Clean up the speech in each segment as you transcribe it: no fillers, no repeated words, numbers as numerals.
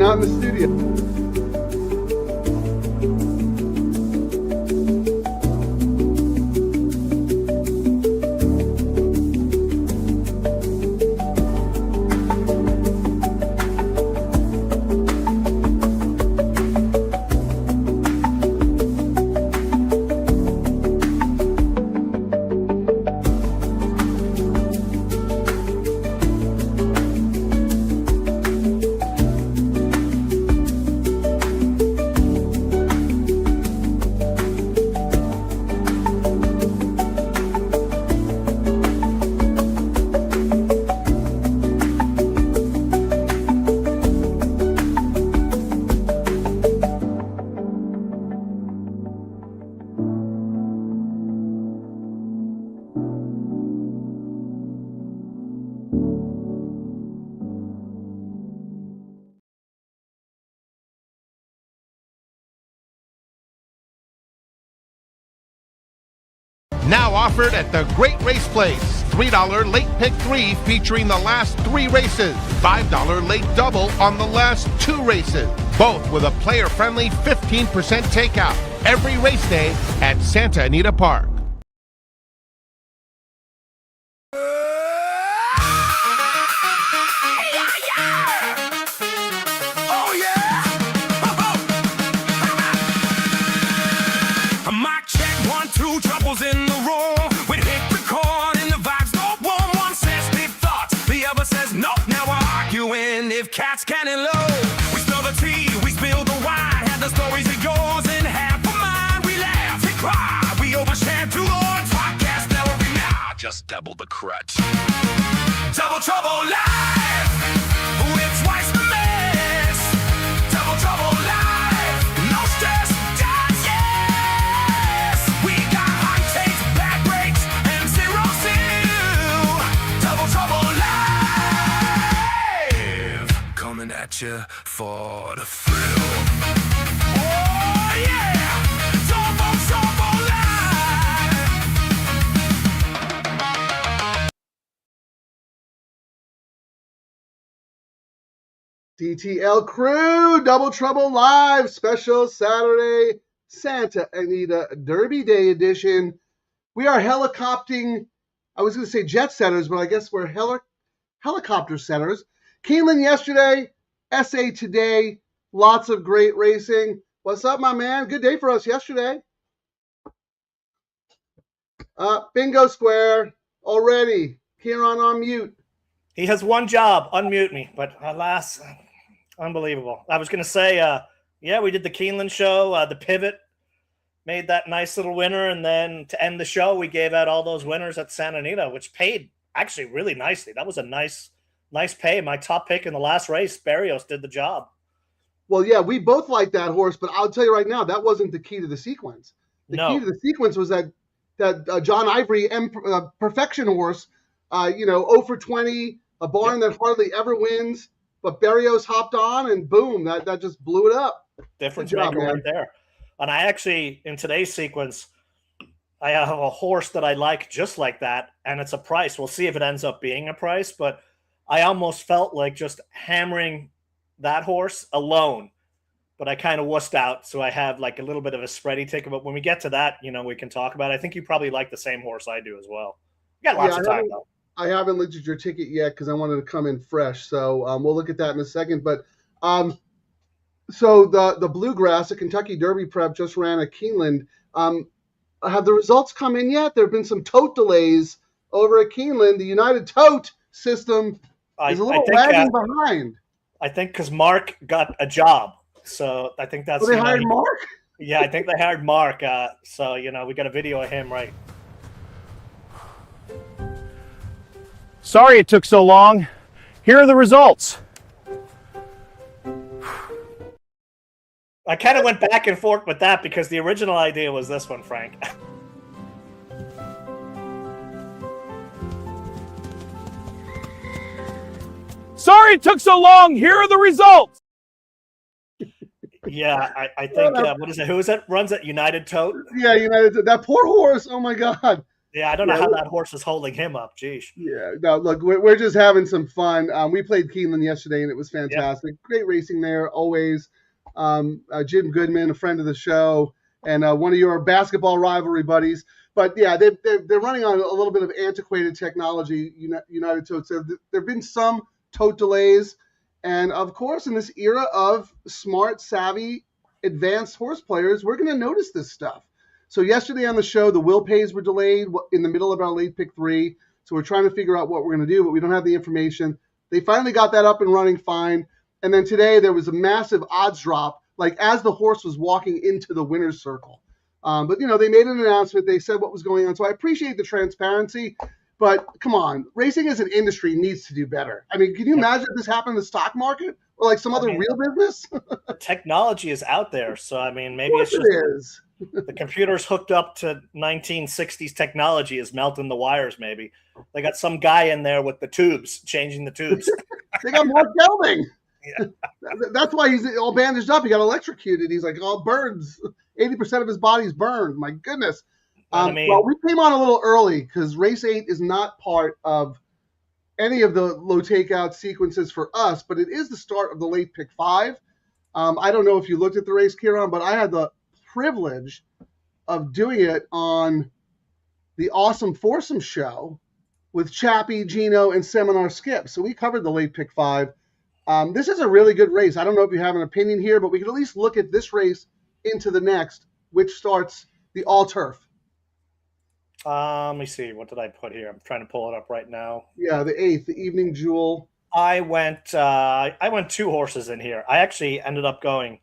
out in the studio. Now offered at the Great Race Place. $3 late pick 3 featuring the last 3 races. $5 late double on the last 2 races. Both with a player-friendly 15% takeout. Every race day at Santa Anita Park. In the room, we hit record and the vibes go warm. One says deep thoughts, the other says no. Now we're arguing if cats can and low. We spill the tea, we spill the wine. Had the stories, it goes in half a mind. We laugh, we cry, we overshare too long. Podcast every now, just double the crutch. Double Trouble Live, with twice the mess. Double Trouble Live, no stress. At you for the thrill. Oh yeah, Double Trouble Live. DTL Crew, Double Trouble Live, special Saturday Santa Anita Derby Day edition. We are helicoptering, I was going to say jet setters, but I guess we're helicopter setters. Keeneland yesterday, SA today, lots of great racing. What's up, my man? Good day for us yesterday. Bingo square already. Ciaran on mute. He has one job, unmute me, but alas, unbelievable. I was going to say, yeah, we did the Keeneland show, the pivot, made that nice little winner, and then to end the show, we gave out all those winners at Santa Anita, which paid actually really nicely. That was a nice pay. My top pick in the last race, Barrios, did the job. Well, yeah, we both like that horse, but I'll tell you right now, that wasn't the key to the sequence. The key to the sequence was that John Ivory perfection horse, 0 for 20, a barn that hardly ever wins, but Barrios hopped on and boom, that just blew it up. Difference maker right there. And I actually, in today's sequence, I have a horse that I like just like that, and it's a price. We'll see if it ends up being a price, but I almost felt like just hammering that horse alone, but I kind of wussed out. So I have like a little bit of a spready ticket. But when we get to that, we can talk about it. I think you probably like the same horse I do as well. You got lots of time, though. I haven't looked at your ticket yet because I wanted to come in fresh. So we'll look at that in a second. But so the Bluegrass, the Kentucky Derby prep, just ran at Keeneland. Have the results come in yet? There have been some tote delays over at Keeneland. The United Tote system is a little lagging behind. I think because Mark got a job. So I think that's... they hired Mark? Yeah, I think they hired Mark. So, we got a video of him, right? Sorry it took so long. Here are the results. I kind of went back and forth with that because the original idea was this one, Frank. Sorry it took so long. Here are the results. Yeah, I think, what is it? Who is it? Runs at United Tote? Yeah, United Tote. That poor horse. Oh, my God. Yeah, I don't know how that horse is holding him up. Jeez. Yeah, no, look, we're just having some fun. We played Keeneland yesterday, and it was fantastic. Yep. Great racing there, always. Jim Goodman, a friend of the show, and one of your basketball rivalry buddies. But yeah, they're running on a little bit of antiquated technology, United Tote. So there have been some tote delays. And of course, in this era of smart, savvy, advanced horse players, we're going to notice this stuff. So yesterday on the show, the will pays were delayed in the middle of our late pick 3. So we're trying to figure out what we're going to do, but we don't have the information. They finally got that up and running fine. And then today there was a massive odds drop, like as the horse was walking into the winner's circle. But, they made an announcement. They said what was going on. So I appreciate the transparency. But come on, racing as an industry needs to do better. I mean, can you imagine if this happened in the stock market or like some other real business? The technology is out there. So, I mean, maybe it's just the computer's hooked up to 1960s technology is melting the wires, maybe. They got some guy in there with the tubes, changing the tubes. They got Mark Gelding. Yeah. That's why he's all bandaged up. He got electrocuted. He's like, all burns. 80% of his body's burned. My goodness. Well, we came on a little early because race 8 is not part of any of the low takeout sequences for us, but it is the start of the late pick 5. I don't know if you looked at the race, Ciaran, but I had the privilege of doing it on the Awesome Foursome show with Chappie, Gino, and Seminar Skip. So we covered the late pick 5. This is a really good race. I don't know if you have an opinion here, but we can at least look at this race into the next, which starts the all turf. Let me see. What did I put here? I'm trying to pull it up right now. Yeah, the 8th, the Evening Jewel. I went 2 horses in here. I actually ended up going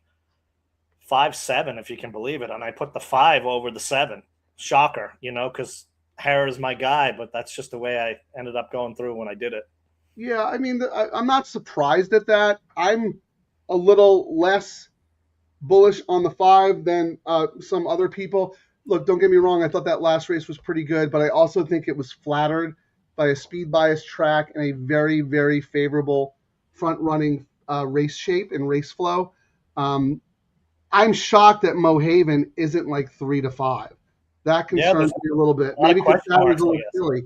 5-7, if you can believe it, and I put the 5 over the 7. Shocker, because Hare is my guy, but that's just the way I ended up going through when I did it. Yeah, I mean, I'm not surprised at that. I'm a little less bullish on the 5 than some other people. Look, don't get me wrong. I thought that last race was pretty good, but I also think it was flattered by a speed bias track and a very, very favorable front-running race shape and race flow. I'm shocked that Mohaven isn't like 3-5. That concerns me a little bit. Maybe because that was a little silly.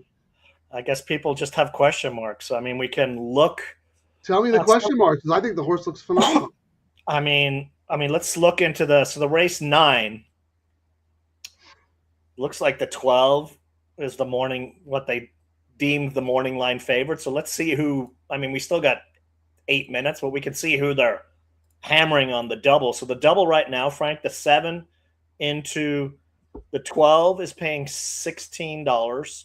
I guess people just have question marks. I mean, we can look. Tell me the question marks, because I think the horse looks phenomenal. I mean, let's look into the race 9. Looks like the 12 is what they deemed the morning line favorite. So let's see who. I mean, we still got 8 minutes, but we can see who they're hammering on the double. So the double right now, Frank, the 7 into the 12 is paying $16.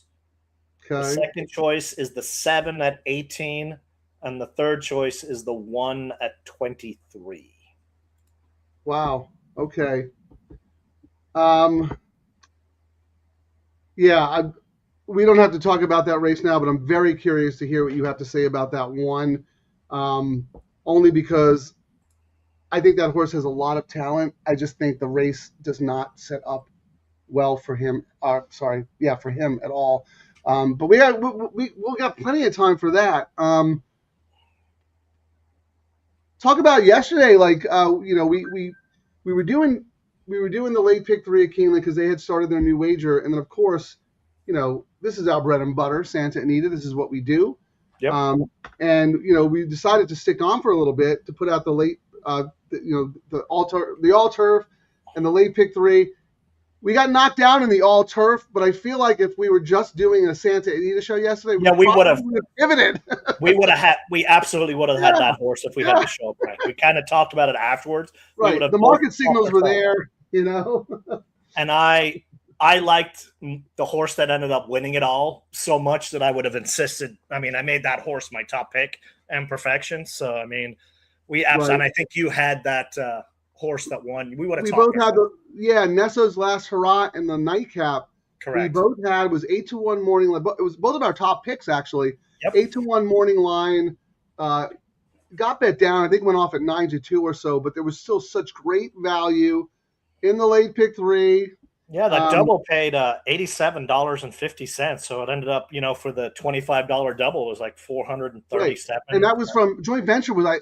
Okay. The second choice is the 7 at 18, and the third choice is the 1 at 23. Wow. Okay. Yeah, we don't have to talk about that race now, but I'm very curious to hear what you have to say about that one, only because I think that horse has a lot of talent. I just think the race does not set up well for him. For him at all. But we'll got plenty of time for that. Talk about yesterday, we were doing the late pick 3 at Keeneland because they had started their new wager, and then of course, this is our bread and butter, Santa Anita. This is what we do. Yep. And we decided to stick on for a little bit to put out the late, the all turf, and the late pick 3. We got knocked down in the all turf, but I feel like if we were just doing a Santa Anita show yesterday, we would have pivoted. we absolutely would have had that horse if we had the show. Right? We kind of talked about it afterwards. Right. The market signals were there, And I liked the horse that ended up winning it all so much that I would have insisted. I mean, I made that horse my top pick and Perfection. So I mean, and I think you had that horse that won. We would have. We both had Nesso's Last Hurrah and the Nightcap. Correct. We both had was 8-1 morning line. It was both of our top picks actually. Yep. 8-1 morning line. Got bet down. I think went off at 9-2 or so, but there was still such great value in the late pick 3. Yeah, that double paid $87.50. So it ended up, for the $25 double, it was like $437. Right. And that was from joint venture was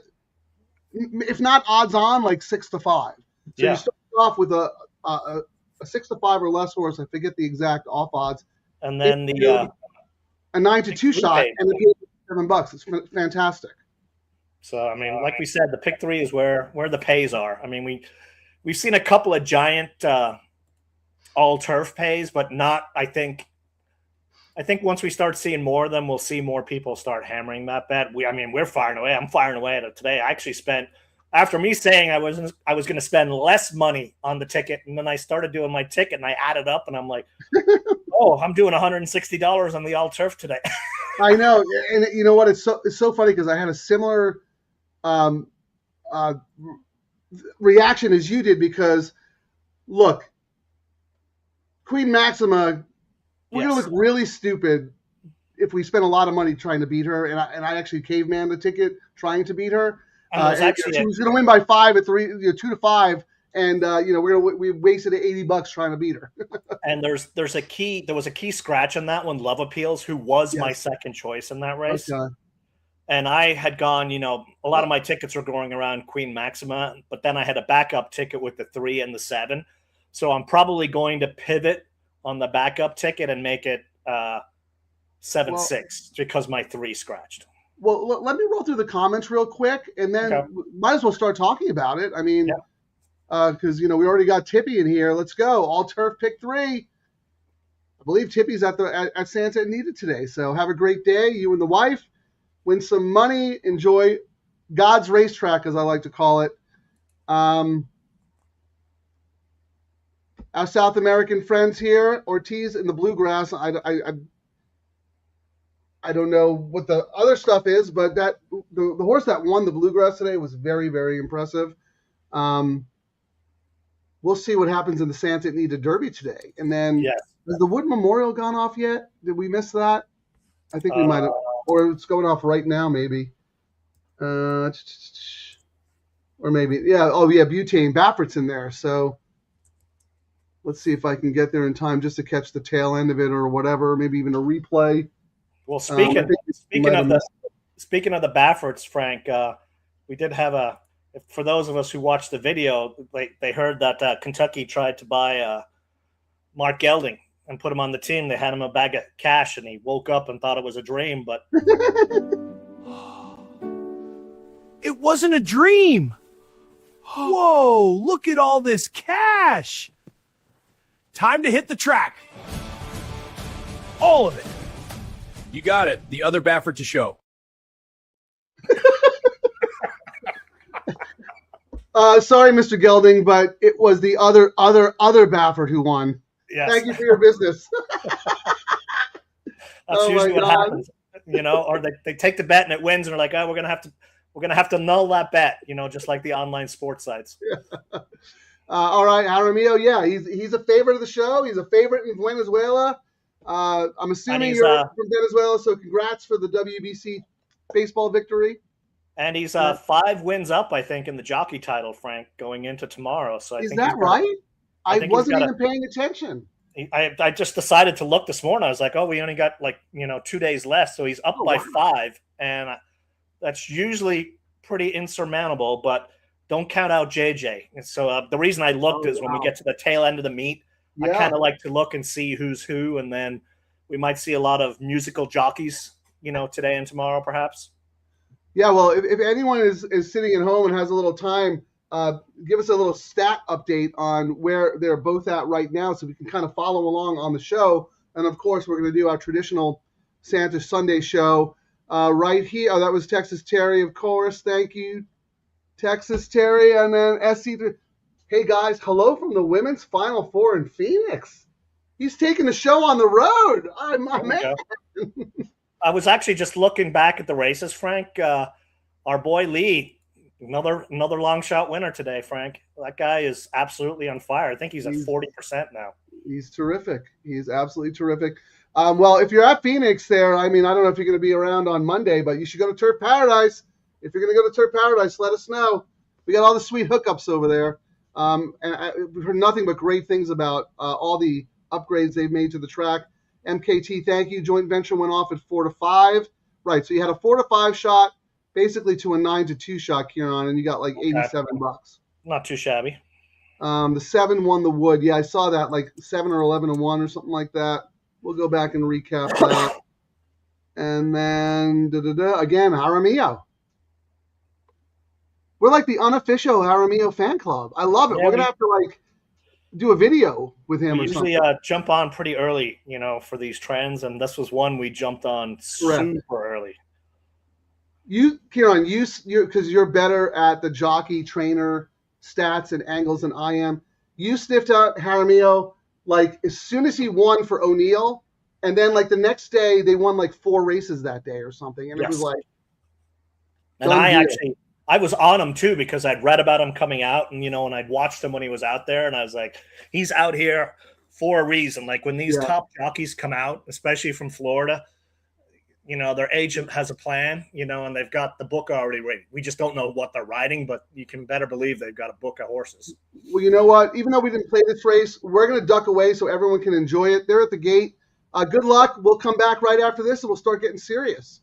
if not odds on, like 6-5. So you start off with a 6-5 or less horse. I forget the exact off odds, and then a 9-2 shot, pays. and it pays $7. It's fantastic. So I mean, like we said, the pick 3 is where the pays are. I mean, we've seen a couple of giant all turf pays, but not. I think once we start seeing more of them, we'll see more people start hammering that bet. We're firing away. I'm firing away at it today. I actually spent, after me saying I was going to spend less money on the ticket, and then I started doing my ticket and I added up, and I'm like, oh, I'm doing $160 on the all turf today. I know, and you know what? It's so funny because I had a similar reaction as you did, because look, Queen Maxima, we're gonna look really stupid if we spend a lot of money trying to beat her, and I actually caveman the ticket trying to beat her. She was gonna win by 5 at 3, 2-5, and we wasted $80 trying to beat her. And there was a key scratch in that one, Love Appeals, who was my second choice in that race. Okay. And I had gone, a lot of my tickets were going around Queen Maxima, but then I had a backup ticket with the 3 and the 7. So I'm probably going to pivot on the backup ticket and make it 7-6 because my 3 scratched. Well, let me roll through the comments real quick, and then might as well start talking about it. I mean, because we already got Tippy in here. Let's go. All turf pick 3. I believe Tippy's at Santa Anita today. So have a great day, you and the wife. Win some money. Enjoy God's racetrack, as I like to call it. Our South American friends here, Ortiz in the Bluegrass. I don't know what the other stuff is, but the horse that won the Bluegrass today was very, very impressive. We'll see what happens in the Santa Anita Derby today. And then has the Wood Memorial gone off yet? Did we miss that? I think we might have. Or it's going off right now, maybe. Or maybe, Butane Baffert's in there. So let's see if I can get there in time just to catch the tail end of it or whatever, maybe even a replay. Well, speaking of the Bafferts, Frank, we did have for those of us who watched the video, they heard that Kentucky tried to buy Mark Gelding and put him on the team. They had him a bag of cash, and he woke up and thought it was a dream. But it wasn't a dream. Whoa, look at all this cash. Time to hit the track. All of it. You got it. The other Baffert to show. Sorry, Mr. Gelding, but it was the other Baffert who won. Yes. Thank you for your business. That's usually what happens, or they take the bet and it wins, and they're like, oh, we're gonna have to null that bet, just like the online sports sites. Yeah. All right, Jaramillo, he's a favorite of the show. He's a favorite in Venezuela. I'm assuming you're from Venezuela, so congrats for the WBC baseball victory. And he's 5 wins up, I think, in the jockey title, Frank, going into tomorrow. So is that right? I wasn't even paying attention. I just decided to look this morning. I was like, oh, we only got 2 days left. So he's up by 5. And that's usually pretty insurmountable, but don't count out JJ. And so the reason I looked is when we get to the tail end of the meet, I kind of like to look and see who's who. And then we might see a lot of musical jockeys, today and tomorrow, perhaps. Yeah, well, if anyone is sitting at home and has a little time, give us a little stat update on where they're both at right now so we can kind of follow along on the show. And, of course, we're going to do our traditional Santa Sunday show right here. Oh, that was Texas Terry, of course. Thank you, Texas Terry. And then SC. Hey, guys, hello from the Women's Final Four in Phoenix. He's taking the show on the road. My man. I was actually just looking back at the races, Frank. Our boy Lee, another long shot winner today, Frank. That guy is absolutely on fire. I think he's at 40% now. He's terrific. He's absolutely terrific. Well, if you're at Phoenix there, I don't know if you're going to be around on Monday, but you should go to Turf Paradise. If you're going to go to Turf Paradise, let us know. We got all the sweet hookups over there. And we've heard nothing but great things about all the upgrades they've made to the track. MKT, thank you. Joint venture went off at 4-5. Right, so you had a 4-5 shot, basically to a 9-2 shot, Ciaran, and you got like $87. Not too shabby. The 7 won the Wood. Yeah, I saw that, like 7 or 11-1 or something like that. We'll go back and recap that. And then, again, Jaramillo. We're like the unofficial Jaramillo fan club. I love it. Yeah, We're going to have to, like, do a video with him we or usually something. jump on pretty early, you know, for these trends, and this was one we jumped on super early. Ciaran, because you're better at the jockey trainer stats and angles than I am. You sniffed out Jaramillo like as soon as he won for O'Neill, and then like the next day they won like 4 races that day or something, and It was like. And I was on him too because I'd read about him coming out, and and I'd watched him when he was out there, and I was like, he's out here for a reason. Like when these top jockeys come out, especially from Florida, their agent has a plan, and they've got the book already ready. We just don't know what they're riding, but you can better believe they've got a book of horses. Well, you know what? Even though we didn't play this race, we're going to duck away so everyone can enjoy it. They're at the gate. Good luck. We'll come back right after this, and we'll start getting serious.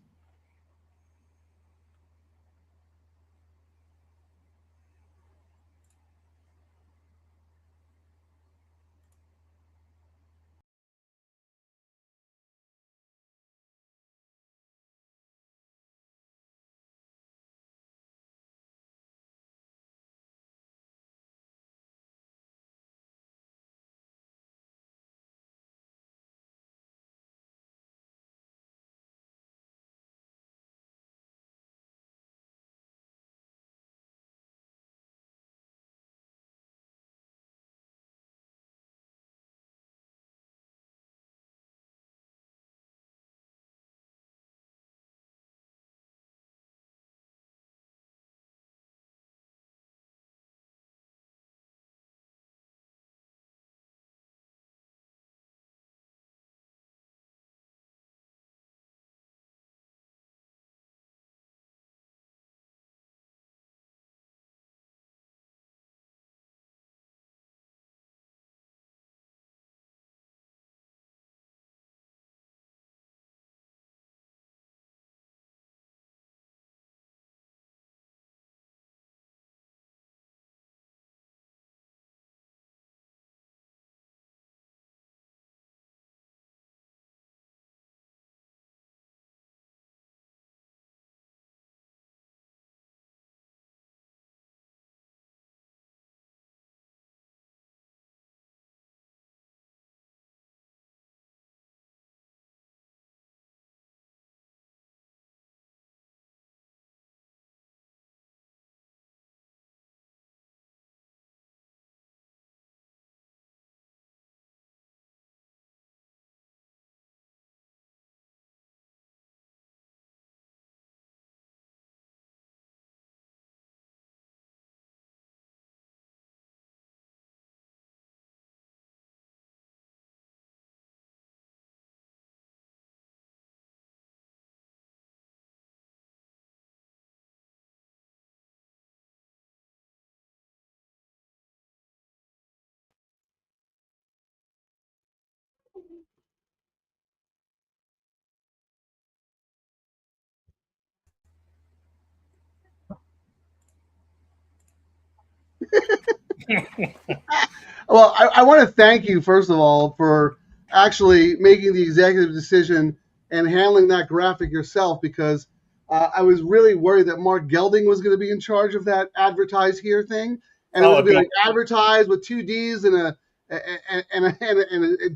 Well, I want to thank you, first of all, for actually making the executive decision and handling that graphic yourself, because I was really worried that Mark Gelding was going to be in charge of that advertise here thing. And it would be like advertise with 2 Ds and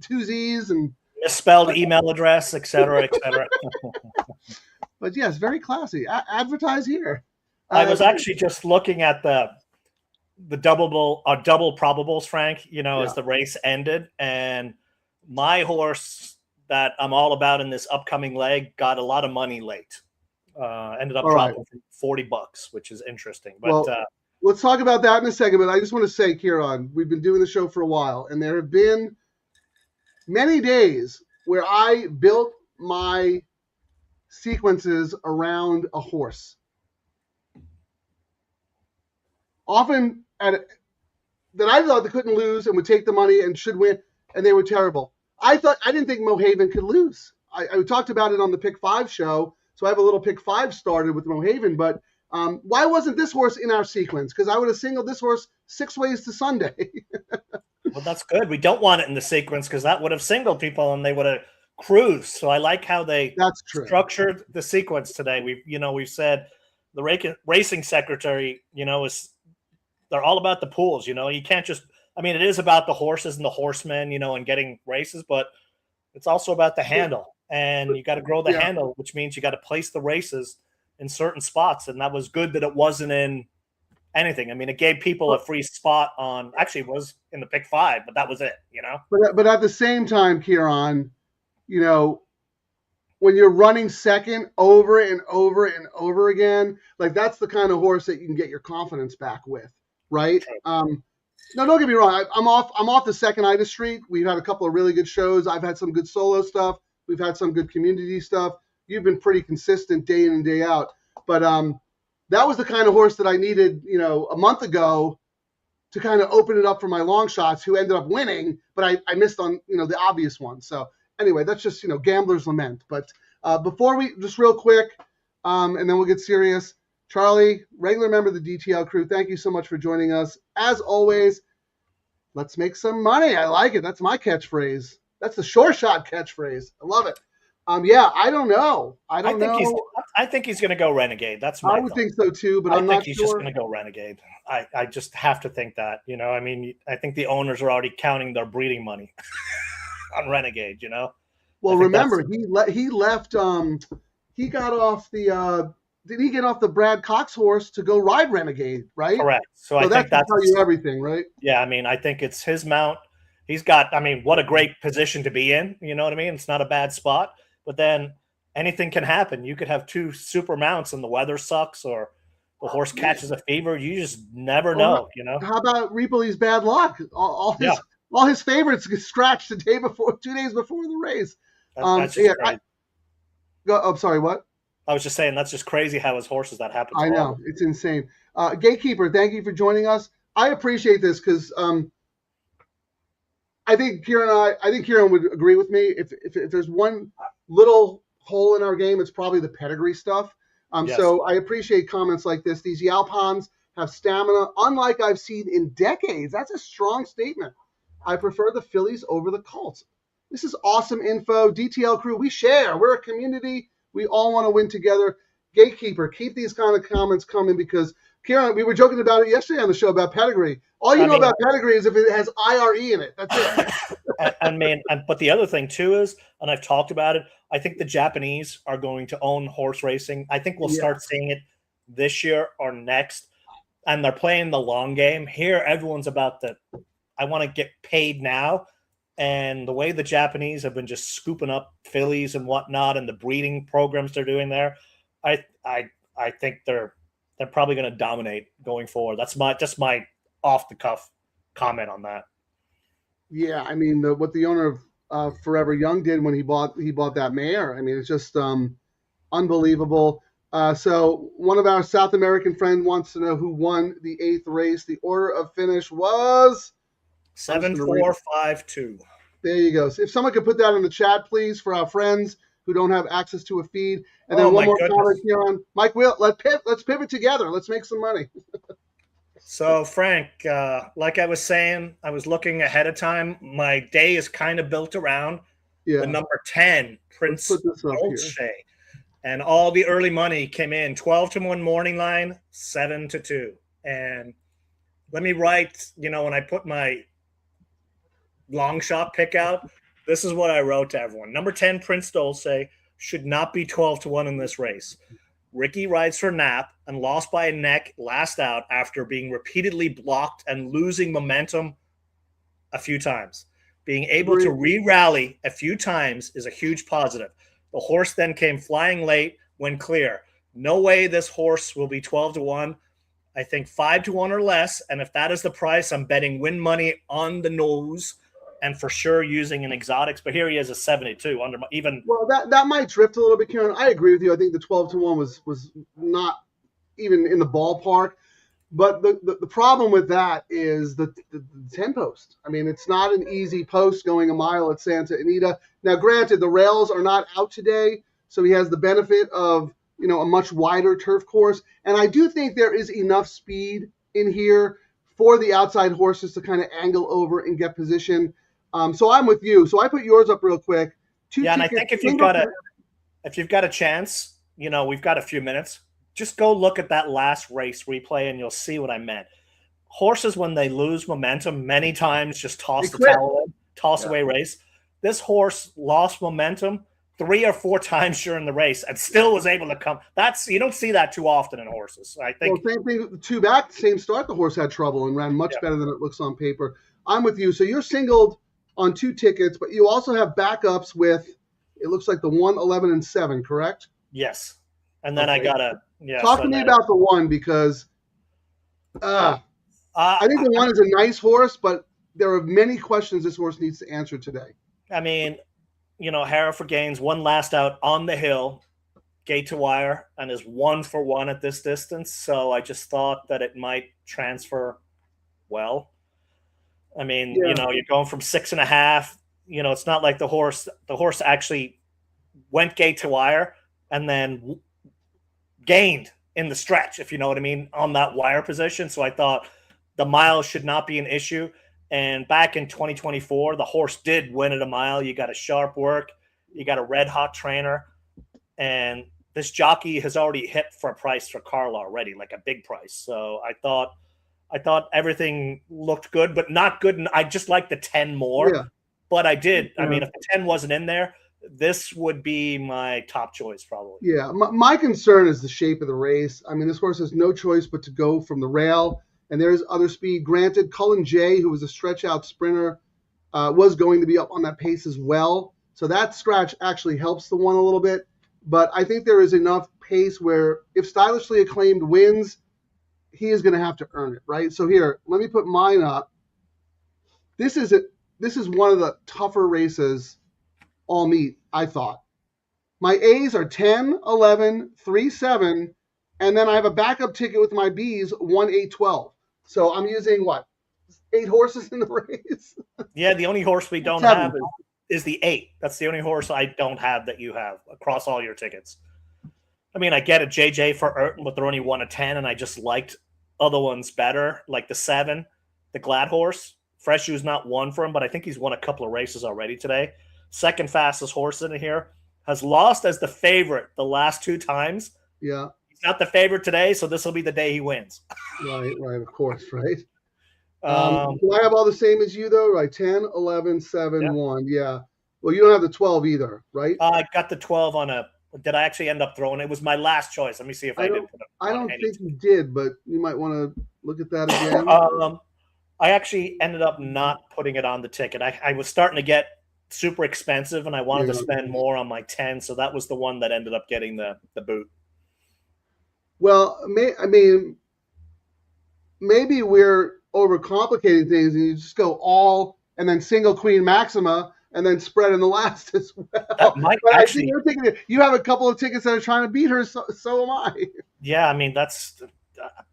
two Z's and misspelled email address, et cetera, et cetera. But yes, very classy. Advertise here. I was actually just looking at the double probables, Frank, as the race ended, and my horse that I'm all about in this upcoming leg got a lot of money late. Ended up dropping $40, which is interesting. But let's talk about that in a second. But I just want to say, Ciaran, we've been doing the show for a while, and there have been many days where I built my sequences around a horse. Often that I thought they couldn't lose and would take the money and should win, and they were terrible. I didn't think Mohaven could lose. I talked about it on the Pick 5 show, so I have a little Pick 5 started with Mohaven. But why wasn't this horse in our sequence? Because I would have singled this horse 6 ways to Sunday. Well, that's good. We don't want it in the sequence because that would have singled people, and they would have cruise. So I like how they That's true. structured the sequence today. We've said the racing secretary, they're all about the pools. You can't just. I mean, it is about the horses and the horsemen, and getting races, but it's also about the handle, and you got to grow the handle, which means you got to place the races in certain spots. And that was good that it wasn't in anything. I mean, it gave people a free spot on. Actually, it was in the pick 5, but that was it. But at the same time, Ciaran, when you're running second over and over and over again, like that's the kind of horse that you can get your confidence back with, right? No, don't get me wrong. I'm off the Santa Anita Street. We've had a couple of really good shows. I've had some good solo stuff. We've had some good community stuff. You've been pretty consistent day in and day out. But that was the kind of horse that I needed, a month ago to kind of open it up for my long shots, who ended up winning, but I missed on, the obvious one. So anyway, that's just, gambler's lament. But before we, just real quick, and then we'll get serious. Charlie, regular member of the DTL crew, thank you so much for joining us. As always, let's make some money. I like it. That's my catchphrase. That's the Sure Shot catchphrase. I love it. I don't know. I think he's going to go Renegade. That's my I would thought. Think so too, but I'm not sure. I think he's just going to go Renegade. I just have to think that. I mean, I think the owners are already counting their breeding money on Renegade. Well, remember he left. He got off the. Did he get off the Brad Cox horse to go ride Renegade, right? Correct. So I think that's tell you everything, right? Yeah, I mean, I think it's his mount. He's got, what a great position to be in. You know what I mean? It's not a bad spot. But then anything can happen. You could have 2 super mounts and the weather sucks or the horse catches a fever. You just never know, How about Ripoli's bad luck? All his favorites get scratched 2 days before the race. That's just crazy. I'm sorry, what? I was just saying that's just crazy how his horses that happens. I know. It's insane. Gatekeeper, thank you for joining us. I appreciate this because I think Ciaran would agree with me. If there's one little hole in our game, it's probably the pedigree stuff. Yes. So I appreciate comments like this. These Yalpons have stamina, unlike I've seen in decades. That's a strong statement. I prefer the fillies over the colts. This is awesome info. DTL crew, we share. We're a community. We all want to win together. Gatekeeper, keep these kind of comments coming because, Ciaran, we were joking about it yesterday on the show about pedigree. All you know about pedigree is if it has IRE in it. That's it. But the other thing, too, is, and I've talked about it, I think the Japanese are going to own horse racing. I think we'll start seeing it this year or next. And they're playing the long game. Here, everyone's about I want to get paid now. And the way the Japanese have been just scooping up fillies and whatnot, and the breeding programs they're doing there, I think they're probably going to dominate going forward. That's my off the cuff comment on that. Yeah, I mean what the owner of Forever Young did when he bought that mare. I mean, it's just unbelievable. So one of our South American friends wants to know who won the 8th race. The order of finish was 7-4-5-2. There you go. So if someone could put that in the chat, please, for our friends who don't have access to a feed. And then one more comment here on Mike Will. Let's pivot together. Let's make some money. So, Frank, like I was saying, I was looking ahead of time. My day is kind of built around the number 10, Prince Dolce. And all the early money came in, 12-1 morning line, 7-2. And let me write, when I put my long shot pick out, this is what I wrote to everyone. Number 10, Prince Dolce, should not be 12-1 in this race. Ricky rides for Nap and lost by a neck last out after being repeatedly blocked and losing momentum a few times. Being able to re-rally a few times is a huge positive. The horse then came flying late when clear. No way this horse will be 12-1. I think 5-1 or less. And if that is the price, I'm betting win money on the nose and for sure using an exotics. But here he is a 72 under even. Well, that might drift a little bit, Ciaran. I agree with you. I think the 12-1 was not even in the ballpark. But the problem with that is the 10 post. I mean, it's not an easy post going a mile at Santa Anita. Now, granted, the rails are not out today, so he has the benefit of, a much wider turf course. And I do think there is enough speed in here for the outside horses to kind of angle over and get position. So I'm with you. So I put yours up real quick. 2 Yeah, and I tickets. think if you've got a chance, you know, we've got a few minutes. Just go look at that last race replay, and you'll see what I meant. Horses, when they lose momentum, many times just toss the towel in, toss away race. This horse lost momentum 3 or 4 times during the race and still was able to come. You don't see that too often in horses. I think. Well, same thing. 2 back, same start. The horse had trouble and ran much better than it looks on paper. I'm with you. So you're singled on 2 tickets, but you also have backups with. It looks like the 1, 11, and 7. Correct? Yes. And then I got talk to me about the 1 because I think the 1 is a nice horse, but there are many questions this horse needs to answer today. I mean, you know, Hereford Gaines, one last out on the hill, gate to wire, and is 1 for 1 at this distance. So I just thought that it might transfer well. I mean, you know, you're going from 6.5. You know, it's not like the horse actually went gate to wire and then gained in the stretch, if you know what I mean, on that wire position. So I thought the mile should not be an issue. And back in 2024, the horse did win at a mile. You got a sharp work, you got a red hot trainer, and this jockey has already hit for a price for Carl already, like a big price. So I thought everything looked good, but not good. And I just like the 10 more. Yeah. But I did. I mean, if the 10 wasn't in there, this would be my top choice probably. Yeah, my concern is the shape of the race. I mean, this horse has no choice but to go from the rail, and there's other speed. Granted, Cullen J, who was a stretch-out sprinter, was going to be up on that pace as well. So that scratch actually helps the 1 a little bit. But I think there is enough pace where if Stylishly Acclaimed wins, he is going to have to earn it, right? So here, let me put mine up. This is one of the tougher races all meet, I thought. My A's are 10, 11, 3, 7, and then I have a backup ticket with my B's, 1, 8, 12. So I'm using, 8 horses in the race? Yeah, the only horse we don't have is the 8. That's the only horse I don't have that you have across all your tickets. I mean, I get a JJ for Urton, but they're only 1 of 10, and I just liked other ones better, like the 7, the Glad horse. Fresh Shoe's not 1 for him, but I think he's won a couple of races already today. Second fastest horse in here. Has lost as the favorite the last 2 times. Yeah. He's not the favorite today, so this will be the day he wins. Right, of course, right? Do I have all the same as you, though? Right, 10, 11, 7, 1. Yeah. Well, you don't have the 12 either, right? I got the 12 on a – did I actually end up throwing it? It was my last choice. Let me see if I did. I don't think you did, but you might want to look at that again. I actually ended up not putting it on the ticket. I was starting to get super expensive, and I wanted to spend more on my 10, so that was the one that ended up getting the boot. Well, I mean, maybe we're overcomplicating things, and you just go all and then single Queen Maxima and then spread in the last as well. But I think you're thinking you have a couple of tickets that are trying to beat her, so am I. Yeah, I mean,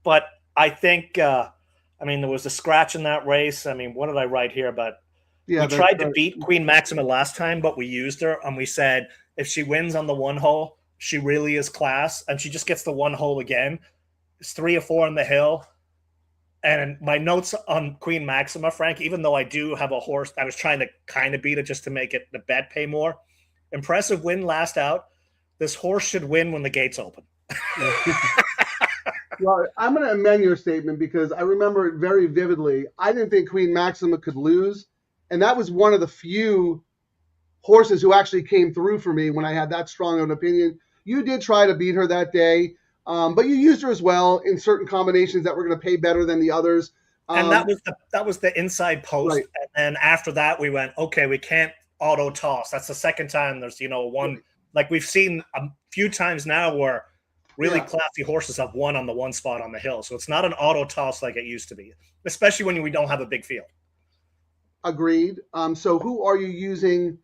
but I think I mean, there was a scratch in that race. I mean, what did I write here? But we tried to beat Queen Maxima last time, but we used her, and we said if she wins on the 1 hole, she really is class, and she just gets the 1 hole again. It's 3 or 4 on the hill. And my notes on Queen Maxima, Frank, even though I do have a horse, I was trying to kind of beat it just to make it the bet pay more. Impressive win last out. This horse should win when the gates open. Well, I'm going to amend your statement because I remember it very vividly. I didn't think Queen Maxima could lose, and that was one of the few horses who actually came through for me when I had that strong of an opinion. You did try to beat her that day, but you used her as well in certain combinations that were going to pay better than the others. And that was the inside post. Right. And after that, we went, okay, we can't auto toss. That's the second time there's, one. Like we've seen a few times now where really classy horses have won on the 1 spot on the hill. So it's not an auto toss like it used to be, especially when we don't have a big field. Agreed. So who are you using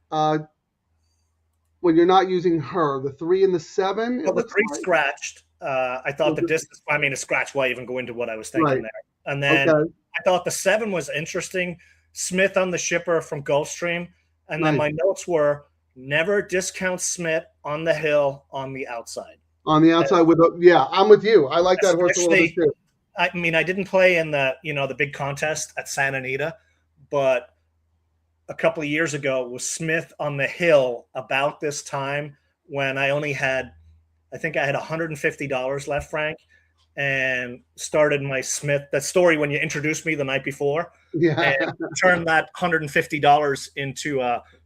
when you're not using her? The 3 and the 7? Well, the 3 scratched. I thought the distance, a scratch, why even go into what I was thinking there? And then I thought the 7 was interesting. Smith on the shipper from Gulfstream. And then my notes were never discount Smith on the hill on the outside. On the outside I'm with you. I like that horse a little bit too. I mean, I didn't play in the, the big contest at Santa Anita, but a couple of years ago was Smith on the Hill about this time when I only had, I think I had $150 left, Frank, and started my Smith. That story when you introduced me the night before, Yeah. and turned that $150 into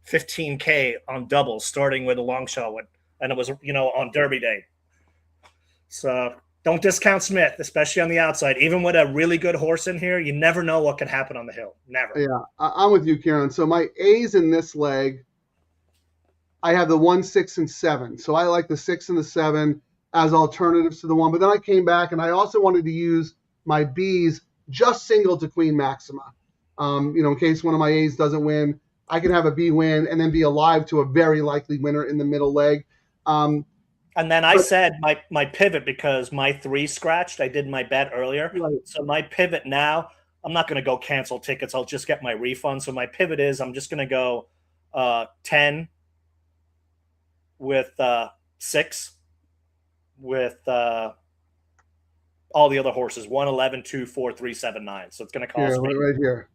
15K on doubles, starting with a long shot one, and it was on Derby Day. So don't discount Smith, especially on the outside. Even with a really good horse in here, you never know what could happen on the hill. Never. Yeah, I'm with you, Ciaran. So my A's in this leg, I have the 1, 6, and 7. So I like the 6 and the 7 as alternatives to the 1. But then I came back and I also wanted to use my B's just single to Queen Maxima. In case one of my A's doesn't win, I can have a B win and then be alive to a very likely winner in the middle leg. And then I said my pivot, because my 3 scratched. I did my bet earlier. Right. So my pivot now, I'm not going to go cancel tickets. I'll just get my refund. So my pivot is I'm just going to go 10 with 6 with all the other horses, 1, 11, 2, 4, 3, 7, 9. So it's going to cost me right here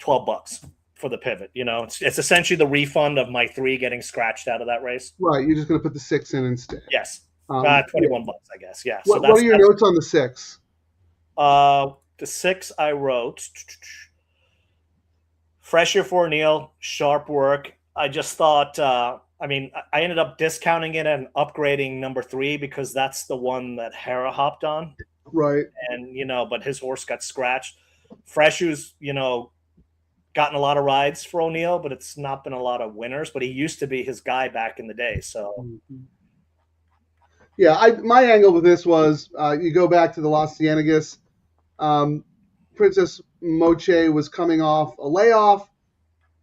$12 for the pivot. It's essentially the refund of my 3 getting scratched out of that race. Right. You're just going to put the 6 in instead. Yes. $21, I guess. Yeah. What are your notes on the 6? The 6 I wrote. Fresh year for Neil, sharp work. I just thought, I ended up discounting it and upgrading number 3 because that's the one that Hera hopped on. Right. And, but his horse got scratched. Freshu's, gotten a lot of rides for O'Neill, but it's not been a lot of winners. But he used to be his guy back in the day. So, yeah, my angle with this was you go back to the Las Ciennegas. Princess Moche was coming off a layoff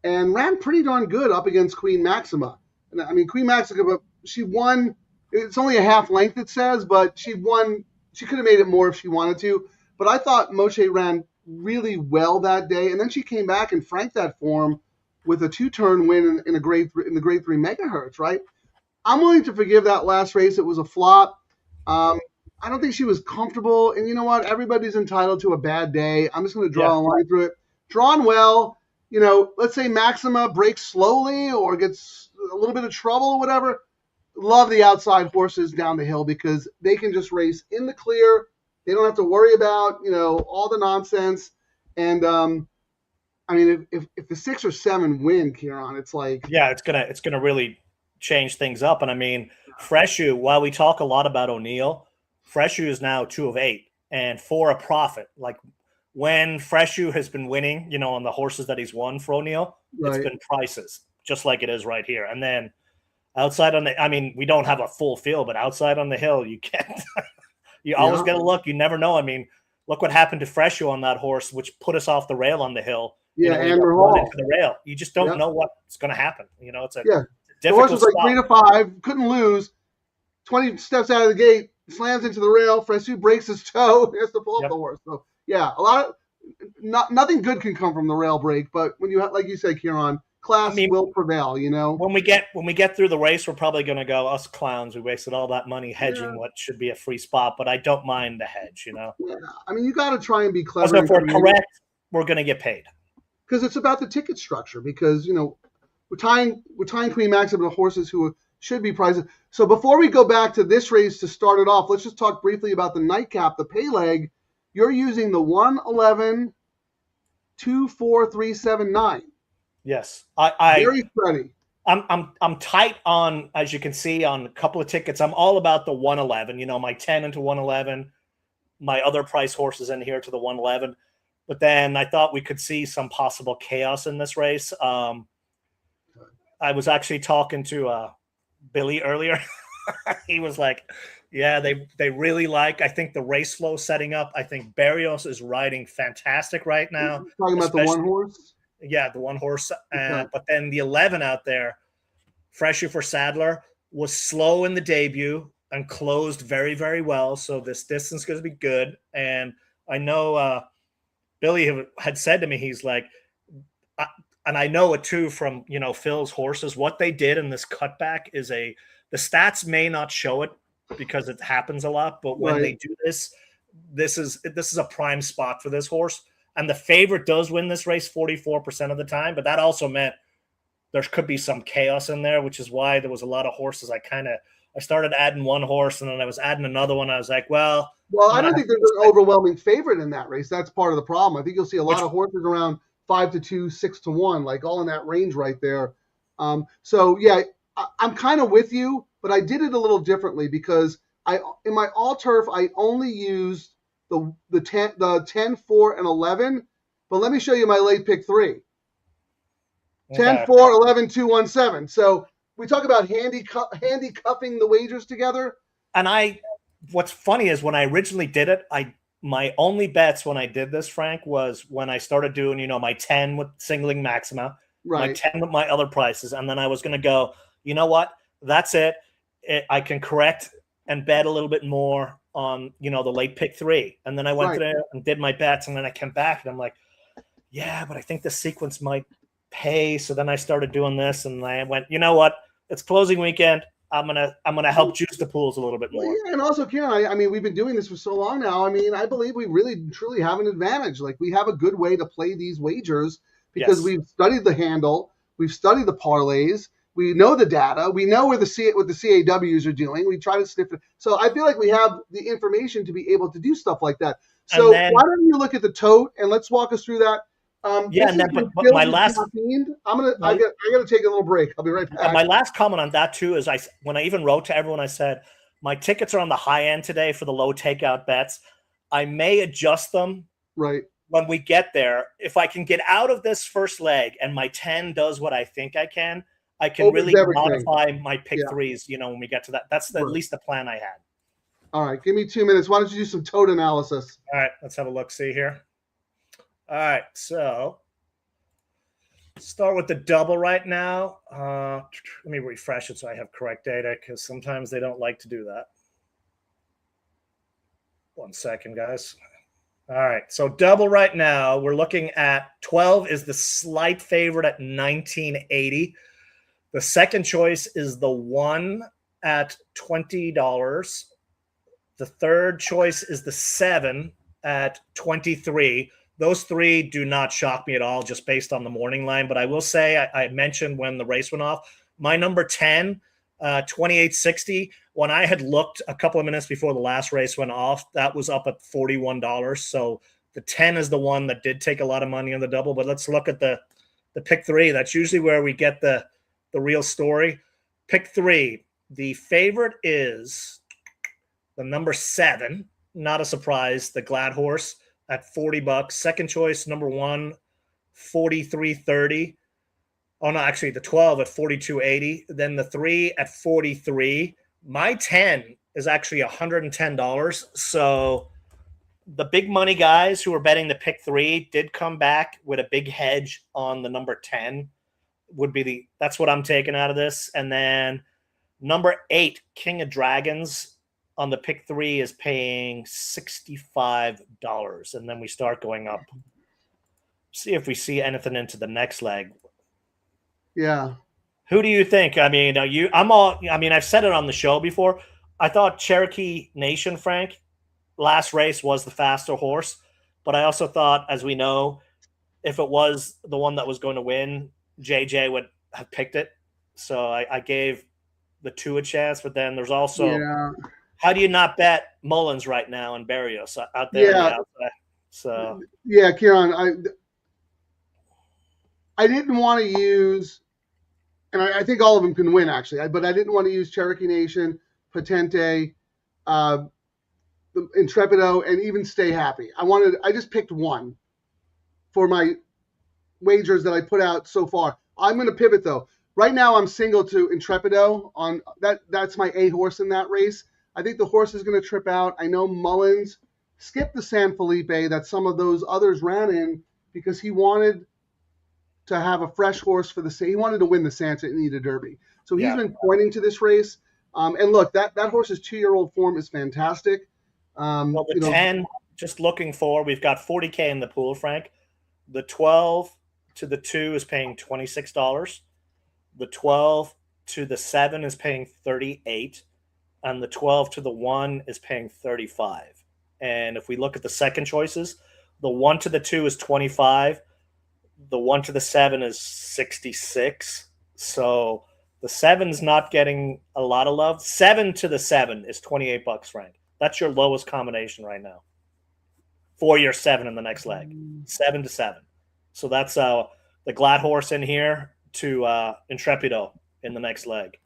and ran pretty darn good up against Queen Maxima. And I mean, Queen Maxima, she won. It's only a half length, it says, but she won. She could have made it more if she wanted to. But I thought Moche ran really well that day, and then she came back and franked that form with a 2-turn win in the grade 3 megahertz. Right? I'm willing to forgive that last race. It was a flop. I don't think she was comfortable, and you know what? Everybody's entitled to a bad day. I'm just going to draw a line through it. Drawn well. Let's say Maxima breaks slowly or gets a little bit of trouble or whatever. Love the outside horses down the hill because they can just race in the clear. They don't have to worry about, all the nonsense. And, if the 6 or 7 win, Ciaran, it's like... Yeah, it's gonna really change things up. And I mean, Freshu, while we talk a lot about O'Neill, Freshu is now 2 of 8 and for a profit. Like when Freshu has been winning, on the horses that he's won for O'Neill, It's been prices, just like it is right here. And then outside we don't have a full field, but outside on the hill, you can't... You always got to look. You never know. I mean, look what happened to Freshu on that horse, which put us off the rail on the hill. Yeah, Amber Hall. Into the rail. You just don't know what's going to happen. It's a difficult the horse was spot. like 3 to 5, couldn't lose. 20 steps out of the gate, slams into the rail. Freshu breaks his toe. He has to pull up the horse. So yeah, a lot of nothing good can come from the rail break. But when you like you said, Ciaran, class will prevail. When we get through the race, we're probably going to go, us clowns, we wasted all that money hedging what should be a free spot, but I don't mind the hedge. Yeah, you got to try and be clever. If we're correct, we're going to get paid because it's about the ticket structure. Because we're tying Queen Maxima to horses who should be prizes. So before we go back to this race to start it off, let's just talk briefly about the nightcap, the pay leg. You're using the 1, 11, 2, 4, 3, 7, 9. Yes, I very spready. I'm tight on, as you can see, on a couple of tickets. I'm all about the 111. My 10 into 111. My other price horses in here to the 111. But then I thought we could see some possible chaos in this race. I was actually talking to Billy earlier. He was like, "Yeah, they really like. I think the race flow setting up. I think Barrios is riding fantastic right now." Talking about the one horse. Yeah, the one horse. But then the 11 out there, Fresher for Sadler, was slow in the debut and closed very, very well. So this distance is going to be good. And I know Billy had said to me, he's like, and I know it too from, Phil's horses, what they did in this cutback is the stats may not show it because it happens a lot. But when they do this is a prime spot for this horse. And the favorite does win this race 44% of the time, but that also meant there could be some chaos in there, which is why there was a lot of horses. I started adding one horse, and then I was adding another one. I was like, well, I don't think there's an overwhelming favorite in that race. That's part of the problem. I think you'll see a lot of horses around 5-2, 6-1, like all in that range right there. So yeah, I'm kind of with you, but I did it a little differently because in my all turf I only used the 10, 4, and 11. But let me show you my late pick 3. 10, 4, 11, 2, 1, 7. So we talk about handcuffing the wagers together. And what's funny is when I originally did it, my only bets when I did this, Frank, was when I started doing, my 10 with singling maxima, my 10 with my other prices. And then I was going to go, you know what? That's it. I can correct and bet a little bit more on, the late pick 3. And then I went there and did my bets. And then I came back and I'm like, yeah, but I think the sequence might pay. So then I started doing this and I went, you know what? It's closing weekend. I'm gonna help juice the pools a little bit more. Yeah, and also, Ciaran, I mean, we've been doing this for so long now. I mean, I believe we really truly have an advantage. Like, we have a good way to play these wagers because we've studied the handle, we've studied the parlays, we know the data, we know what the CAWs are doing. We try to sniff it. So I feel like we have the information to be able to do stuff like that. So why don't you look at the tote and let's walk us through that. But my last, I gotta take a little break. I'll be right back. My last comment on that too is when I even wrote to everyone, I said my tickets are on the high end today for the low takeout bets. I may adjust them when we get there. If I can get out of this first leg and my 10 does what I think I can really modify my pick 3s. When we get to that, that's at least the plan I had. All right, give me 2 minutes. Why don't you do some tote analysis? All right, let's have a look. See here. All right, so start with the double right now. Let me refresh it so I have correct data because sometimes they don't like to do that. 1 second, guys. All right, so double right now, we're looking at 12 is the slight favorite at 19.80. The second choice is the 1 at $20. The third choice is the 7 at 23. Those 3 do not shock me at all, just based on the morning line. But I will say, I mentioned when the race went off, my number 10, 28.60. When I had looked a couple of minutes before the last race went off, that was up at $41. So the 10 is the one that did take a lot of money on the double. But let's look at the pick 3. That's usually where we get the real story. Pick 3. The favorite is the number 7. Not a surprise. The Glad Horse at $40. Second choice, number 1, 43.30. Oh no, actually the 12 at 42.80. Then the 3 at 43. My 10 is actually $110. So the big money guys who are betting the pick 3 did come back with a big hedge on the number 10. That's what I'm taking out of this. And then number 8, King of Dragons, on the pick 3 is paying $65, and then we start going up. See if we see anything into the next leg. Yeah. Who do you think? I mean, I've said it on the show before. I thought Cherokee Nation, Frank, last race was the faster horse, but I also thought, as we know, if it was the one that was going to win, JJ would have picked it. So I gave the 2 a chance, but then there's also how do you not bet Mullins right now and Barrios out there? Yeah. So yeah, Ciaran, I didn't want to use, and I think all of them can win actually, but I didn't want to use Cherokee Nation, Patente, Intrepido, and even Stay Happy. I just picked one for my wagers that I put out so far. I'm going to pivot though. Right now I'm single to Intrepido on that. That's my A horse in that race. I think the horse is going to trip out. I know Mullins skipped the San Felipe that some of those others ran in because he wanted to have a fresh horse he wanted to win the Santa Anita Derby. So he's been pointing to this race. And look, that horse's 2-year-old form is fantastic. Well, the 10, just looking for, we've got 40K in the pool, Frank. The 12 to the 2 is paying $26. The 12 to the 7 is paying $38. And the 12 to the 1 is paying $35. And if we look at the second choices, The 1 to the 2 is 25. The 1 to the 7 is 66. So the 7's not getting a lot of love. 7 to the 7 is $28, Frank. That's your lowest combination right now for your 7 in the next leg. 7 to 7. So that's the Glad Horse in here to Intrepido in the next leg.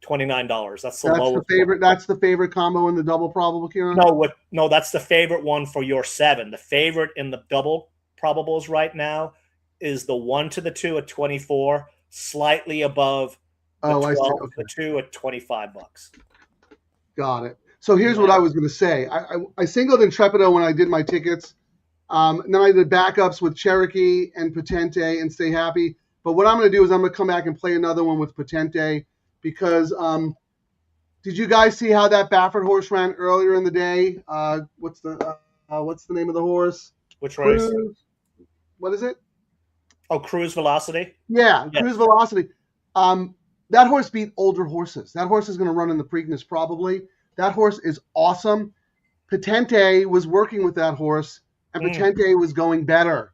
$29. That's the lowest. The favorite. That's the favorite combo in the double probable, Ciaran? No, that's the favorite one for your 7. The favorite in the double probables right now is the 1 to the 2 at 24, slightly above the 12 to the 2 at $25. Got it. So here's what I was going to say. I singled Intrepido when I did my tickets. Then I did backups with Cherokee and Potente and Stay Happy. But what I'm going to do is I'm going to come back and play another one with Potente because did you guys see how that Baffert horse ran earlier in the day? What's the name of the horse? Which race? What is it? Oh, Cruise Velocity? Yeah, Cruise Velocity. That horse beat older horses. That horse is going to run in the Preakness probably. That horse is awesome. Potente was working with that horse, and Potente was going better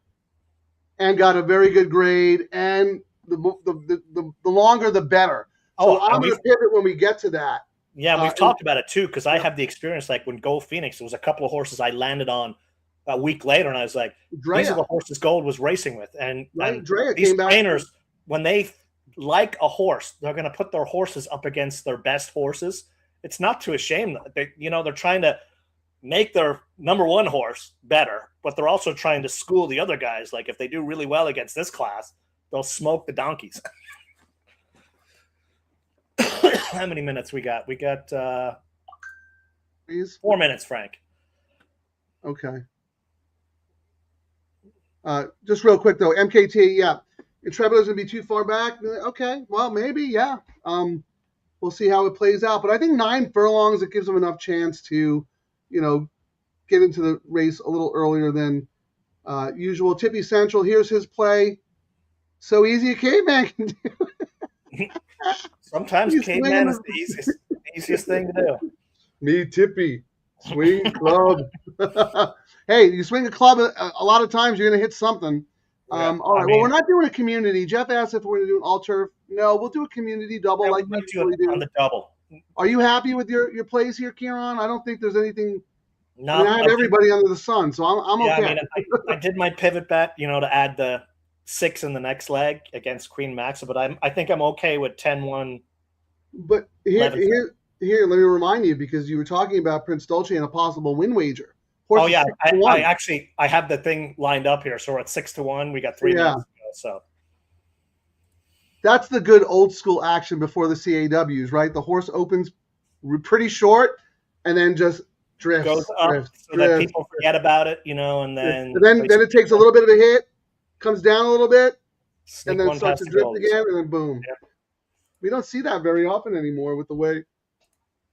and got a very good grade, and the longer the better. So I'm going to pivot when we get to that. Yeah, we've talked about it too, because I have the experience, like when Gold Phoenix, there was a couple of horses I landed on a week later, and I was like, these are the horses Gold was racing with. And these trainers, when they like a horse, they're going to put their horses up against their best horses. It's not to shame them. They're trying to make their number one horse better, but they're also trying to school the other guys. Like if they do really well against this class, they'll smoke the donkeys. How many minutes we got? We got 4 minutes, Frank. Okay. Just real quick though, MKT, yeah. Intrepido's gonna be too far back. Okay, well maybe, yeah. We'll see how it plays out. But I think 9 furlongs, it gives them enough chance to, get into the race a little earlier than usual. Tippy Central, here's his play. So easy a caveman can do. Sometimes caveman is the easiest thing to do. Me, Tippy. Swing club. Hey, you swing a club a lot of times, you're going to hit something. All right. Well, we're not doing a community. Jeff asked if we're going to do an all turf. No, we'll do a community double like we usually do. On the double. Are you happy with your plays here, Ciaran? I don't think there's anything. No, I have everybody under the sun, so I'm okay. I mean, I did my pivot bet, to add the 6 in the next leg against Queen Maxa, but I think I'm okay with 10-1. But here, let me remind you, because you were talking about Prince Dolce and a possible win wager. I have the thing lined up here, so we're at 6-1. We got 3 minutes to go, so. That's the good old school action before the CAWs, right? The horse opens pretty short and then just drifts. Goes up so that people forget about it, and then. And then it takes a little bit of a hit, comes down a little bit, and then starts to drift again, and then boom. Yeah. We don't see that very often anymore with the way.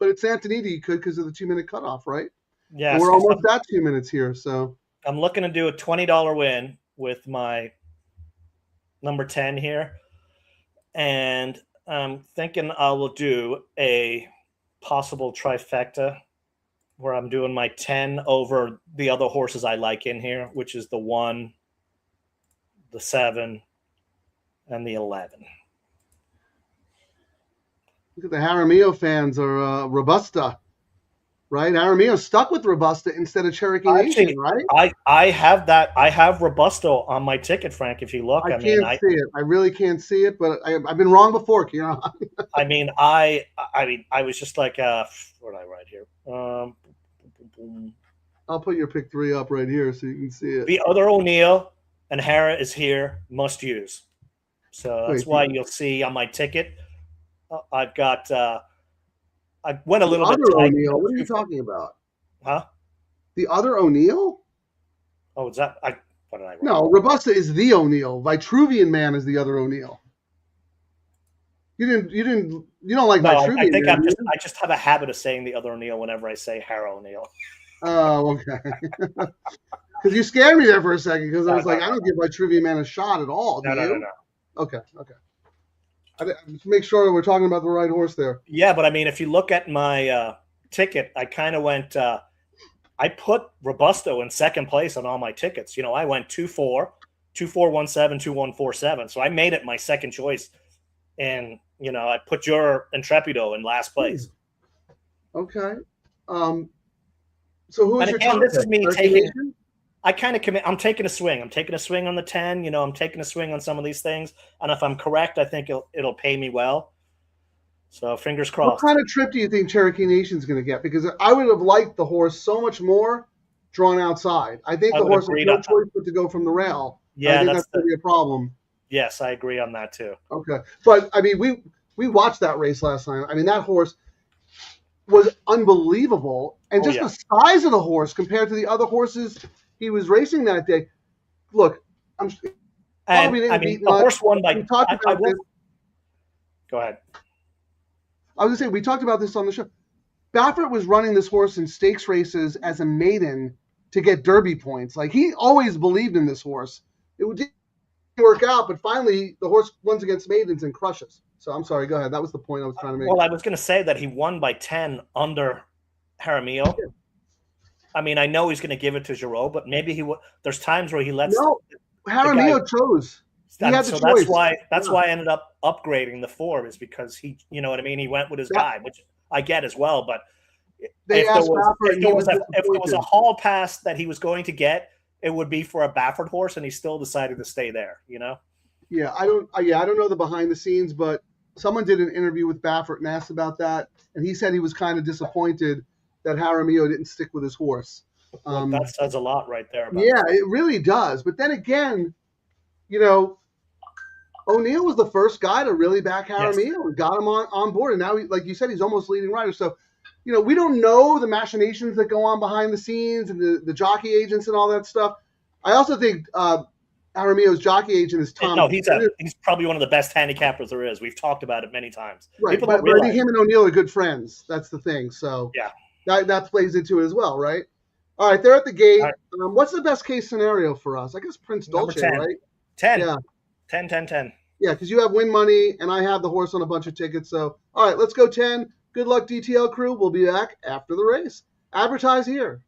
But at Santa Anita, you could because of the 2-minute cutoff, right? Yeah. And we're almost at 2 minutes here, so. I'm looking to do a $20 win with my number 10 here. And I'm thinking I will do a possible trifecta where I'm doing my 10 over the other horses I like in here, which is the 1, the 7, and the 11. Look at the Jaramillo fans are Robusta, right? Jaramillo stuck with Robusta instead of Cherokee Nation, right? I have that. I have Robusto on my ticket, Frank. If you look, I can't see it. I really can't see it, but I've been wrong before, Ciaran. I was just like, what did I write here? I'll put your pick 3 up right here so you can see it. The other O'Neill and Hara is here, must use. So that's why you'll see on my ticket. I've got. I went a little bit. O'Neill. What are you talking about? Huh? The other O'Neill? Oh, is that? What did I write? No, Robusta is the O'Neill. Vitruvian Man is the other O'Neill. You don't like Vitruvian I think Man. I just have a habit of saying the other O'Neill whenever I say Hara O'Neill. Oh, okay. Because you scared me there for a second. Because I was I don't give Vitruvian Man a shot at all. No. Okay. Just make sure we're talking about the right horse there. Yeah, but I mean, if you look at my ticket, I kind of went I put Robusto in second place on all my tickets. You know, I went 2-4, 2-4-1-7, 2-1-4-7. So I made it my second choice. And, you know, I put your Intrepido in last place. Okay. So who is And your again, top this pick? is me American taking Nation? I kind of commit. I'm taking a swing. I'm taking a swing on the 10. You know, I'm taking a swing on some of these things. And if I'm correct, I think it'll pay me well. So fingers What crossed. kind of trip do you think Cherokee Nation's going to get? Because I would have liked the horse so much more drawn outside. I think I the would horse has agree no to choice but to go from the rail. I Yeah, think that's going to be a problem. yes, I agree on that too. Okay, but I mean, we watched that race last night. I mean, that horse was unbelievable, and Oh just yeah. the size of the horse compared to the other horses he was racing that day. Look, I'm And probably I didn't mean, beat the much. horse won We by. talked I about will. this. Go ahead. I was gonna say we talked about this on the show. Baffert was running this horse in stakes races as a maiden to get Derby points. Like he always believed in this horse. It didn't work out, but finally the horse runs against maidens and crushes. So I'm sorry. Go ahead. That was the point I was trying to make. Well, I was going to say that he won by 10 under Jaramillo. I mean, I know he's going to give it to Giroux, but maybe there's times where he lets No, Jaramillo chose. He had the so choice. that's why I ended up upgrading the 4 is because he, you know what I mean. He went with his guy, which I get as well. But They asked Baffert, and he was if there was a disappointed. hall pass that he was going to get, it would be for a Baffert horse, and he still decided to stay there. You know. Yeah, I don't know the behind the scenes, but someone did an interview with Baffert and asked about that, and he said he was kind of disappointed that Jaramillo didn't stick with his horse. Well, that says a lot right there. Yeah, it really does. But then again, you know, O'Neill was the first guy to really back Jaramillo and got him on board, and now, like you said, he's almost leading rider. So, you know, we don't know the machinations that go on behind the scenes and the jockey agents and all that stuff. I also think Jaramillo's jockey agent is Tom. No, he's probably one of the best handicappers there is. We've talked about it many times. Right, but I think him and O'Neill are good friends. That's the thing. So yeah, that plays into it as well, right? All right, they're at the gate. Right. What's the best case scenario for us? I guess Prince Dolce, 10. right? 10. Yeah. 10, 10, 10. Yeah, because you have win money and I have the horse on a bunch of tickets. So, all right, let's go 10. Good luck, DTL crew. We'll be back after the race. Advertise here.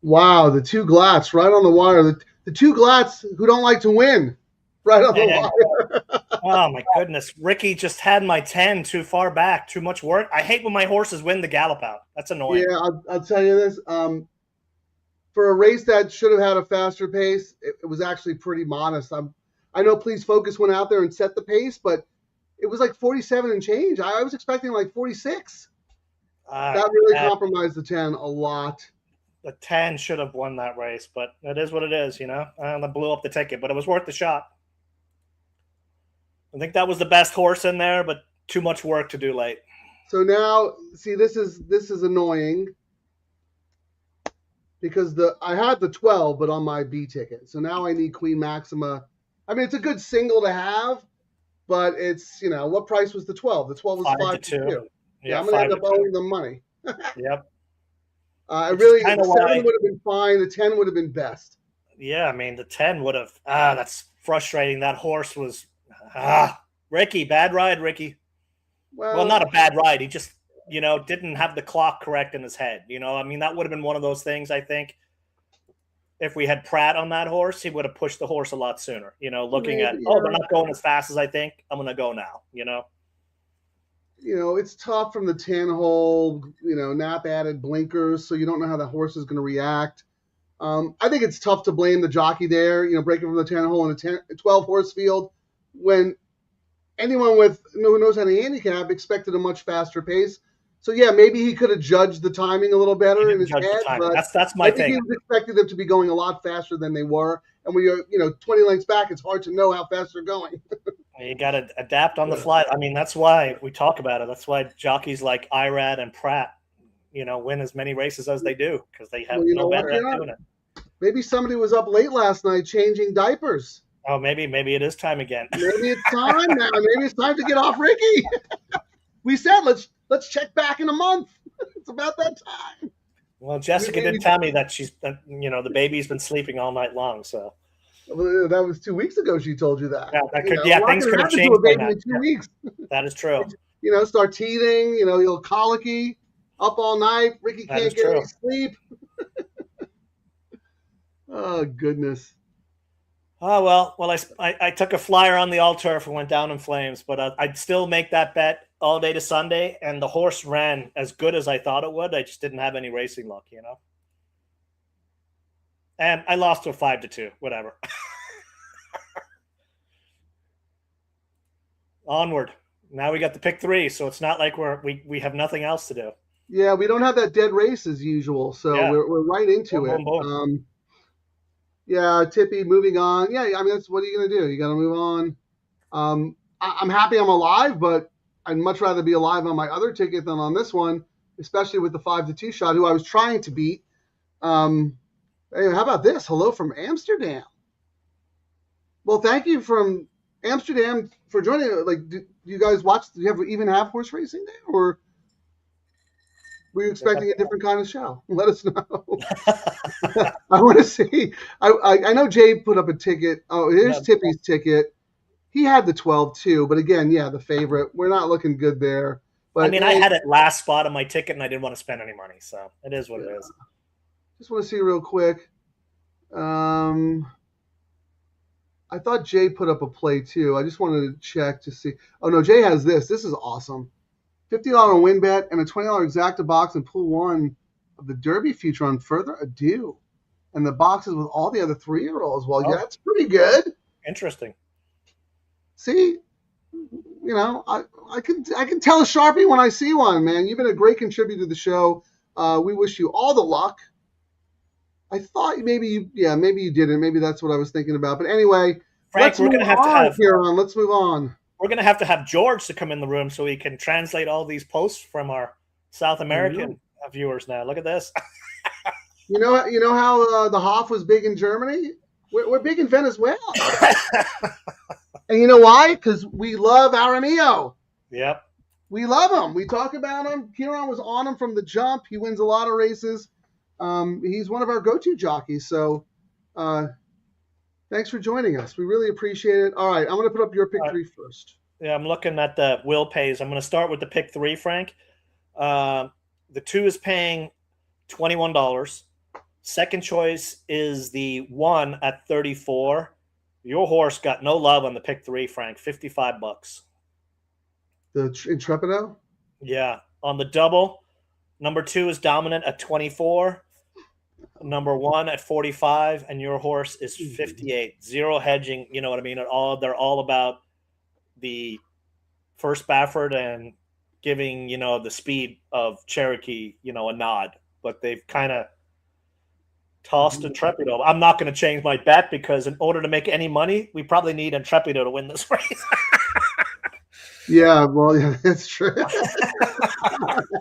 Wow, the two Glats right on the wire. The two Glats who don't like to win, right on the wire. Oh my goodness. Ricky just had my 10 too far back, too much work. I hate when my horses win the gallop out. That's annoying. Yeah, I'll tell you this. For a race that should have had a faster pace, it was actually pretty modest. I know Please Focus went out there and set the pace, but it was like 47 and change. I was expecting like 46. That really compromised the 10 a lot. The 10 should have won that race, but it is what it is, you know. And I blew up the ticket, but it was worth the shot. I think that was the best horse in there, but too much work to do late. So now, see, this is annoying because I had the 12, but on my B ticket. So now I need Queen Maxima. I mean, it's a good single to have, but it's, what price was the 12? The 12 was 5 to 2. Yeah, I'm going to end up owing them money. Yep. The 7 would have been fine. The 10 would have been best. Yeah, I mean, the 10 would have. That's frustrating. That horse was. Ricky, bad ride, Ricky. Well, not a bad ride. He just, didn't have the clock correct in his head. I mean, that would have been one of those things, I think. If we had Pratt on that horse, he would have pushed the horse a lot sooner. Looking at, they're not going as fast as I think. I'm going to go now, It's tough from the 10 hole, Nap added blinkers, so you don't know how the horse is going to react. I think it's tough to blame the jockey there, breaking from the 10 hole in a 12 horse field when anyone who knows how to handicap expected a much faster pace. So yeah, maybe he could have judged the timing a little better in his head. But that's my thing. He was expecting them to be going a lot faster than they were, and when you're 20 lengths back, it's hard to know how fast they're going. You got to adapt on the fly. I mean, that's why we talk about it. That's why jockeys like Irad and Pratt, win as many races as they do because they have no better at doing it. Maybe somebody was up late last night changing diapers. Oh, maybe it is time again. Maybe it's time now. Maybe it's time to get off Ricky. We said let's check back in a month. It's about that time. Well, Jessica did tell me that the baby's been sleeping all night long. So that was 2 weeks ago. She told you that. Yeah, things could have changed to a baby in 2 weeks. That is true. Start teething. You'll colicky, up all night. Ricky can't get any sleep. Oh goodness. Oh, well, I took a flyer on the all turf and went down in flames, but I'd still make that bet all day to Sunday, and the horse ran as good as I thought it would. I just didn't have any racing luck, And I lost to a 5 to 2, whatever. Onward. Now we got the pick 3, so it's not like we have nothing else to do. Yeah, we don't have that dead race as usual, so we're right into it. Boom. Yeah, Tippy, moving on. Yeah, I mean, what are you going to do? You got to move on. I'm happy I'm alive, but I'd much rather be alive on my other ticket than on this one, especially with the 5 to 2 shot, who I was trying to beat. Hey, how about this? Hello from Amsterdam. Well, thank you from Amsterdam for joining. Like, do you guys watch? Do you even have horse racing there, or were you expecting a different kind of show? Let us know. I want to see. I know Jay put up a ticket. Oh, here's Tippy's ticket. He had the 12 too, but again, the favorite. We're not looking good there. But I mean, I had it last spot on my ticket, and I didn't want to spend any money, so it is what it is. Just want to see real quick. I thought Jay put up a play too. I just wanted to check to see. Oh no, Jay has this. This is awesome. $50 win bet and a $20 exacta box in pool 1 of the Derby future on Further Ado. And the boxes with all the other 3-year-olds. Well, yeah, it's pretty good. Interesting. See, I can tell a Sharpie when I see one, man. You've been a great contributor to the show. We wish you all the luck. I thought maybe you didn't. Maybe that's what I was thinking about. But anyway, Frank, we're going to have Ciaran. Let's move on. We're going to have George to come in the room so he can translate all these posts from our South American viewers now. Look at this. You know how the Hoff was big in Germany? We're big in Venezuela. And you know why? Because we love Aramillo. Yep. We love him. We talk about him. Ciaran was on him from the jump. He wins a lot of races. He's one of our go-to jockeys. So thanks for joining us. We really appreciate it. All right, I'm going to put up your pick 3 first. Yeah, I'm looking at the Will pays. I'm going to start with the pick 3, Frank. The 2 is paying $21. Second choice is the 1 at 34. Your horse got no love on the pick 3, Frank. $55. The Intrepido? Yeah. On the double, number 2 is dominant at 24. Number 1 at 45, and your horse is 58. Zero hedging, you know what I mean? They're all about the first Baffert and giving, the speed of Cherokee, a nod. But they've kind of tossed Intrepido. I'm not going to change my bet because in order to make any money, we probably need Intrepido to win this race. Yeah, well, yeah, that's true.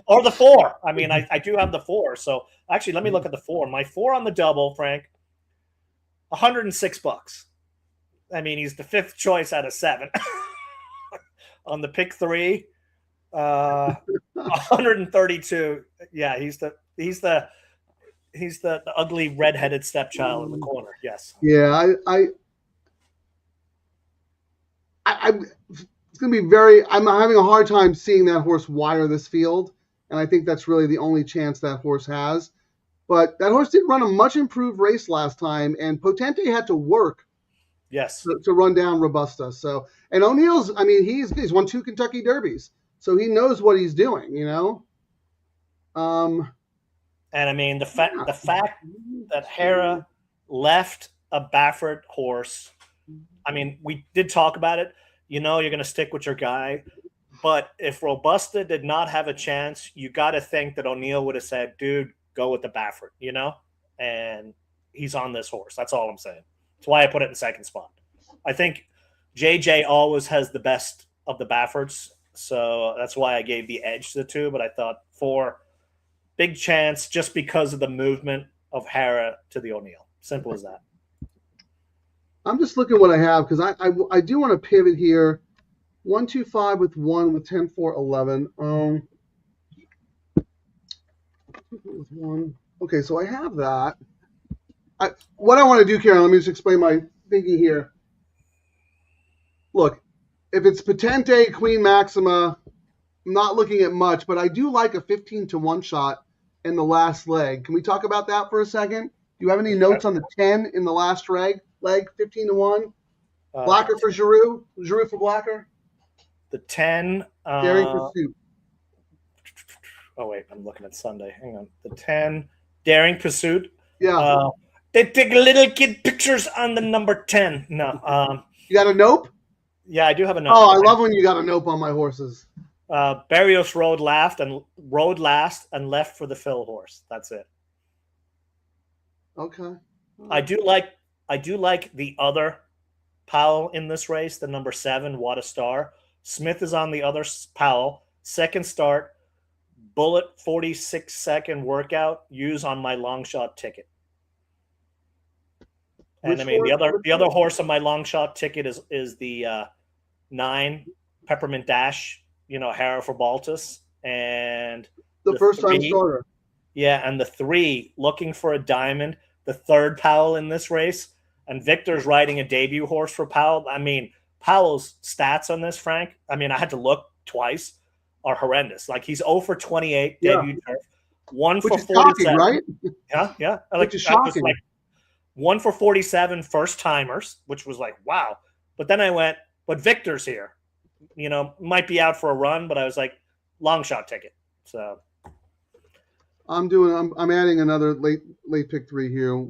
Or the 4. I mean, I do have the 4. So actually, let me look at the 4. My 4 on the double, Frank, $106. I mean, he's the 5th choice out of 7. On the pick 3, 132. Yeah, he's the ugly redheaded stepchild in the corner. Yes. Yeah, it's going to be I'm having a hard time seeing that horse wire this field, and I think that's really the only chance that horse has. But that horse did run a much improved race last time, and Potente had to work yes to run down Robusta. So, and O'Neill's, I mean, he's won 2 Kentucky Derbies, so he knows what he's doing, And I mean, the fact that Hera left a Baffert horse, I mean, we did talk about it. You're going to stick with your guy. But if Robusta did not have a chance, you got to think that O'Neill would have said, dude, go with the Baffert, And he's on this horse. That's all I'm saying. That's why I put it in second spot. I think JJ always has the best of the Bafferts. So that's why I gave the edge to the 2. But I thought 4, big chance just because of the movement of Hera to the O'Neill. Simple as that. I'm just looking what I have because I do want to pivot here. 1, 2, 5 with 1 with 10, 4, 11. With 1. Okay, so I have that. What I want to do, Ciaran, let me just explain my thinking here. Look, if it's Potente, Queen Maxima, I'm not looking at much, but I do like a 15-1 shot in the last leg. Can we talk about that for a second? Do you have any notes on the 10 in the last leg 15-1? Blacker for Giroux for Blacker. The 10. Daring Pursuit. Oh wait, I'm looking at Sunday. Hang on. The 10, Daring Pursuit. Yeah. They take little kid pictures on the number 10. No. You got a nope? Yeah, I do have a nope. Oh, I love when you got a nope on my horses. Barrios rode last and left for the fill horse. That's it. Okay. I do like the other Powell in this race, the number 7, What a Star. Smith is on the other Powell. Second start, bullet 46-second workout, use on my long shot ticket. And I mean, the other horse on my long shot ticket is the 9, Peppermint Dash, Hera for Baltus. And the first time starter. Yeah, and the 3, Looking for a Diamond, the 3rd Powell in this race. And Victor's riding a debut horse for Powell. I mean, Powell's stats on this, Frank, I mean, I had to look twice, are horrendous. Like, he's 0 for 28, debut turf, 1 for 47. Shocking, right? Yeah. Which is shocking. 1 for 47 first timers, which was like, wow. But then I went, but Victor's here. Might be out for a run, but I was like, long shot ticket. So I'm adding another late pick 3 here.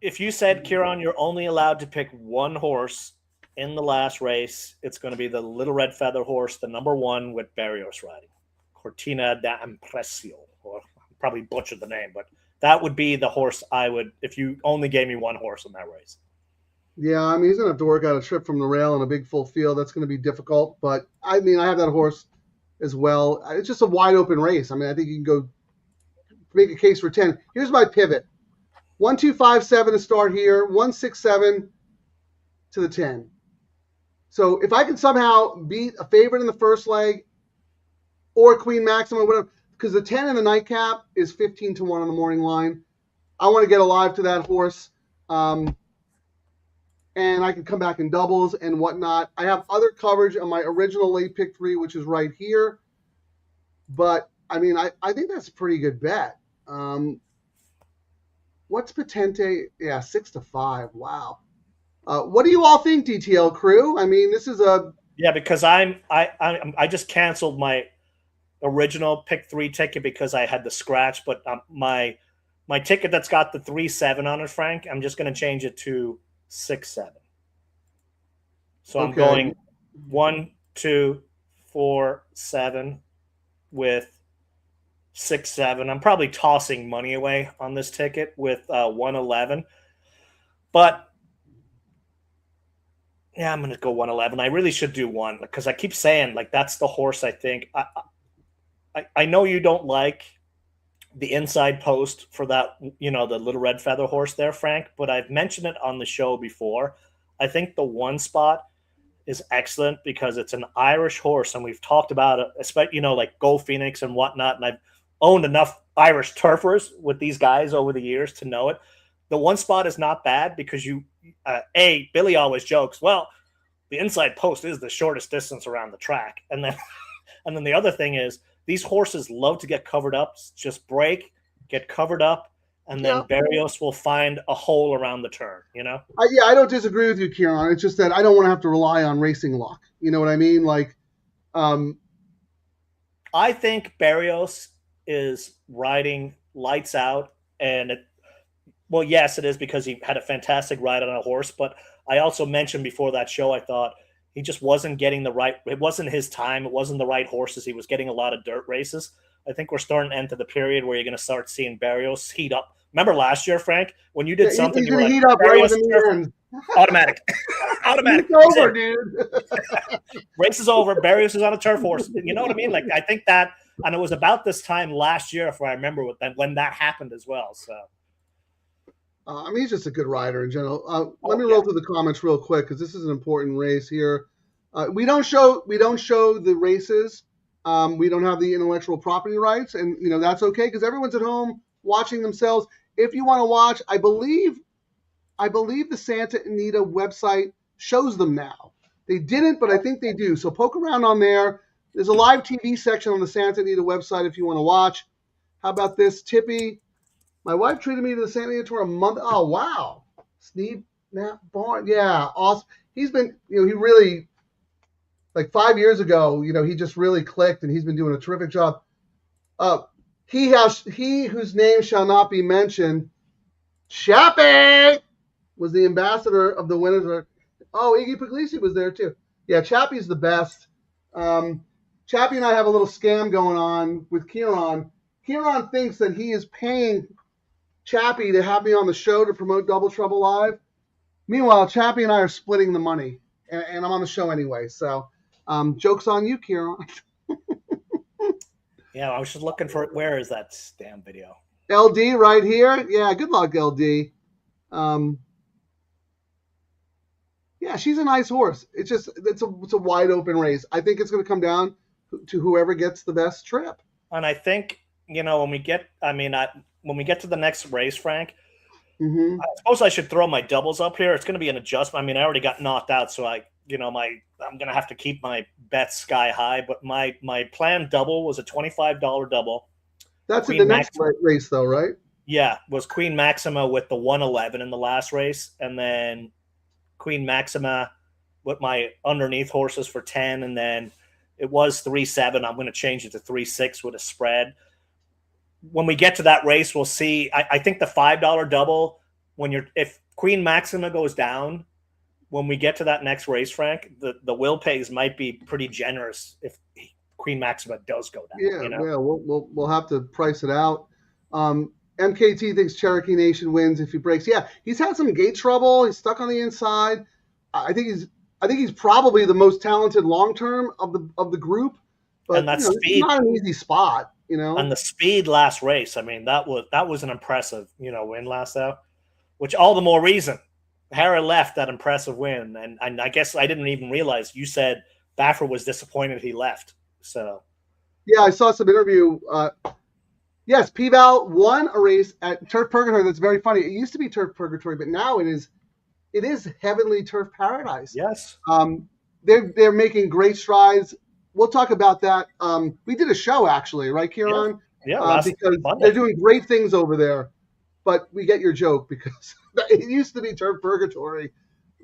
If you said, Ciaran, you're only allowed to pick one horse in the last race, it's going to be the Little Red Feather horse, the number 1 with Barrios riding, Cortina da Impresio, or probably butchered the name, but that would be the horse I would, if you only gave me one horse in that race. Yeah, I mean, he's going to have to work out a trip from the rail in a big full field. That's going to be difficult, but I mean, I have that horse as well. It's just a wide open race. I mean, I think you can go make a case for 10. Here's my pivot. 1, 2, 5, 7 to start here. 1, 6, 7 to the 10. So if I can somehow beat a favorite in the first leg or Queen Maxima, whatever, because the 10 in the nightcap is 15-1 on the morning line. I want to get alive to that horse. And I can come back in doubles and whatnot. I have other coverage on my original late pick 3, which is right here. But, I mean, I think that's a pretty good bet. What's Potente? Yeah, 6-5. Wow. What do you all think, DTL Crew? I mean, this is a Yeah, because I just canceled my original pick 3 ticket because I had the scratch, but my ticket that's got the 3-7 on it, Frank, I'm just going to change it to 6-7. So I'm going 1, 2, 4, 7 with 6-7. I'm probably tossing money away on this ticket with 1-11, but yeah, I'm going to go 1-11. I really should do 1 because I keep saying like that's the horse. I think I know you don't like the inside post for that, the little red feather horse there, Frank, but I've mentioned it on the show before. I think the 1 spot is excellent because it's an Irish horse, and we've talked about it, especially, like Go Phoenix and whatnot, and I've owned enough Irish turfers with these guys over the years to know it. The 1 spot is not bad because Billy always jokes, well, the inside post is the shortest distance around the track. And then the other thing is these horses love to get covered up, just break, get covered up, and then Barrios will find a hole around the turn, I don't disagree with you, Ciaran. It's just that I don't want to have to rely on racing luck. You know what I mean? Like, I think Barrios is riding lights out, and yes, it is because he had a fantastic ride on a horse, but I also mentioned before that show, I thought he just wasn't getting it wasn't his time. It wasn't the right horses. He was getting a lot of dirt races. I think we're starting to enter the period where you're going to start seeing Barrios heat up. Remember last year, Frank, when you did something, you were like, heat up right in the end. Automatic. It's over, dude. Race is over. Barrios is on a turf horse. You know what I mean? Like, I think that, and it was about this time last year, if I remember when that happened as well. So. I mean, he's just a good rider in general. Let me roll through the comments real quick because this is an important race here. We don't show the races. We don't have the intellectual property rights, and that's okay because everyone's at home watching themselves. If you want to watch, I believe the Santa Anita website shows them now. They didn't, but I think they do. So poke around on there. There's a live TV section on the Santa Anita website if you want to watch. How about this, Tippy? My wife treated me to the Santa Anita tour a month. Oh, wow. Sneed Nap Barn. Yeah, awesome. He's been, he really, like 5 years ago, he just really clicked, and he's been doing a terrific job. He whose name shall not be mentioned, Chappie, was the ambassador of the winners. Oh, Iggy Puglisi was there too. Yeah, Chappie's the best. Chappie and I have a little scam going on with Ciaran. Ciaran thinks that he is paying Chappie to have me on the show to promote Double Trouble Live. Meanwhile, Chappie and I are splitting the money, and I'm on the show anyway. So, joke's on you, Ciaran. Yeah, I was just looking for it. Where is that damn video? LD right here. Yeah, good luck, LD. Yeah, she's a nice horse. It's a wide open race. I think it's going to come down to whoever gets the best trip. And I think when we get to the next race, Frank, I suppose I should throw my doubles up here. It's going to be an adjustment. I mean, I already got knocked out, so I'm going to have to keep my bets sky high. But my planned double was a $25 double. That's in the next race, though, right? Yeah, was Queen Maxima with the 111 in the last race, and then Queen Maxima with my underneath horses for 10, and then it was 3-7. I'm going to change it to 3-6 with a spread. When we get to that race, we'll see. I think the $5 double, if Queen Maxima goes down, when we get to that next race, Frank, the will pays might be pretty generous if Queen Maxima does go down. Yeah, we'll have to price it out. MKT thinks Cherokee Nation wins if he breaks. Yeah, he's had some gate trouble. He's stuck on the inside. I think he's probably the most talented long term of the group. But and that speed, it's not an easy spot. And the speed last race, I mean, that was an impressive, win last out, which all the more reason Hara left that impressive win. And I guess I didn't even realize you said Baffer was disappointed he left. So, yeah, I saw some interview. Yes, P-Val won a race at Turf Purgatory. That's very funny. It used to be Turf Purgatory, but now it is Heavenly Turf Paradise. Yes. They're making great strides. We'll talk about that. We did a show actually, right, Ciaran? Yeah. Because they're doing great things over there. but we get your joke because it used to be turf purgatory,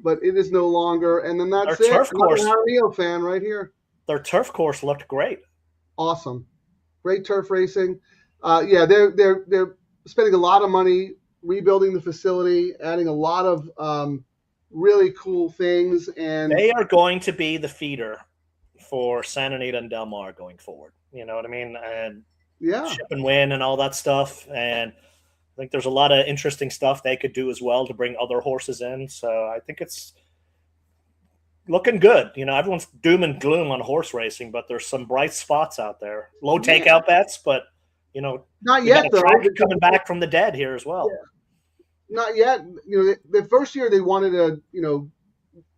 but it is no longer. And then that's Their it. turf course, Another Jaramillo fan right here. their turf course looked great. Awesome, great turf racing. Yeah, they're spending a lot of money rebuilding the facility, adding a lot of really cool things, and They are going to be the feeder for Santa Anita and Del Mar going forward. You know what I mean? And yeah, Ship and Win and all that stuff. And I think there's a lot of interesting stuff they could do as well to bring other horses in. So I think it's looking good. You know, everyone's doom and gloom on horse racing, but there's some bright spots out there. Low takeout bets, but you know, not yet though. Coming back from the dead here as well. Yeah. Not yet. You know, the first year they wanted to, you know,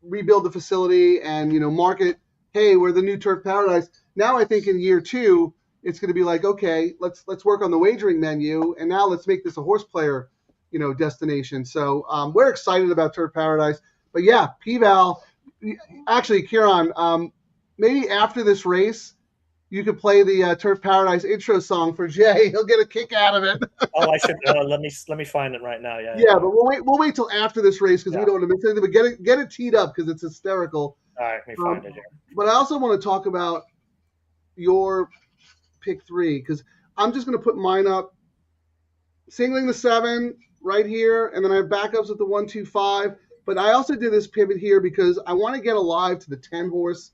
rebuild the facility and, you know, market, hey, we're the new turf paradise. Now I think in year 2, it's going to be like, okay, let's work on the wagering menu, and now let's make this a horse player, you know, destination. So we're excited about turf paradise. But yeah, P-Val, actually, Ciaran, maybe after this race, you could play the Turf Paradise intro song for Jay. He'll get a kick out of it. Oh, I should let me find it right now. Yeah, but we'll wait till after this race because we don't want to miss anything. But get it teed up because it's hysterical. All right, let me find it here. But I also want to talk about your pick 3 because I'm just going to put mine up, singling the 7 right here, and then I have backups at the 1, 2, 5. But I also did this pivot here because I want to get alive to the 10 horse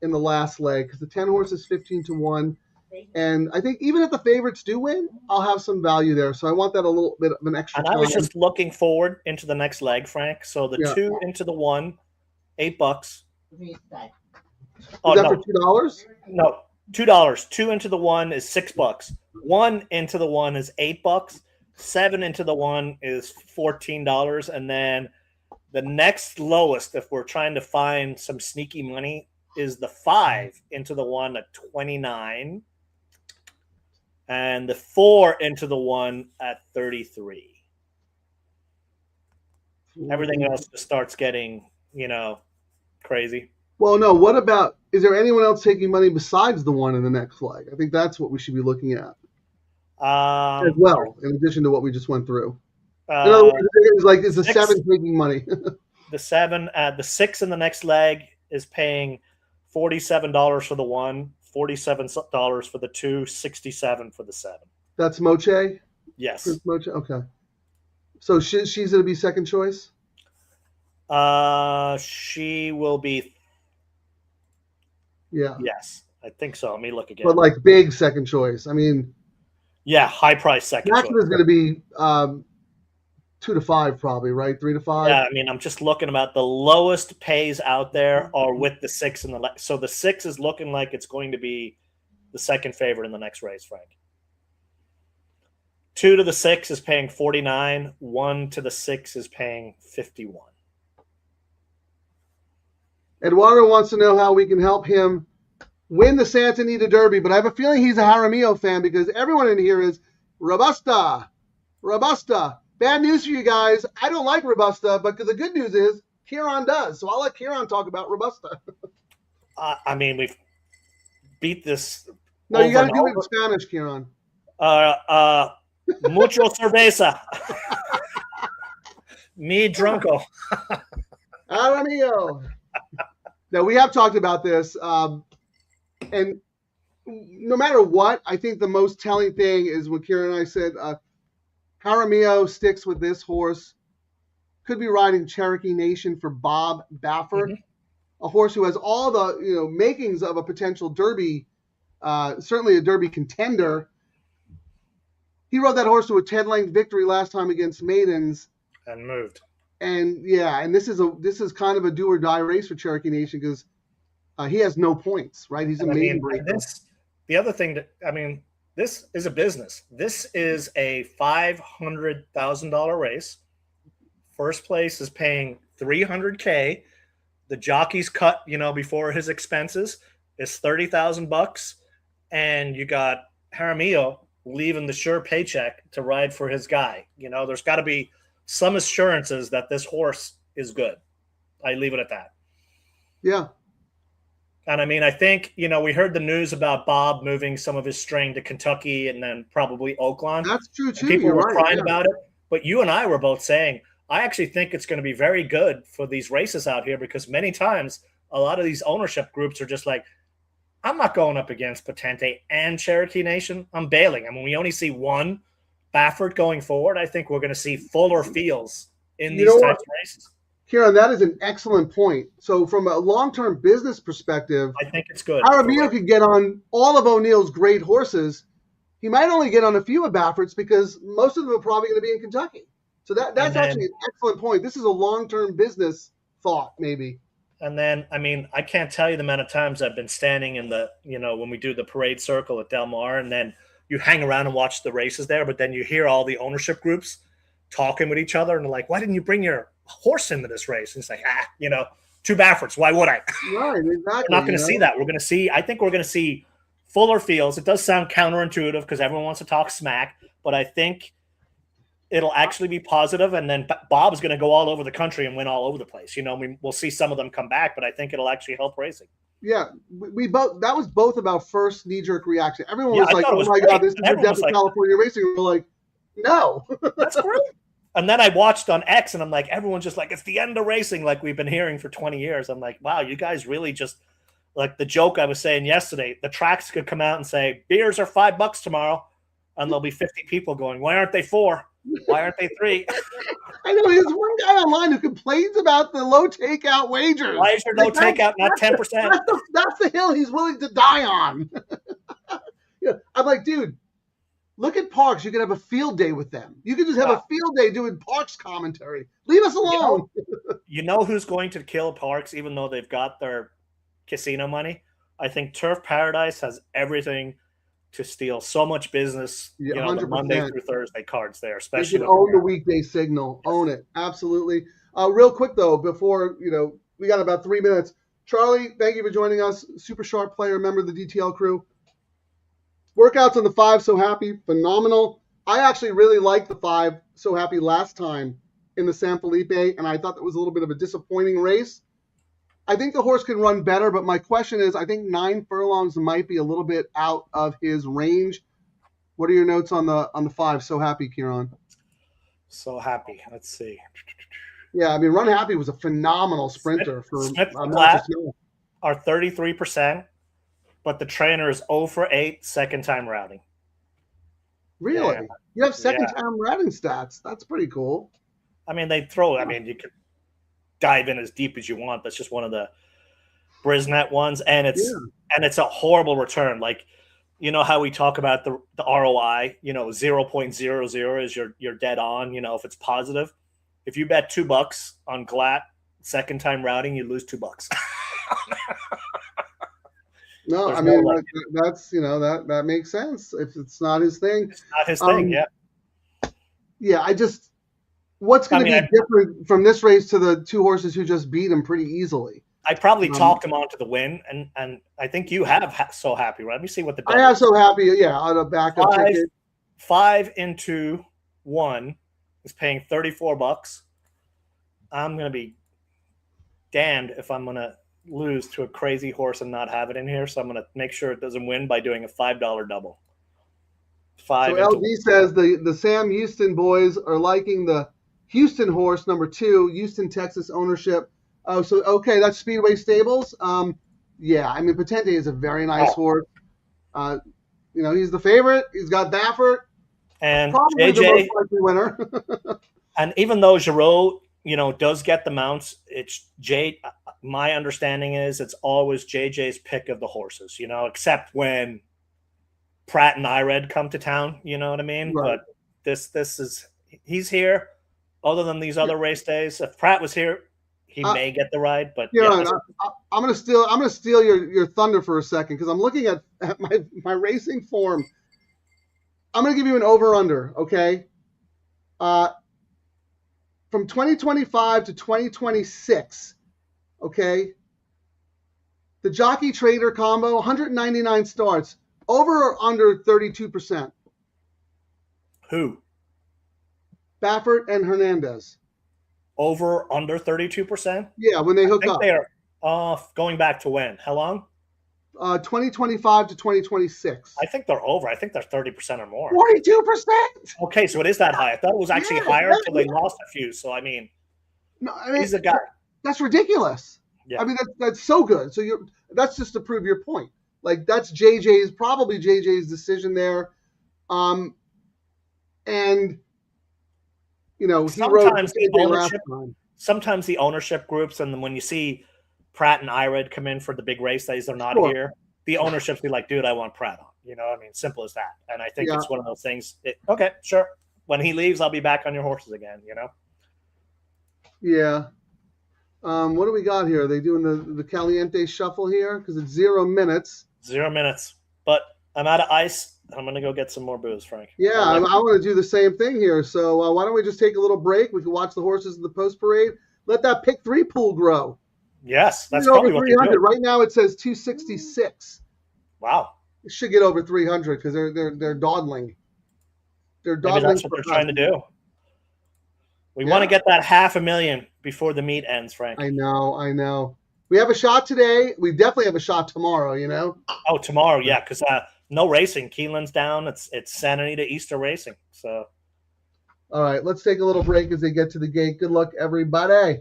in the last leg because the 10 horse is 15-1, and I think even if the favorites do win, I'll have some value there. So I want that a little bit of an extra. And I was just looking forward into the next leg, Frank. So the 2 into the 1, $8. Oh, is that for $2? No, $2. 2 into the 1 is $6. 1 into the 1 is $8. 7 into the 1 is $14, and then the next lowest, if we're trying to find some sneaky money, is the 5 into the 1 at 29, and the 4 into the 1 at 33. Everything else just starts getting, you know, crazy. Well, no. What about? Is there anyone else taking money besides the 1 in the next leg? I think that's what we should be looking at as well, in addition to what we just went through. In other words, it's like is the 7 taking money? The 6 in the next leg is paying $47 for the 1, $47 for the 2, $67 for the 7. That's Moche? Yes. Moche? Okay. So she's going to be second choice? She will be. Yeah. Yes, I think so. Let me look again. But like big second choice. I mean. Yeah, high price second choice. Maxim is going to be 2 to 5 probably, right? 3 to 5. Yeah, I mean, I'm just looking about the lowest pays out there are with the 6 in the so the 6 is looking like it's going to be the second favorite in the next race, Frank. 2 to the 6 is paying 49. 1 to the 6 is paying 51. Eduardo wants to know how we can help him win the Santa Anita Derby, but I have a feeling he's a Jaramillo fan because everyone in here is Robusta. Robusta. Bad news for you guys. I don't like Robusta, but the good news is Ciaran does. So I'll let Ciaran talk about Robusta. I mean, we've beat this. No, you got to do it in Spanish, Ciaran. Mucho cerveza. Me drunko. Jaramillo. Now, we have talked about this, and no matter what, I think the most telling thing is what Ciaran and I said, Jaramillo sticks with this horse. Could be riding Cherokee Nation for Bob Baffert, a horse who has all the makings of a potential Derby, certainly a Derby contender. He rode that horse to a 10-length victory last time against Maidens and moved. And yeah, and this is kind of a do or die race for Cherokee Nation because he has no points, right? He's a maiden breaker. The other thing this is a business. This is a $500,000 race. First place is paying $300K. The jockey's cut, before his expenses is $30,000, and you got Jaramillo leaving the sure paycheck to ride for his guy. There's got to be some assurances that this horse is good. I leave it at that. Yeah. And I think, we heard the news about Bob moving some of his string to Kentucky and then probably Oakland. That's true too. And people were crying about it. But you and I were both saying, I actually think it's going to be very good for these races out here because many times a lot of these ownership groups are just like, I'm not going up against Patente and Cherokee Nation. I'm bailing. I mean, we only see one Baffert going forward. I think we're going to see fuller fields in these types of races. Ciaran, that is an excellent point. So from a long-term business perspective, I think it's good. Jaramillo could get on all of O'Neill's great horses. He might only get on a few of Baffert's because most of them are probably going to be in Kentucky. So that's actually an excellent point. This is a long-term business thought, maybe. And then, I mean, I can't tell you the amount of times I've been standing in the, when we do the parade circle at Del Mar, and then you hang around and watch the races there, but then you hear all the ownership groups talking with each other, and they're like, why didn't you bring your horse into this race? And it's like, two Bafferts. Why would I? Right, exactly. We're not going to see that. I think we're going to see fuller fields. It does sound counterintuitive because everyone wants to talk smack, but I think it'll actually be positive, and then Bob's going to go all over the country and win all over the place. We'll see some of them come back, but I think it'll actually help racing. Yeah, that was both about first knee-jerk reaction. Everyone was like, "Oh my God, this is the death of California racing." We're like, "No, that's great." And then I watched on X, and I'm like, everyone's just like, "It's the end of racing," like we've been hearing for 20 years. I'm like, wow, you guys really just like the joke I was saying yesterday. The tracks could come out and say beers are $5 tomorrow, and there'll be 50 people going, "Why aren't they 4? Why aren't they 3?" I know there's one guy online who complains about the low takeout wagers. Why is your low takeout not 10%? That's the hill he's willing to die on. I'm like, dude, look at Parks. You could have a field day with them. You could just have a field day doing Parks commentary. Leave us alone. You know who's going to kill Parks, even though they've got their casino money? I think Turf Paradise has everything to steal so much business, the Monday through Thursday cards there, especially. They should own the weekday signal. Yes. Own it. Absolutely. Real quick, though, before, we got about 3 minutes. Charlie, thank you for joining us. Super sharp player, member of the DTL crew. Workouts on the 5, So Happy, phenomenal. I actually really liked the 5, So Happy last time in the San Felipe, and I thought that was a little bit of a disappointing race. I think the horse can run better, but my question is, I think 9 furlongs might be a little bit out of his range. What are your notes on the 5, So Happy, Ciaran? So Happy. Let's see. Yeah, I mean, Run Happy was a phenomenal sprinter for Smith are 33%, but the trainer is 0 for 8 second-time routing. Really? Yeah. You have second-time routing stats. That's pretty cool. I mean, they throw – I mean, you could dive in as deep as you want. That's just one of the Brisnet ones, and it's a horrible return. Like, you know how we talk about the ROI, 0.00 is you're dead on, if it's positive. If you bet $2 on Glatt second time routing, you lose $2. No, there's I mean that's that makes sense. If it's not his thing. It's not his thing, yeah. Yeah, what's going to be different from this race to the 2 horses who just beat him pretty easily? I probably talked him onto the win, and I think you have So Happy, right? Let me see what the I have So Happy, on a backup ticket. 5 into 1 is paying $34. I'm going to be damned if I'm going to lose to a crazy horse and not have it in here, so I'm going to make sure it doesn't win by doing a $5 double. So LD says the Sam Houston boys are liking the Houston horse, number 2, Houston, Texas ownership. Oh, so, okay, that's Speedway Stables. Yeah, I mean, Patente is a very nice horse. He's the favorite. He's got Baffert. And probably JJ, the most likely winner. And even though Giroux, does get the mounts, it's my understanding is it's always JJ's pick of the horses, except when Pratt and Ired come to town, you know what I mean? Right. But this is he's here. Other than these other race days, if Pratt was here, he may get the ride. But I'm gonna steal your thunder for a second because I'm looking at my racing form. I'm gonna give you an over/under, okay? From 2025 to 2026, okay? The jockey trader combo, 199 starts. Over or under 32%? Who? Baffert and Hernandez. Over or under 32%? Yeah, when they hook up. They are off going back to when? How long? 2025 to 2026. I think they're over. I think they're 30% or more. 42%. Okay, so it is that high. I thought it was actually higher until they lost a few. So I mean, No, I mean he's a guy. that's ridiculous. Yeah. I mean that's so good. So that's just to prove your point. Like that's JJ's decision there. And you know, he sometimes wrote the JJ ownership, last time. sometimes the ownership groups, and then when you see Pratt and Ired come in for the big race days, they're not Sure. here. The ownerships be like, dude, I want Pratt on. You know, I mean, simple as that. And I think Yeah. it's one of those things. Okay, sure. When he leaves, I'll be back on your horses again. You know. Yeah. What do we got here? Are they doing the Caliente shuffle here? Because it's 0 minutes. 0 minutes. But I'm out of ice. I'm going to go get some more booze, Frank. Yeah, I want to do the same thing here. So why don't we just take a little break? We can watch the horses in the post parade. Let that pick 3 pool grow. Yes, that's over probably what they're 300. doing. Right now it says 266. Wow. It should get over 300 because they're dawdling. They're Maybe dawdling. that's what they're trying to do. We want to get that 500,000 before the meet ends, Frank. I know. We have a shot today. We definitely have a shot tomorrow, you know? Oh, tomorrow, yeah, because no racing. Keeneland's down. It's Santa Anita Easter racing. So, all right, let's take a little break as they get to the gate. Good luck, everybody.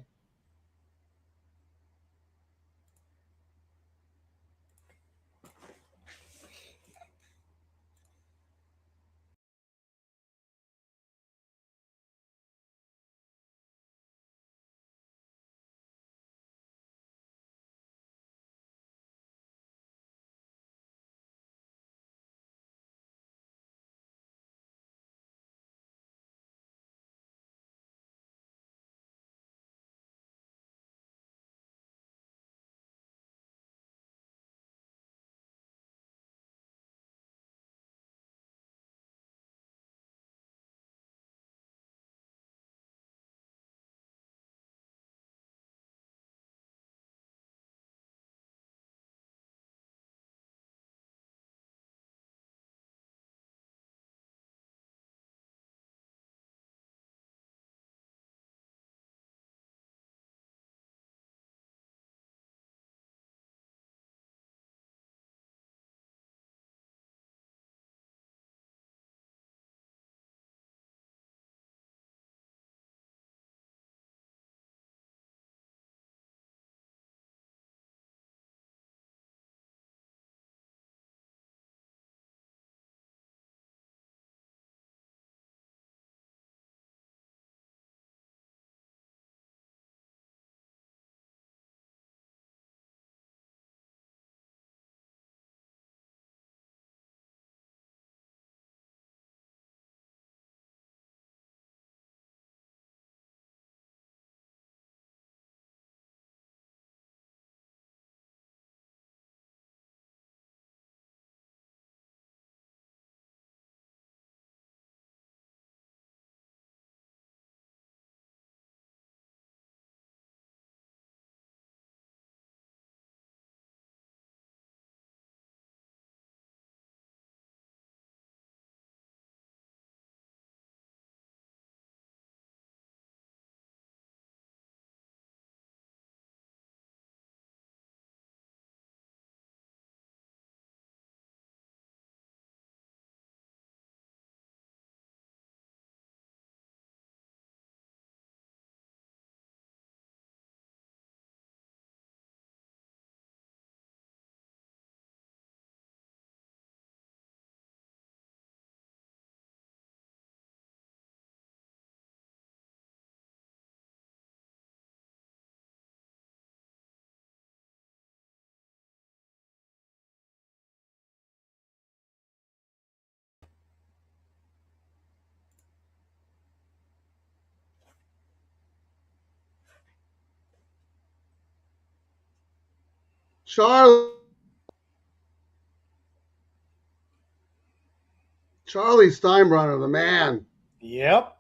Charlie Steinbrenner, the man. yep.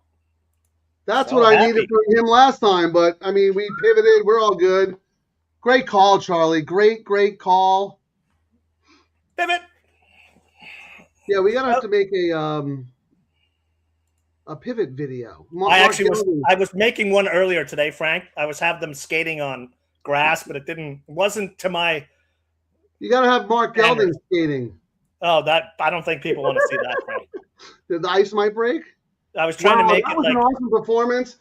That's So what I happy. needed from him last time. But, I mean, we pivoted. We're all good. Great call, Charlie. Great call. Pivot. Yeah, we gotta have to make a pivot video. I was making one earlier today, Frank. I was having them skating on grass, but it wasn't to my You got to have Mark Gelding skating. Oh, that I don't think people want to see that, Frank. The ice might break. I was trying to make that it was like an awesome performance.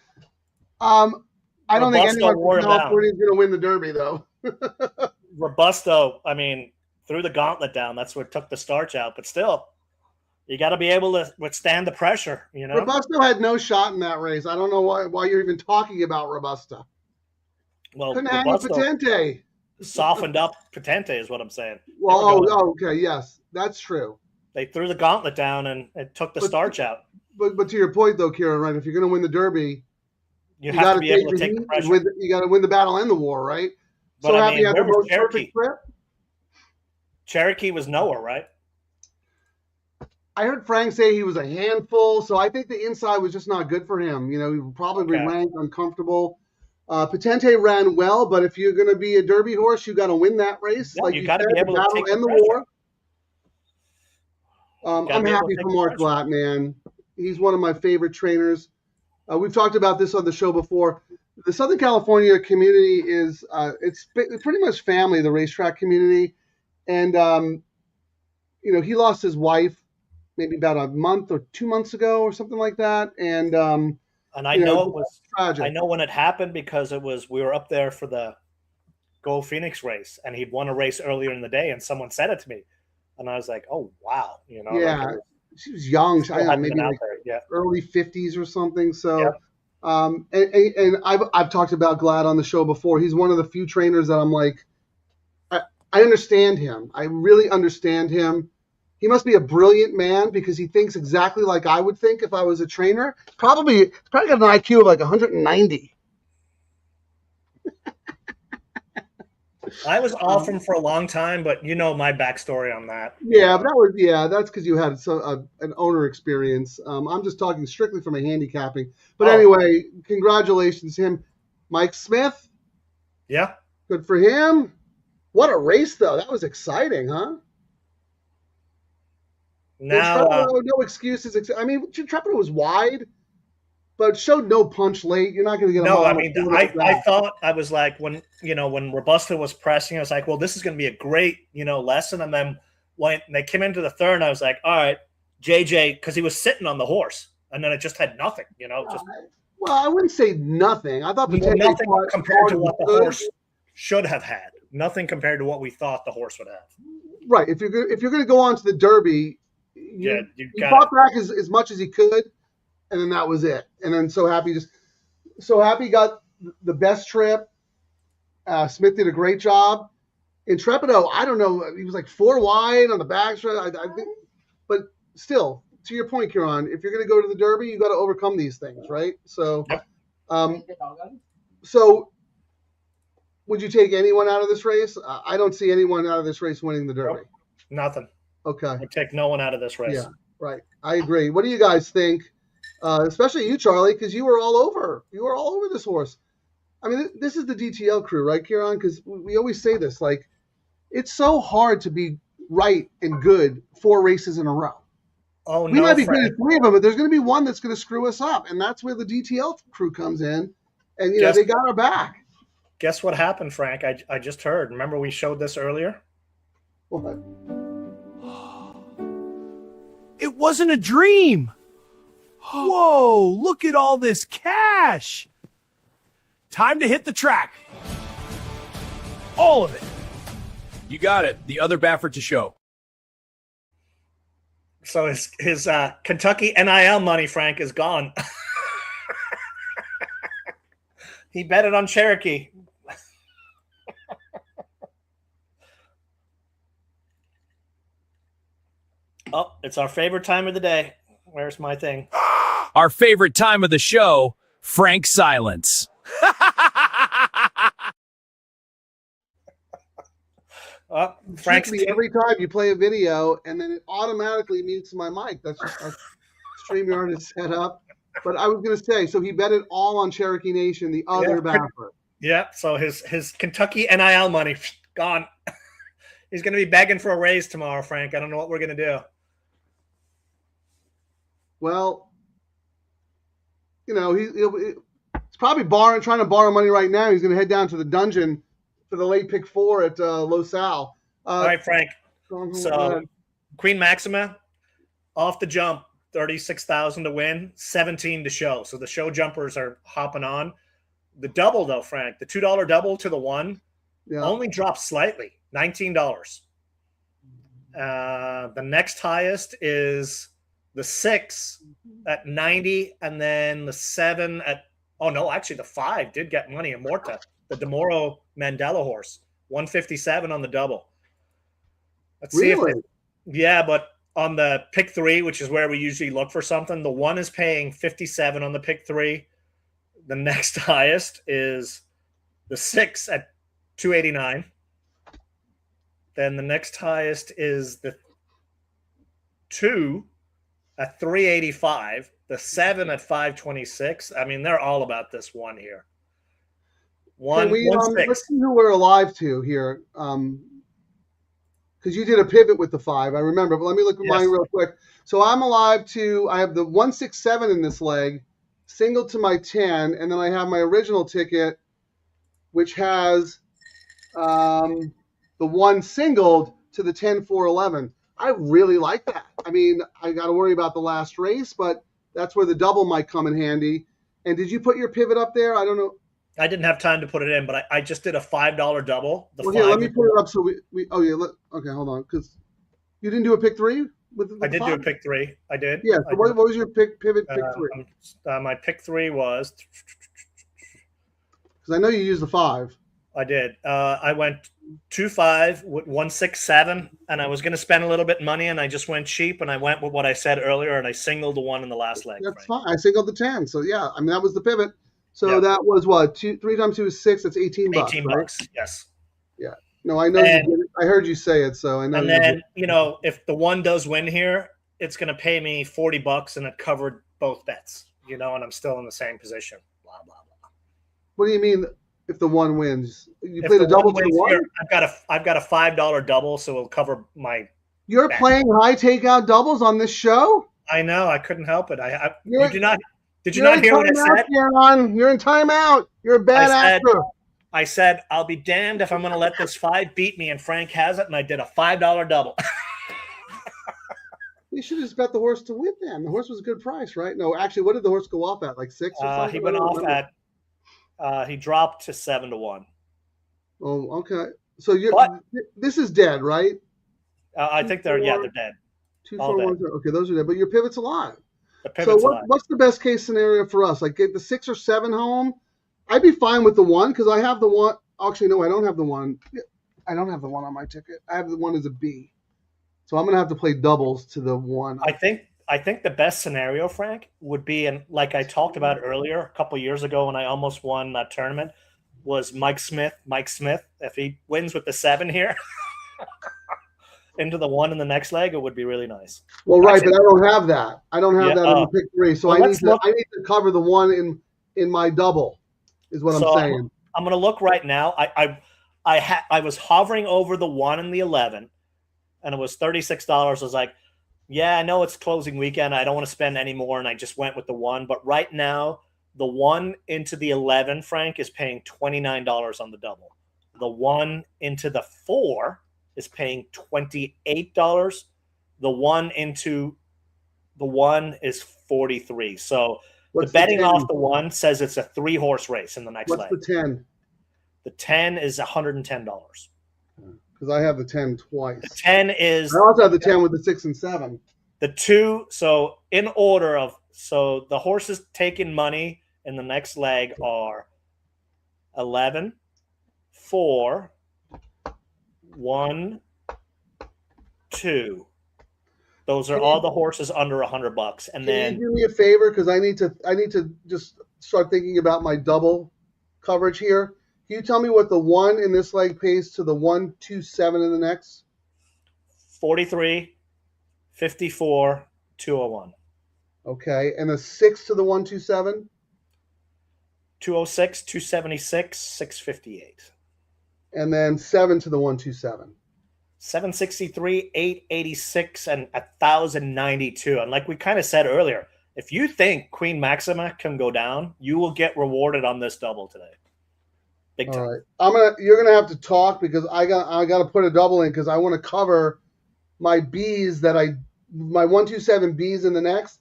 I don't think Robusto anyone wore from him down. California is going to win the Derby, though. Robusto, I mean, threw the gauntlet down. That's what took the starch out. But still, you got to be able to withstand the pressure, you know? Robusto had no shot in that race. I don't know why you're even talking about Robusto. Well, Couldn't hang with Robusto Potente. softened up Potente is what I'm saying. Well, okay, yes, that's true. They threw the gauntlet down and it took the starch out. But to your point, though, Ciaran, right? If you're going to win the Derby, you have to be able to take the pressure. You got to win the battle and the war, right? But So I happy mean, you had the where was most perfect Cherokee? trip. Cherokee was nowhere, right? I heard Frank say he was a handful, so I think the inside was just not good for him. You know, he probably ranked uncomfortable. Potente ran well, but if you're going to be a Derby horse, you got to win that race. Yeah, like you you got to said, be able the to battle take and the the pressure. war. I'm happy for Mark Glatt, man. He's one of my favorite trainers. We've talked about this on the show before. The Southern California community is it's pretty much family, the racetrack community. And, you know, he lost his wife maybe about a month or 2 months ago or something like that. And I know it was tragic. I know when it happened because we were up there for the Go Phoenix race and he'd won a race earlier in the day and someone said it to me. And I was like, oh, wow. You know, yeah, like she was young. I don't know, maybe like early 50s or something. So, and I've talked about Glad on the show before. He's one of the few trainers that I'm like, I understand him. I really understand him. He must be a brilliant man because he thinks exactly like I would think if I was a trainer. Probably got an IQ of like 190. I was off him for a long time, but you know my backstory on that. Yeah, but that's because you had an owner experience. I'm just talking strictly from a handicapping. But anyway, congratulations to him. Mike Smith. Yeah. Good for him. What a race, though. That was exciting, huh? Now, no excuses. I mean, Intrepid was wide, but showed no punch late. You're not going to get a no. I mean, I thought I was like when Robusto was pressing, I was like, well, this is going to be a great lesson. And then when they came into the third, I was like, all right, JJ, because he was sitting on the horse, and then it just had nothing. Well, I wouldn't say nothing. I thought nothing compared to what the horse should have had. Nothing compared to what we thought the horse would have. Right. If you're going to go on to the Derby. He fought back as much as he could, and then that was it. And then so happy got the best trip. Smith did a great job. Intrepido, I don't know, he was like 4 wide on the backstretch. I think, but still, to your point, Ciaran, if you're going to go to the Derby, you got to overcome these things, right? So, so would you take anyone out of this race? I don't see anyone out of this race winning the Derby. Nothing. Okay. We'll take no one out of this race. Yeah, right. I agree. What do you guys think? Especially you, Charlie, because you were all over. You were all over this horse. I mean, this is the DTL crew, right, Ciaran? Because we always say this, like, it's so hard to be right and good 4 races in a row. Oh, we might be good at 3 of them, but there's going to be one that's going to screw us up, and that's where the DTL crew comes in, and they got our back. Guess what happened, Frank? I just heard. Remember we showed this earlier? What? It wasn't a dream. Whoa, look at all this cash. Time to hit the track. All of it. You got it. The other Baffert to show. So his Kentucky NIL money, Frank, is gone. He bet it on Cherokee. Oh, it's our favorite time of the day. Where's my thing? Our favorite time of the show, Frank Silence. Frank's every time you play a video, and then it automatically mutes my mic. That's just how StreamYard is set up. But I was going to say, so he bet it all on Cherokee Nation, the other Baffert. Yeah, so his Kentucky NIL money, gone. He's going to be begging for a raise tomorrow, Frank. I don't know what we're going to do. Well, he's probably trying to borrow money right now. He's going to head down to the dungeon for the late pick 4 at Los Al. All right, Frank. Go So ahead. Queen Maxima, off the jump, 36,000 to win, 17 to show. So the show jumpers are hopping on. The double, though, Frank, the $2 double to the one only dropped slightly, $19. The next highest is the 6 at 90, and then the 7 at, oh no, actually the 5 did get money. Amorta, the DeMoro Mandela horse, 157 on the double. Let's see if yeah, but on the pick 3, which is where we usually look for something, the 1 is paying 57 on the pick 3. The next highest is the 6 at 289. Then the next highest is the 2 at 385. The 7 at 526. I mean, they're all about this one here. Let's see who we're alive to here. Because you did a pivot with the 5, I remember. But let me look at mine real quick. So I'm alive to, I have the 167 in this leg, single to my 10, and then I have my original ticket, which has the 1 singled to the 10, 4, 11. I really like that. I mean, I got to worry about the last race, but that's where the double might come in handy. And did you put your pivot up there? I don't know. I didn't have time to put it in, but I just did a $5 double. Here, let me put it up so we okay, hold on, because you didn't do a pick 3 with the I did 5? do a pick 3. I did. Yeah. So what was your pivot pick 3? My pick 3 was, because I know you used the 5. I did. I went 2-5 with 167, and I was going to spend a little bit of money, and I just went cheap, and I went with what I said earlier, and I singled the 1 in the last leg. That's fine. I singled the 10. So yeah, I mean that was the pivot. So that was what 3 times 2 is 6. That's $18. $18, right? Yes. Yeah. No, I know. I heard you say it, so I know. And then if the 1 does win here, it's going to pay me $40, and it covered both bets. And I'm still in the same position. Blah blah blah. What do you mean? If the 1 wins, you play the double to the 1. Here, I've got a $5 double, so it'll cover my. You're playing high takeout doubles on this show. I know. I couldn't help it. Did you not hear what I said? Ciaran. You're in timeout. You're a bad actor. I said I'll be damned if I'm going to let this 5 beat me, and Frank has it, and I did a $5 double. You should have just bet the horse to win. Then the horse was a good price, right? No, actually, what did the horse go off at? Like 6 or something? He went off at. He dropped to 7 to 1. Oh, okay. So this is dead, right? I think they're dead. 2, 4, 1. Okay, those are dead. But your pivot's alive. The pivot's alive. What's the best case scenario for us? Like get the 6 or 7 home. I'd be fine with the 1 because I have the 1. Actually, no, I don't have the 1. I don't have the 1 on my ticket. I have the 1 as a B. So I'm gonna have to play doubles to the 1. I think the best scenario, Frank, would be, and like I talked about earlier a couple years ago when I almost won that tournament, was Mike Smith. If he wins with the 7 here into the 1 in the next leg, it would be really nice. Well, right, but I don't have that. I don't have that in the pick 3. So I need to cover the 1 in my double, is what I'm saying. I'm going to look right now. I was hovering over the 1 and the 11, and it was $36. I was like, yeah, I know it's closing weekend. I don't want to spend any more, and I just went with the 1. But right now, the 1 into the 11, Frank, is paying $29 on the double. The 1 into the 4 is paying $28. The 1 into the 1 is $43. So the betting off the 1 says it's a 3-horse race in the next leg. What's the 10? The 10 is $110. Because I have the 10 twice. The 10 is. I also have the 10 with the 6 and 7. The 2. So in order of, so the horses taking money in the next leg are 11, 4, 1, 2. Those are all the horses under $100. And then can you do me a favor, because I need to just start thinking about my double coverage here. Can you tell me what the 1 in this leg pays to the 1, 2, 7 in the next? 43, 54, 201. Okay, and the 6 to the 1, 2, 7? 206, 276, 658. And then 7 to the 1, 2, 7. 763, 886, and 1,092. And like we kind of said earlier, if you think Queen Maxima can go down, you will get rewarded on this double today. Big All time. right. You're gonna have to talk because I got to put a double in because I want to cover my B's my 127 B's in the next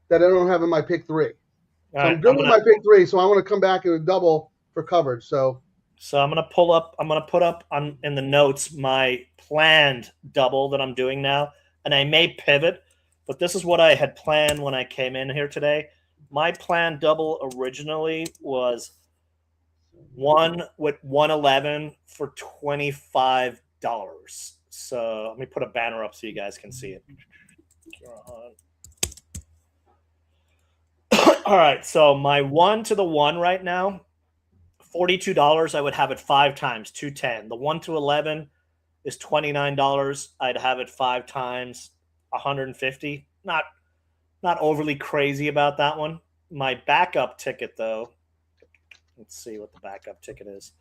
that I don't have in my pick 3. All So right, I'm good with my pick 3. So I want to come back and double for coverage. So I'm gonna pull up. I'm gonna put up in the notes my planned double that I'm doing now, and I may pivot, but this is what I had planned when I came in here today. My planned double originally was 1 with 111 for $25. So let me put a banner up so you guys can see it. All right, so my 1 to the 1 right now, $42. I would have it 5 times, 210. The 1 to 11 is $29. I'd have it 5 times, 150. Not overly crazy about that one. My backup ticket, though, let's see what the backup ticket is.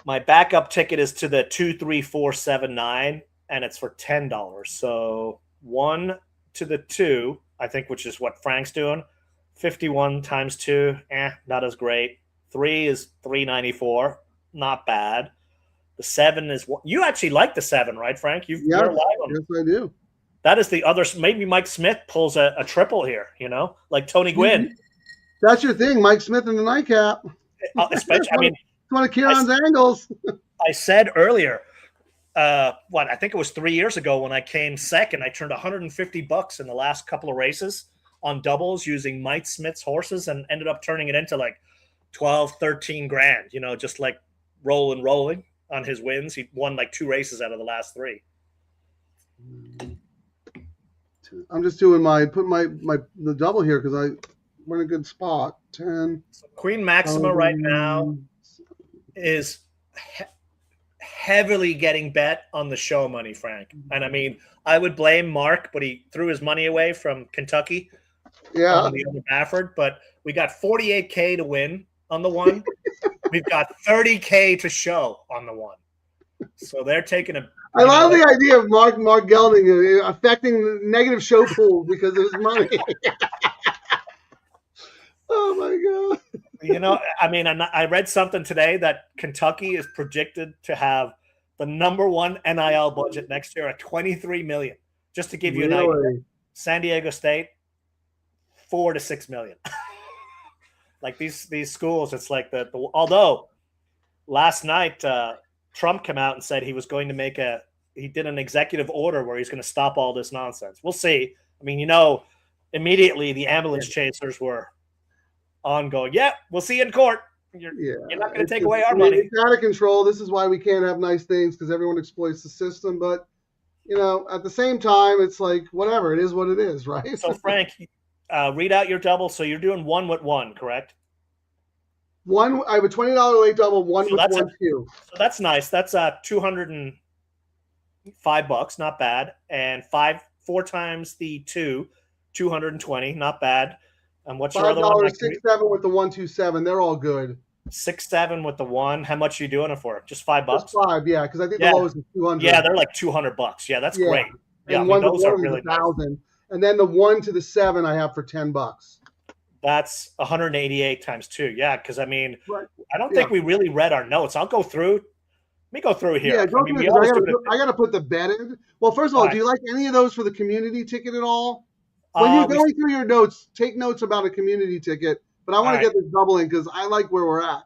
My backup ticket is to the 23479, and it's for $10. So 1 to the 2, I think, which is what Frank's doing. 51 times 2, not as great. 3 is 394, not bad. The 7 is what you actually like the 7, right, Frank? You're live on. Yes, I do. That is the other. Maybe Mike Smith pulls a triple here, like Tony Gwynn. That's your thing, Mike Smith in the nightcap. Especially, it's one of Ciaran's angles. I said earlier, I think it was 3 years ago when I came second. I turned $150 in the last couple of races on doubles using Mike Smith's horses and ended up turning it into like 12, 13 grand, just like rolling on his wins. He won like 2 races out of the last 3. I'm just doing the double here because we're in a good spot. 10. So Queen Maxima right now is heavily getting bet on the show money, Frank. And I mean, I would blame Mark, but he threw his money away from Kentucky. Yeah. On the other Baffert, but we got $48K to win on the 1. We've got $30K to show on the 1. So they're taking a. I love the idea of Mark Gelding affecting the negative show pool because of his money. Oh my God. I mean, I read something today that Kentucky is projected to have the number 1 NIL budget next year at $23 million. Just to give you an idea, San Diego State, $4 to $6 million. Like these schools, it's like although last night Trump came out and said he was going to he did an executive order where he's going to stop all this nonsense. We'll see. I mean, immediately the ambulance chasers were ongoing. Yeah, we'll see you in court. You're not going to take away our money. It's out of control. This is why we can't have nice things because everyone exploits the system. But, at the same time, it's like, whatever. It is what it is, right? So, Frank, read out your double. So you're doing 1 with 1, correct? I have a $20 late double, 1 with 1 2. So that's nice. That's $205, not bad. And 4 times the 2, 220, not bad. And what's your other one? 6, 7 with the 127. They're all good. 6, 7 with the 1. How much are you doing it for? Just $5? Just 5, yeah, because I think the lowest is 200. Yeah, they're like $200. Yeah, that's great. And those are really 1,000. And then the 1 to the 7 I have for $10. That's 188 times 2. Yeah, because I mean, I don't think we really read our notes. I'll go through. Let me go through here. Yeah, I got to put the bet in. Well, first of all, do you like any of those for the community ticket at all? When you're going through your notes, take notes about a community ticket. But I want to get this doubling because I like where we're at.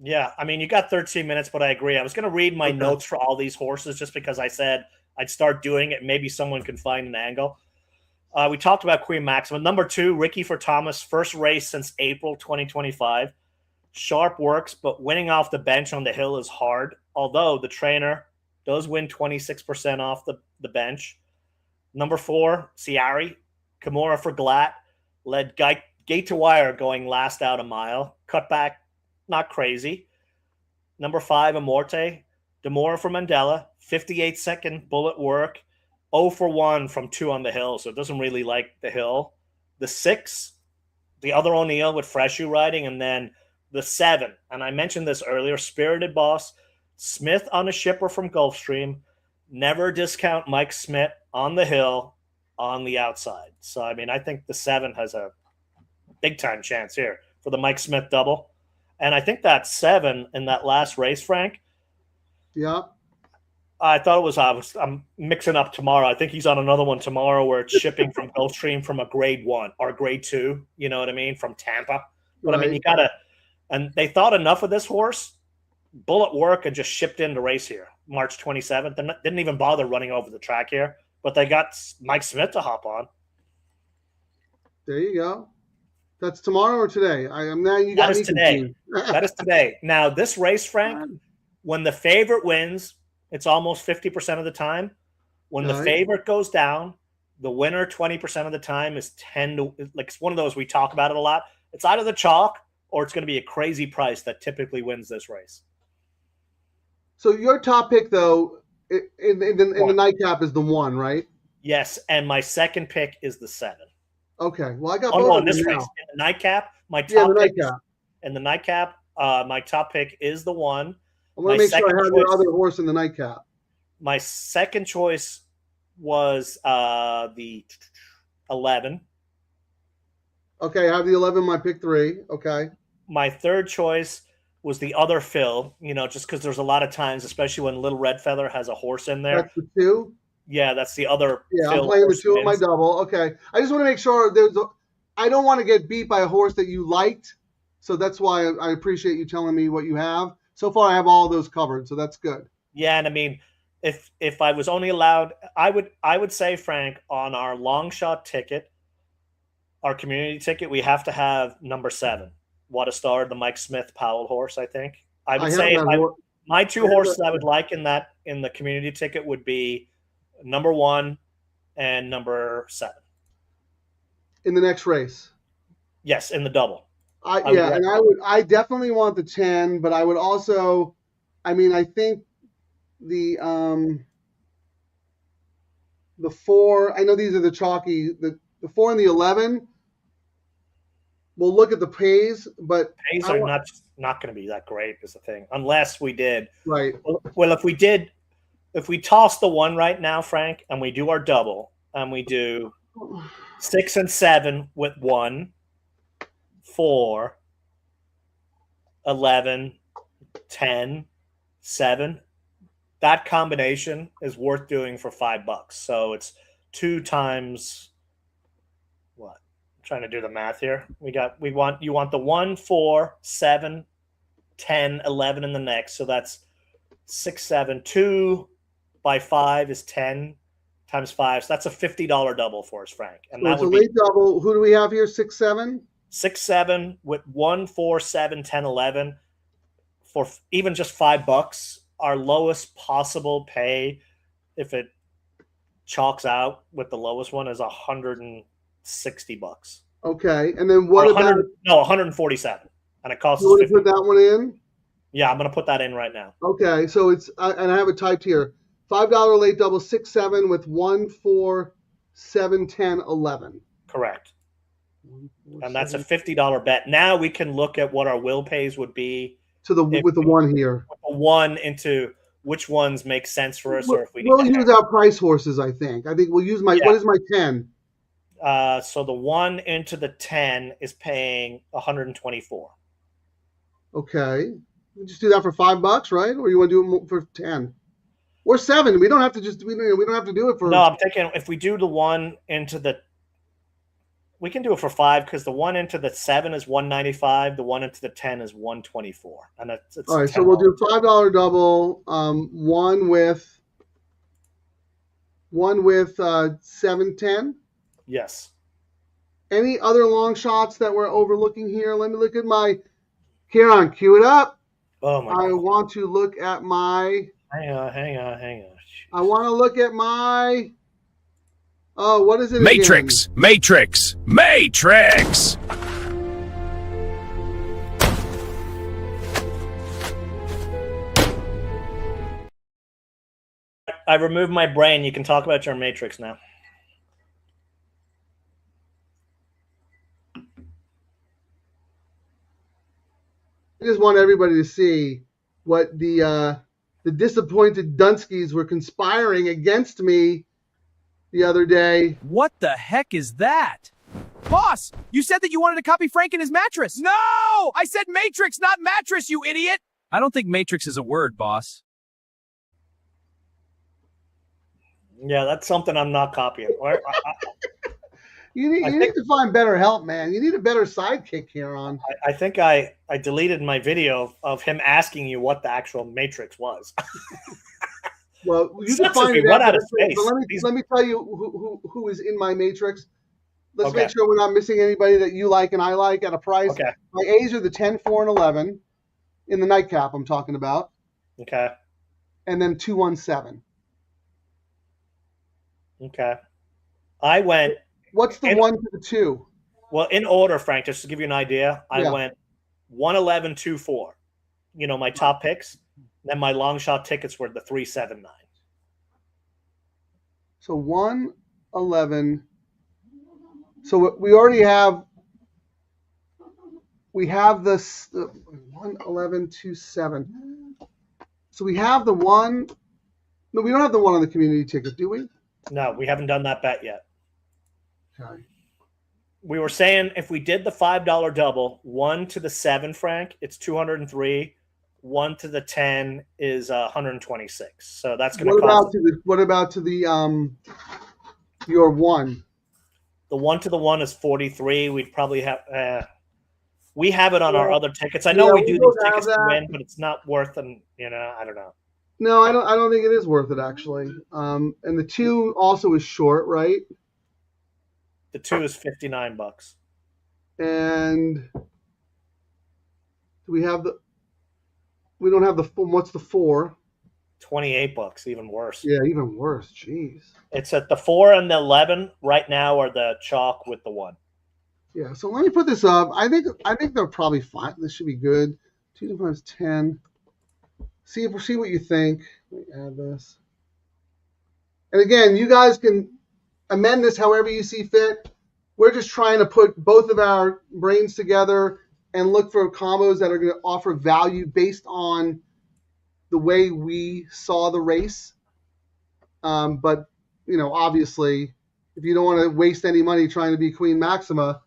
Yeah, I mean, you got 13 minutes, but I agree. I was going to read my notes for all these horses just because I said I'd start doing it. Maybe someone can find an angle. We talked about Queen Maxima. Number 2, Ricky for Thomas, first race since April 2025. Sharp works, but winning off the bench on the hill is hard, although the trainer does win 26% off the bench. Number 4, Ciaran. Kimura for Glatt. Led gate to wire going last out a mile. Cutback, not crazy. Number 5, Amorte. Demora for Mandela. 58-second bullet work. 0 for 1 from 2 on the hill, so it doesn't really like the hill. The 6, the other O'Neill with Freshu riding, and then the 7, and I mentioned this earlier, Spirited Boss, Smith on a shipper from Gulfstream. Never discount Mike Smith on the hill, on the outside. So, I mean, I think the 7 has a big-time chance here for the Mike Smith double. And I think that 7 in that last race, Frank, Yeah. I thought it was, I'm mixing up tomorrow. I think he's on another one tomorrow where it's shipping from Gulfstream from a grade 1 or grade 2, you know what I mean, from Tampa. But I mean, you got to, and they thought enough of this horse, bullet work, and just shipped in to race here March 27th. They didn't even bother running over the track here, but they got Mike Smith to hop on. There you go. That's tomorrow or today? That is today. That is today. Now, this race, Frank, when the favorite wins, it's almost 50% of the time. When the favorite goes down, the winner 20% of the time is 10 to, like, it's one of those, we talk about it a lot. It's either the chalk or it's going to be a crazy price that typically wins this race. So your top pick, though, in the nightcap is the 1, right? Yes, and my second pick is the 7. Okay. Well, I got both of them this now. race. In the nightcap, my top pick nightcap. In the nightcap, my top pick is the 1. I want to make sure I have your other horse in the nightcap. My second choice was the 11. Okay, I have the 11, my pick 3. Okay. My third choice was the other Phil, just because there's a lot of times, especially when Little Red Feather has a horse in there. That's the 2? Yeah, that's the other Yeah, Phil I'm playing the 2 wins. of my double. Okay. I just want to make sure I don't want to get beat by a horse that you liked. So that's why I appreciate you telling me what you have. So far, I have all those covered, so that's good. Yeah, and I mean, if I was only allowed, I would say, Frank, on our long shot ticket, our community ticket, we have to have number 7, What a Star, the Mike Smith Powell horse. I think I would say my 2 horses I would like in the community ticket would be number 1 and number 7 in the next race. Yes, in the double. I definitely want the 10, but I would also, I think the 4, I know these are the chalky, the 4 and the 11, we'll look at the pays, but pays are not going to be that great is the thing, unless we did. Right. Well, if we toss the 1 right now, Frank, and we do our double, and we do 6 and 7 with 1, 4, 11, 10, 7. That combination is worth doing for $5. So it's 2 times what? I'm trying to do the math here. You want the 1, 4, 7, 10, 11 in the next. So that's 6, 7, 2 by 5 is 10 times 5. So that's a $50 double for us, Frank. And so that it's a would late double. Who do we have here? 6, 7? 6, 7 with 1, 4, 7, 10, 11 for even just $5. Our lowest possible pay, if it chalks out with the lowest one, is $160. Okay, and then what about? No, 147, and it costs. You want to put that one in? Yeah, I'm going to put that in right now. Okay, so it's and I have it typed here: $5 late double, 6, 7 with 1, 4, 7, 10, 11. Correct. And that's a $50 bet. Now we can look at what our will pays would be with the 1 here. With the 1 into which ones make sense for us, or if we'll use our price horses. I think we'll use my. What is my 10? So the 1 into the 10 is paying 124. Okay, we just do that for $5, right? Or you want to do it for 10 or 7? We don't have to we don't have to do it for. No, I'm thinking if we do the 1 into the. We can do it for 5 because the 1 into the 7 is 195. The 1 into the 10 is 124, and it's all right. So we'll do $5 double. One with 7, 10. Yes. Any other long shots that we're overlooking here? Let me look at my. Ciaran, cue it up. Oh my God. I want to look at my. Hang on. I want to look at my. Oh, what is it? Matrix. Again? Matrix. I removed my brain. You can talk about your Matrix now. I just want everybody to see what the disappointed Dunskies were conspiring against me the other day. What the heck is that? Boss, you said that you wanted to copy Frank in his mattress. No! I said matrix, not mattress, you idiot! I don't think matrix is a word, boss. Yeah, that's something I'm not copying. You need to find better help, man. You need a better sidekick here on. I think I deleted my video of him asking you what the actual matrix was. Well, you can find it. But let me tell you who is in my matrix. Let's make sure we're not missing anybody that you like and I like at a price. Okay. My A's are the 10, 4, and 11 in the nightcap I'm talking about. Okay. And then 217. Okay. I went. What's the 1 to the 2? Well, in order, Frank, just to give you an idea, I went 111, 24. You know, my top picks. Then my long shot tickets were the 379. So 111. So we already have. We have this 111, 27. So we have the one. No, we don't have the one on the community ticket, do we? No, we haven't done that bet yet. Okay. We were saying if we did the $5 double, 1 to the 7, Frank, it's 203. 1 to the 10 is 126. So that's going to cost. What about to the your 1? The 1 to the 1 is 43. We'd probably have. We have it on our other tickets. I know we do these tickets to win, but it's not worth them. You know, I don't know. No, I don't think it is worth it actually. And the 2 also is short, right? The 2 is $59. And we don't have the what's the 4? $28, even worse. Yeah, even worse. Jeez. It's at the 4 and the 11 right now, are the chalk with the 1. Yeah. So let me put this up. I think they're probably fine. This should be good. 2 times 10. See what you think. Let me add this. And again, you guys can amend this however you see fit. We're just trying to put both of our brains together and look for combos that are going to offer value based on the way we saw the race. But, you know, obviously, if you don't want to waste any money trying to be Queen Maxima,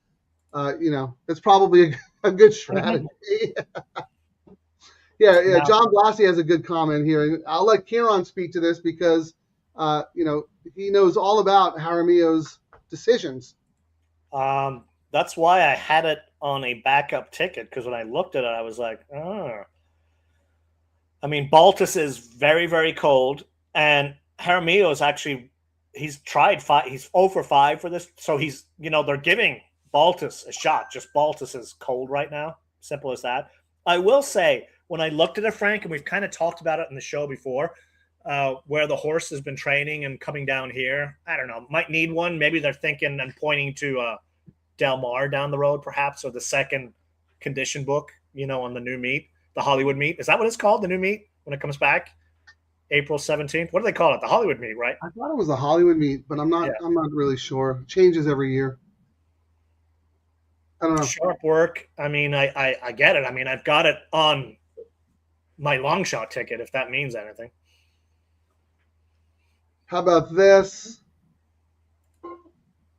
you know, it's probably a good strategy. Yeah. John Blassie has a good comment here. And I'll let Ciaran speak to this because, you know, he knows all about Jaramillo's decisions. That's why I had it on a backup ticket, because when I looked at it, I was like, oh. I mean, Baltus is very, very cold, and Jaramillo is actually, he's tried 5. He's 0 for 5 for this. So he's, you know, they're giving Baltus a shot. Just Baltus is cold right now. Simple as that. I will say, when I looked at it, Frank, and we've kind of talked about it in the show before, where the horse has been training and coming down here. I don't know, might need one. Maybe they're thinking and pointing to Del Mar down the road, perhaps, or the second condition book, you know, on the new meet, the Hollywood meet. Is that what it's called, the new meet, when it comes back? April 17th? What do they call it? The Hollywood meet, right? I thought it was the Hollywood meet, but I'm not really sure. It changes every year. I don't know. Sharp work. I mean, I get it. I mean, I've got it on my long shot ticket, if that means anything. How about this?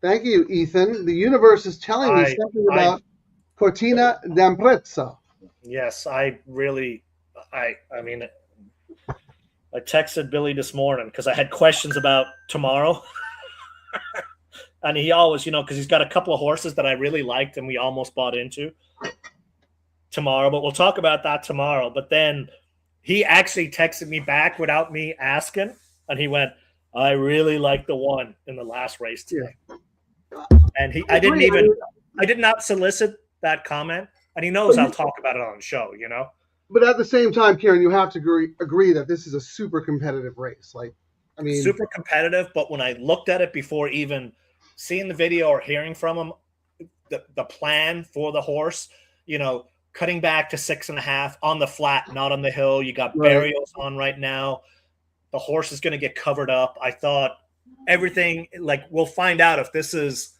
Thank you, Ethan. The universe is telling me something about Cortina d'Ampezzo. Yes, I mean, I texted Billy this morning because I had questions about tomorrow. And he always, you know, because he's got a couple of horses that I really liked and we almost bought into tomorrow. But we'll talk about that tomorrow. But then he actually texted me back without me asking. And he went, I really like the 1 in the last race today. Yeah. And I did not solicit that comment. And he knows I'll talk about it on the show, you know. But at the same time, Ciaran, you have to agree that this is a super competitive race. Like, I mean, super competitive. But when I looked at it before even seeing the video or hearing from him, the plan for the horse, you know, cutting back to 6.5 on the flat, not on the hill. You got burials on right now. The horse is going to get covered up. I thought everything, like, we'll find out if this is.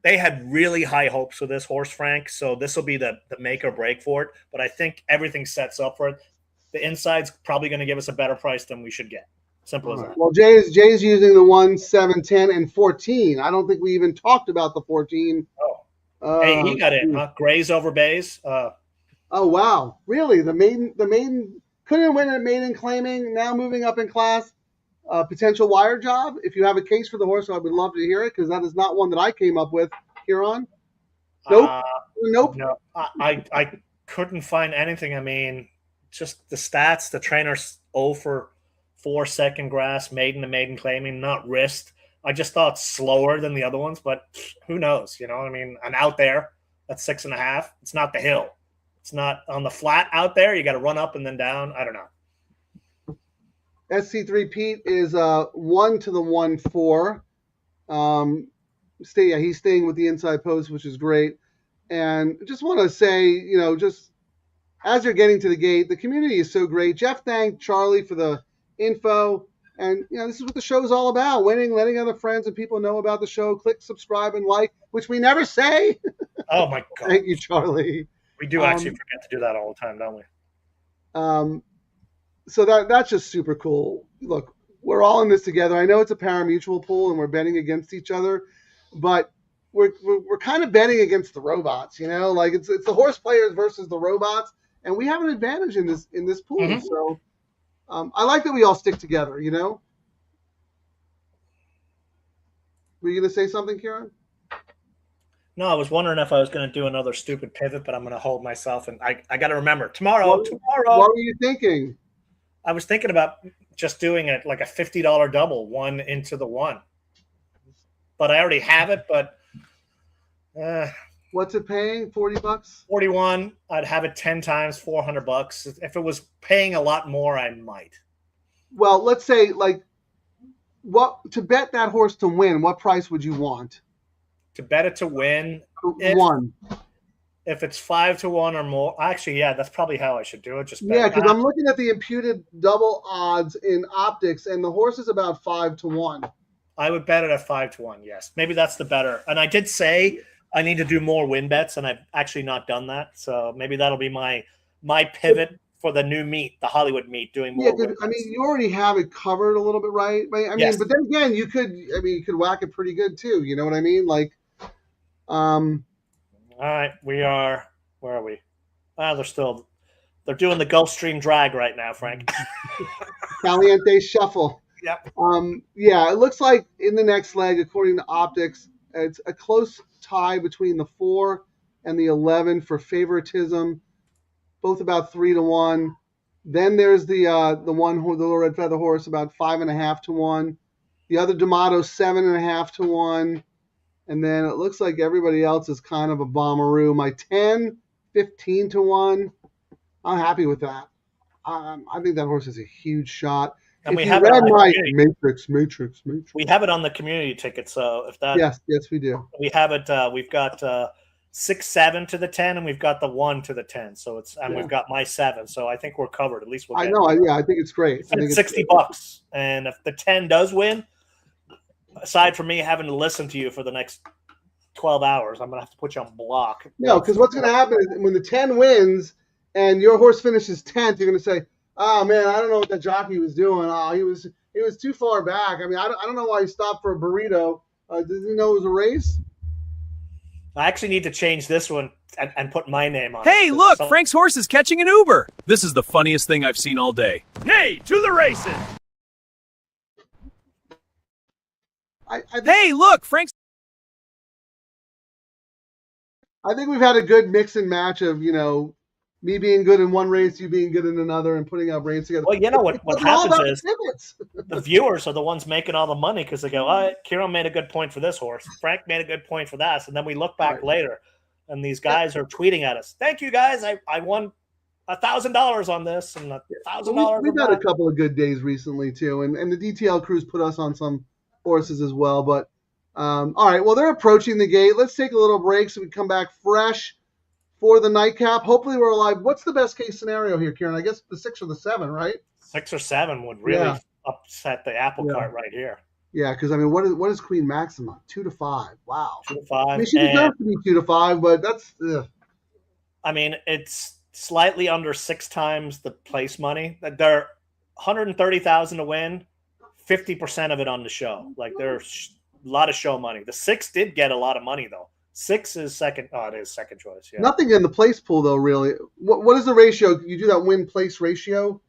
They had really high hopes for this horse, Frank. So this will be the make or break for it. But I think everything sets up for it. The inside's probably going to give us a better price than we should get. Simple All as right. that. Well, Jay's using the 1, 7, 10, and 14. I don't think we even talked about the 14. Oh, hey, he got in, huh? Grays over bays. Oh wow, really? The maiden couldn't win at maiden claiming. Now moving up in class. Potential wire job. If you have a case for the horse, I would love to hear it because that is not one that I came up with. Ciaran? Nope. Nope. No, I couldn't find anything. I mean, just the stats. The trainer's 0 for 4 second grass, maiden to maiden claiming, not wrist. I just thought slower than the other ones, but who knows? You know, I mean, and out there, that's 6.5. It's not the hill. It's not on the flat out there. You got to run up and then down. I don't know. SC3 Pete is 1 to the 1, 4. He's staying with the inside post, which is great. And just want to say, just as you're getting to the gate, the community is so great. Jeff thanked Charlie for the info. And, this is what the show's all about, winning, letting other friends and people know about the show. Click, subscribe, and like, which we never say. Oh, my God. Thank you, Charlie. We do actually forget to do that all the time, don't we? So that's just super cool. Look, we're all in this together. I know it's a pari-mutuel pool and we're betting against each other, but we're kind of betting against the robots, like it's the horse players versus the robots, and we have an advantage in this pool. Mm-hmm. So I like that we all stick together. Were you going to say something, Ciaran? No, I was wondering if I was going to do another stupid pivot, but I'm going to hold myself, and I got to remember tomorrow. What were you thinking? I was thinking about just doing it like a $50 double, 1 into the 1. But I already have it. But what's it paying? $40? 41. I'd have it 10 times, $400. If it was paying a lot more, I might. Well, let's say what to bet that horse to win. What price would you want? To bet it to win, 1. If it's 5 to 1 or more, actually, yeah, that's probably how I should do it. Just because I'm looking at the imputed double odds in optics, and the horse is about 5 to 1. I would bet it at 5 to 1. Yes, maybe that's the better. And I did say I need to do more win bets, and I've actually not done that. So maybe that'll be my pivot for the new meet, the Hollywood meet, doing more. Yeah, I mean, you already have it covered a little bit, right? I mean, yes. But then again, you could whack it pretty good too. You know what I mean? Like, all right, where are we? They're doing the Gulfstream drag right now, Frank. Caliente shuffle. Yep. Yeah, it looks like in the next leg, according to optics, it's a close tie between the 4 and the 11 for favoritism, both about 3 to 1. Then there's the little red feather horse, about 5.5 to 1. The other D'Amato, 7.5 to 1. And then it looks like everybody else is kind of a bombaroo. My 10, 15 to 1. I'm happy with that. I think that horse is a huge shot. And we have it on the Matrix. We have it on the community ticket. So if that, yes, we do. We have it. We've got 6, 7 to the 10, and we've got the 1 to the 10. So we've got my 7. So I think we're covered. At least we'll. I think it's great. I think it's $60, and if the 10 does win. Aside from me having to listen to you for the next 12 hours, I'm going to have to put you on block. No, because what's going to happen is when the 10 wins and your horse finishes 10th, you're going to say, oh, man, I don't know what that jockey was doing. Oh, he was too far back. I mean, I don't know why he stopped for a burrito. Did he know it was a race? I actually need to change this one and put my name on it. Hey, look, Frank's horse is catching an Uber. This is the funniest thing I've seen all day. Hey, to the races! Hey, look, Frank's. I think we've had a good mix and match of, me being good in one race, you being good in another, and putting our brains together. Well, you know what happens is the viewers are the ones making all the money because they go, all right, Ciaran made a good point for this horse. Frank made a good point for that. And then we look back later, and these guys are tweeting at us. Thank you, guys. I won $1,000 on this and $1,000. We've had a couple of good days recently, too. And the DTL Crews put us on some horses as well. But, all right, well, they're approaching the gate. Let's take a little break so we come back fresh for the nightcap. Hopefully we're alive. What's the best case scenario here, Ciaran? I guess the 6 or the 7, right? 6 or 7 would really upset the apple cart right here. Yeah, because I mean, what is Queen Maxima? 2 to 5. Wow. 2 to 5. I mean, she deserves to be 2 to 5, but that's. I mean, it's slightly under 6 times the place money. They're $130,000 to win. 50% of it on the show. Like there's a lot of show money. The 6 did get a lot of money though. 6 is second. Oh, it is second choice. Yeah. Nothing in the place pool though, really. What is the ratio? You do that win place ratio?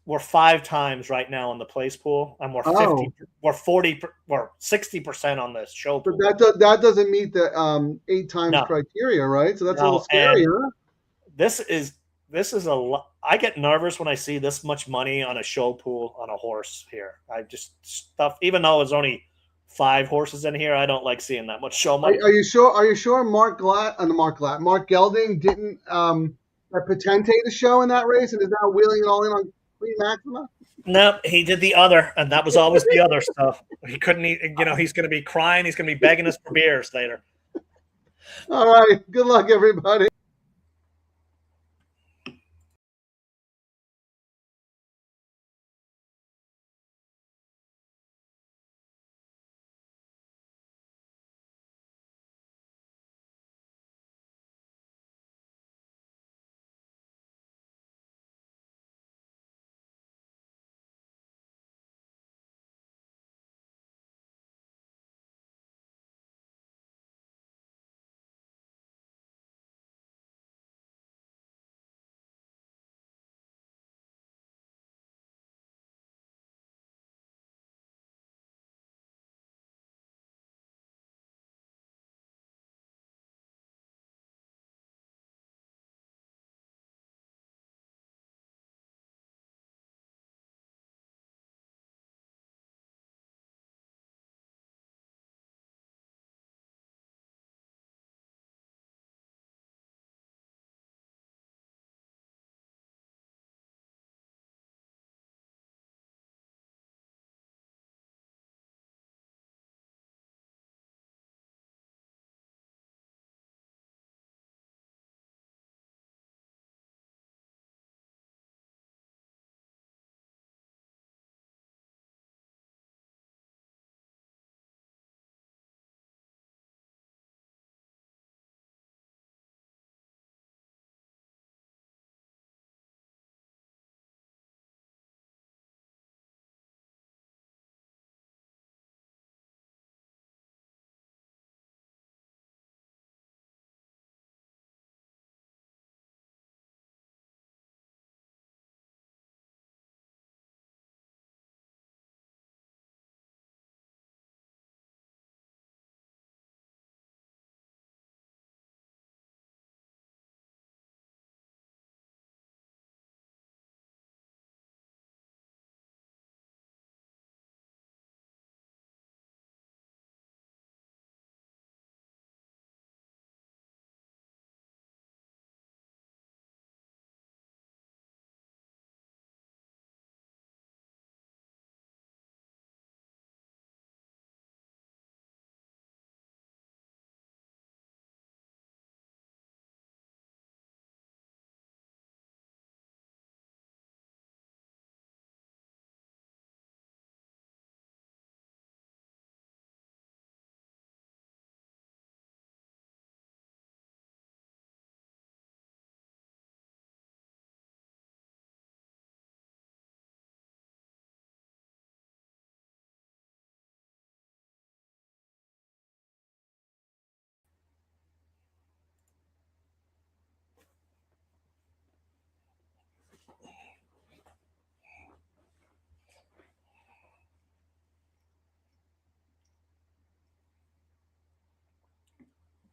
We're 5 times right now in the place pool, and we're 50, we're 40, we're 60% on the show pool. But that doesn't meet the 8 times criteria, right? So that's a little scary, huh? This is a lot. I get nervous when I see this much money on a show pool on a horse here. I just even though it's only 5 horses in here, I don't like seeing that much show money. Are you sure Mark Gelding didn't potentate a show in that race and is now wheeling it all in on Queen Maxima? No, he did the other, and that was always the other stuff. He couldn't eat, he's going to be crying. He's going to be begging us for beers later. All right. Good luck, everybody.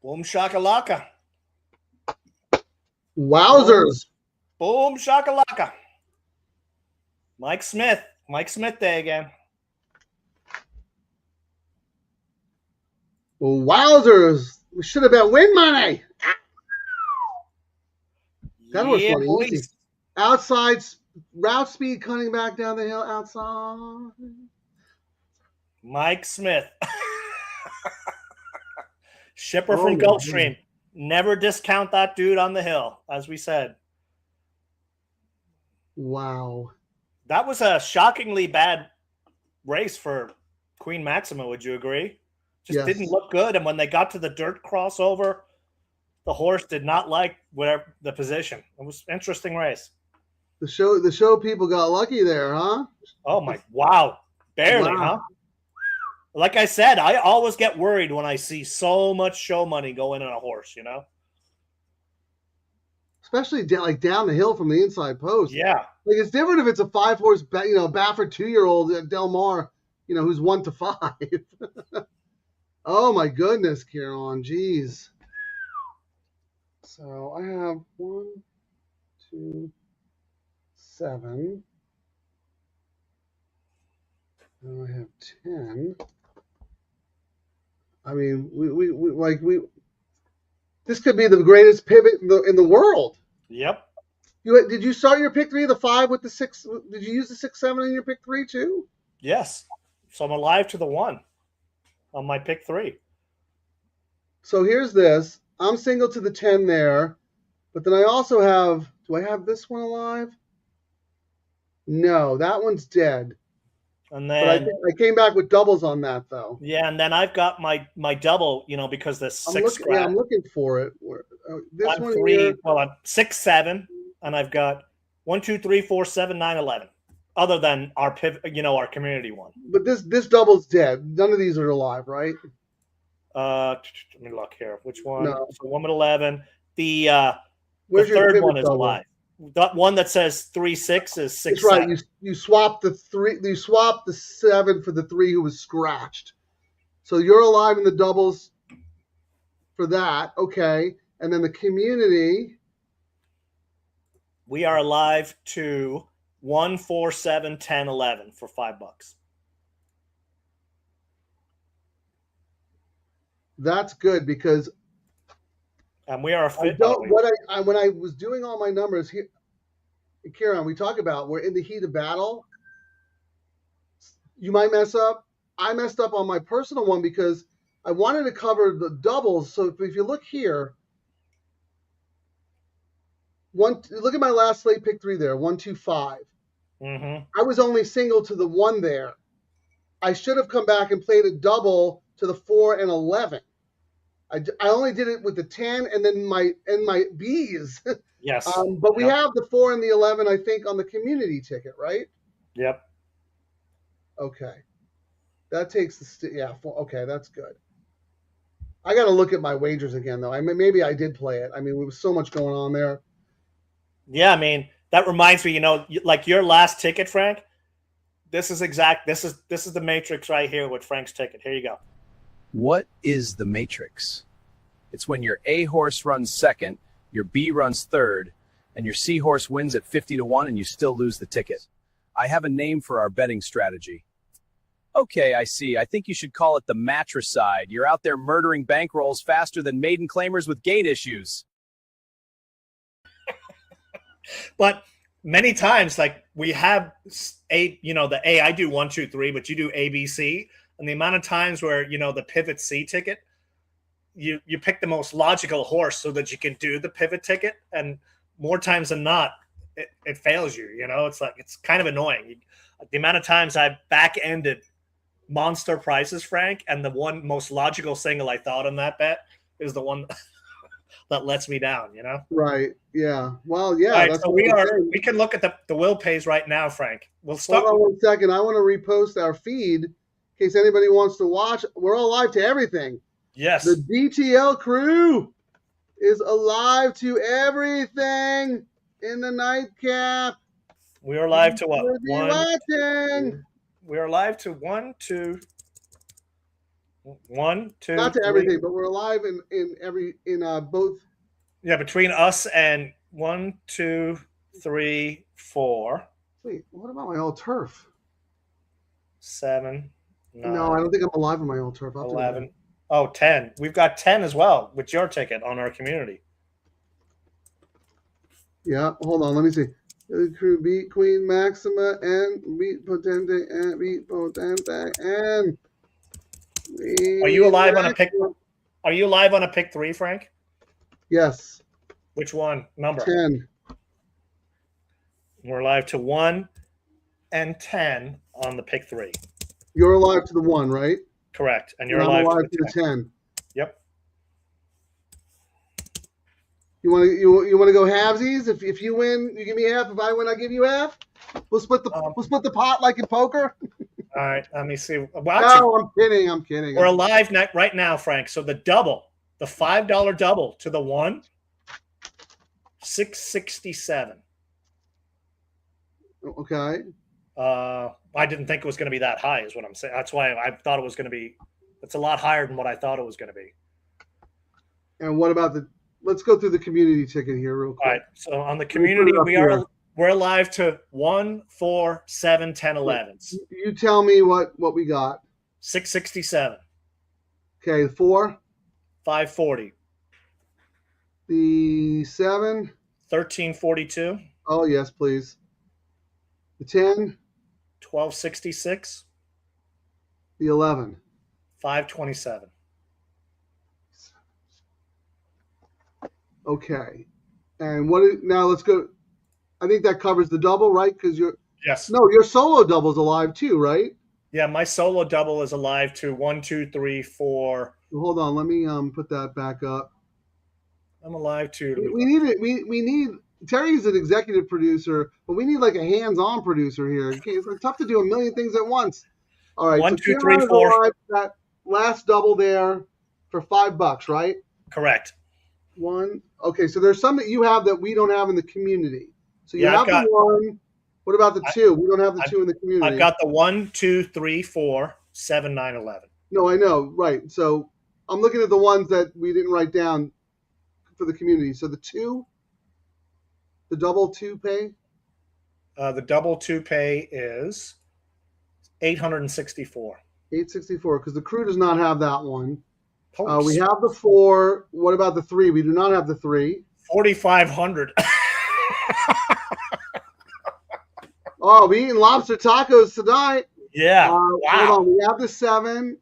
Boom shakalaka. Wowzers. Boom shakalaka. Mike Smith day again. Wowzers. We should have bet win money. That was funny. Boys. Outside route speed coming back down the hill outside. Mike Smith. Shipper from Gulfstream. Never discount that dude on the hill, as we said. Wow. That was a shockingly bad race for Queen Maxima, would you agree? Just didn't look good. And when they got to the dirt crossover, the horse did not like whatever the position. It was an interesting race. The show people got lucky there, huh? Oh my, wow. Barely, Wow. huh? Like I said, I always get worried when I see so much show money go in on a horse, you know? Especially down the hill from the inside post. Yeah. Like it's different if it's a 5-horse, Baffert 2-year-old at Del Mar, who's 1-5. Oh my goodness, Ciaran, jeez. So I have 1, 2, 7. And I have 10. I mean, we this could be the greatest pivot in the world. Yep. Did you start your pick 3, the 5 with the 6? Did you use the 6, 7 in your pick 3 too? Yes. So I'm alive to the 1 on my pick 3. So here's this. I'm single to the 10 there, but then I also have. Do I have this one alive? No, that one's dead. And But I then think I came back with doubles on that though. yeah, and then I've got my double, because the 6 I'm looking for it. This I'm one 3. here. Well, I'm 6, 7, and I've got 1, 2, 3, 4, 7, 9, 11. Other than our our community one. But this double's dead. None of these are alive, right? Let me look here. Which one? No. So 1 with 11. The Where's your third pivot one is double? alive. That one that says 3, 6 is 6. That's right. 7. You swap the 3. You swap the 7 for the 3 who was scratched. So you're alive in the doubles for that. Okay. And then the community. We are alive to 1, 4, 7, 10, 11 for $5. That's good because And we are a I fit. don't. When I was doing all my numbers here, Ciaran, we talk about we're in the heat of battle. You might mess up. I messed up on my personal one because I wanted to cover the doubles. So if you look here, look at my last slate pick 3 there, 1, 2, 5. Mm-hmm. I was only single to the 1 there. I should have come back and played a double to the 4 and 11. I only did it with the 10 and then my B's. Yes. But we have the 4 and the 11, I think, on the community ticket, right? Yep. Okay. That takes the okay, that's good. I got to look at my wagers again, though. I mean, maybe I did play it. I mean, there was so much going on there. Yeah, I mean, that reminds me, like your last ticket, Frank. This is the matrix right here with Frank's ticket. Here you go. What is the matrix? It's when your A horse runs second, your B runs third, and your C horse wins at 50-1 and you still lose the ticket. I have a name for our betting strategy. Okay, I see. I think you should call it the matricide. You're out there murdering bankrolls faster than maiden claimers with gate issues. But many times, like we have the A, I do 1, 2, 3, but you do A, B, C. And the amount of times where, the pivot C ticket, you pick the most logical horse so that you can do the pivot ticket. And more times than not, it fails you, it's like, it's kind of annoying. The amount of times I've back-ended monster prices, Frank, and the one most logical single I thought on that bet is the one that lets me down, Right. Yeah. Well, yeah. All right, that's so what I'm saying. we can look at the will pays right now, Frank. We'll start. Hold on 1 second. I want to repost our feed in case anybody wants to watch. We're all live to everything. Yes. The DTL crew is alive to everything in the nightcap. We are live to what? We'll be watching. We are live to 1, 2, 1, 2. Not to 3. everything, but we're alive in both. Yeah, between us and 1, 2, 3, 4. Wait, what about my old turf? 7. 9, No, I don't think I'm alive on my old turf. 11. Oh, 10. We've got 10 as well with your ticket on our community. Yeah, hold on. Let me see. The crew beat Queen Maxima and beat Potente and beat Potente and. Are you alive on a pick? Are you live on a pick 3, Frank? Yes. Which one? Number 10. We're live to 1 and 10 on the pick 3. You're alive to the 1, right? Correct. And you're I'm alive alive to the 10. Yep. You want to go halvesies? If you win, you give me half. If I win, I give you half. We'll split the pot like in poker. All right, let me see. Well, No, I'm kidding. I'm kidding. We're alive right now, Frank. So the double, the $5 double to the one, $667. Okay. I didn't think it was going to be that high, is what I'm saying. That's why I thought it was going to be. It's a lot higher than what I thought it was going to be. And what about let's go through the community ticket here real quick. All right. So on the community, we're alive to 1, 4, 7, 10, 11s. You tell me what we got. 667. Okay, 4. 540. The 7. 1342. Oh yes, please. The 10. 1266. The 11. 527. Okay. And now let's go. I think that covers the double, right? Because your solo double's alive too, right? Yeah, my solo double is alive to 1, 2, 3, 4. Hold on, let me put that back up. I'm alive to. We need it. We need. Terry's an executive producer, but we need like a hands-on producer here. It's tough to do a million things at once. All right. 1, so 2, 3, 4. That last double there for $5, right? Correct. 1. Okay, so there's some that you have that we don't have in the community. So you have the 1. What about the 2? We don't have the 2 in the community. I've got the 1, 2, 3, 4, 7, 9, 11. No, I know. Right. So I'm looking at the ones that we didn't write down for the community. So the 2, the double 2 pay? The double 2 pay is 864. 864, because the crew does not have that one. We have the 4. What about the 3? We do not have the 3. 4,500. Oh, we eating lobster tacos tonight. Yeah. Wow. Hold on. We have the 7.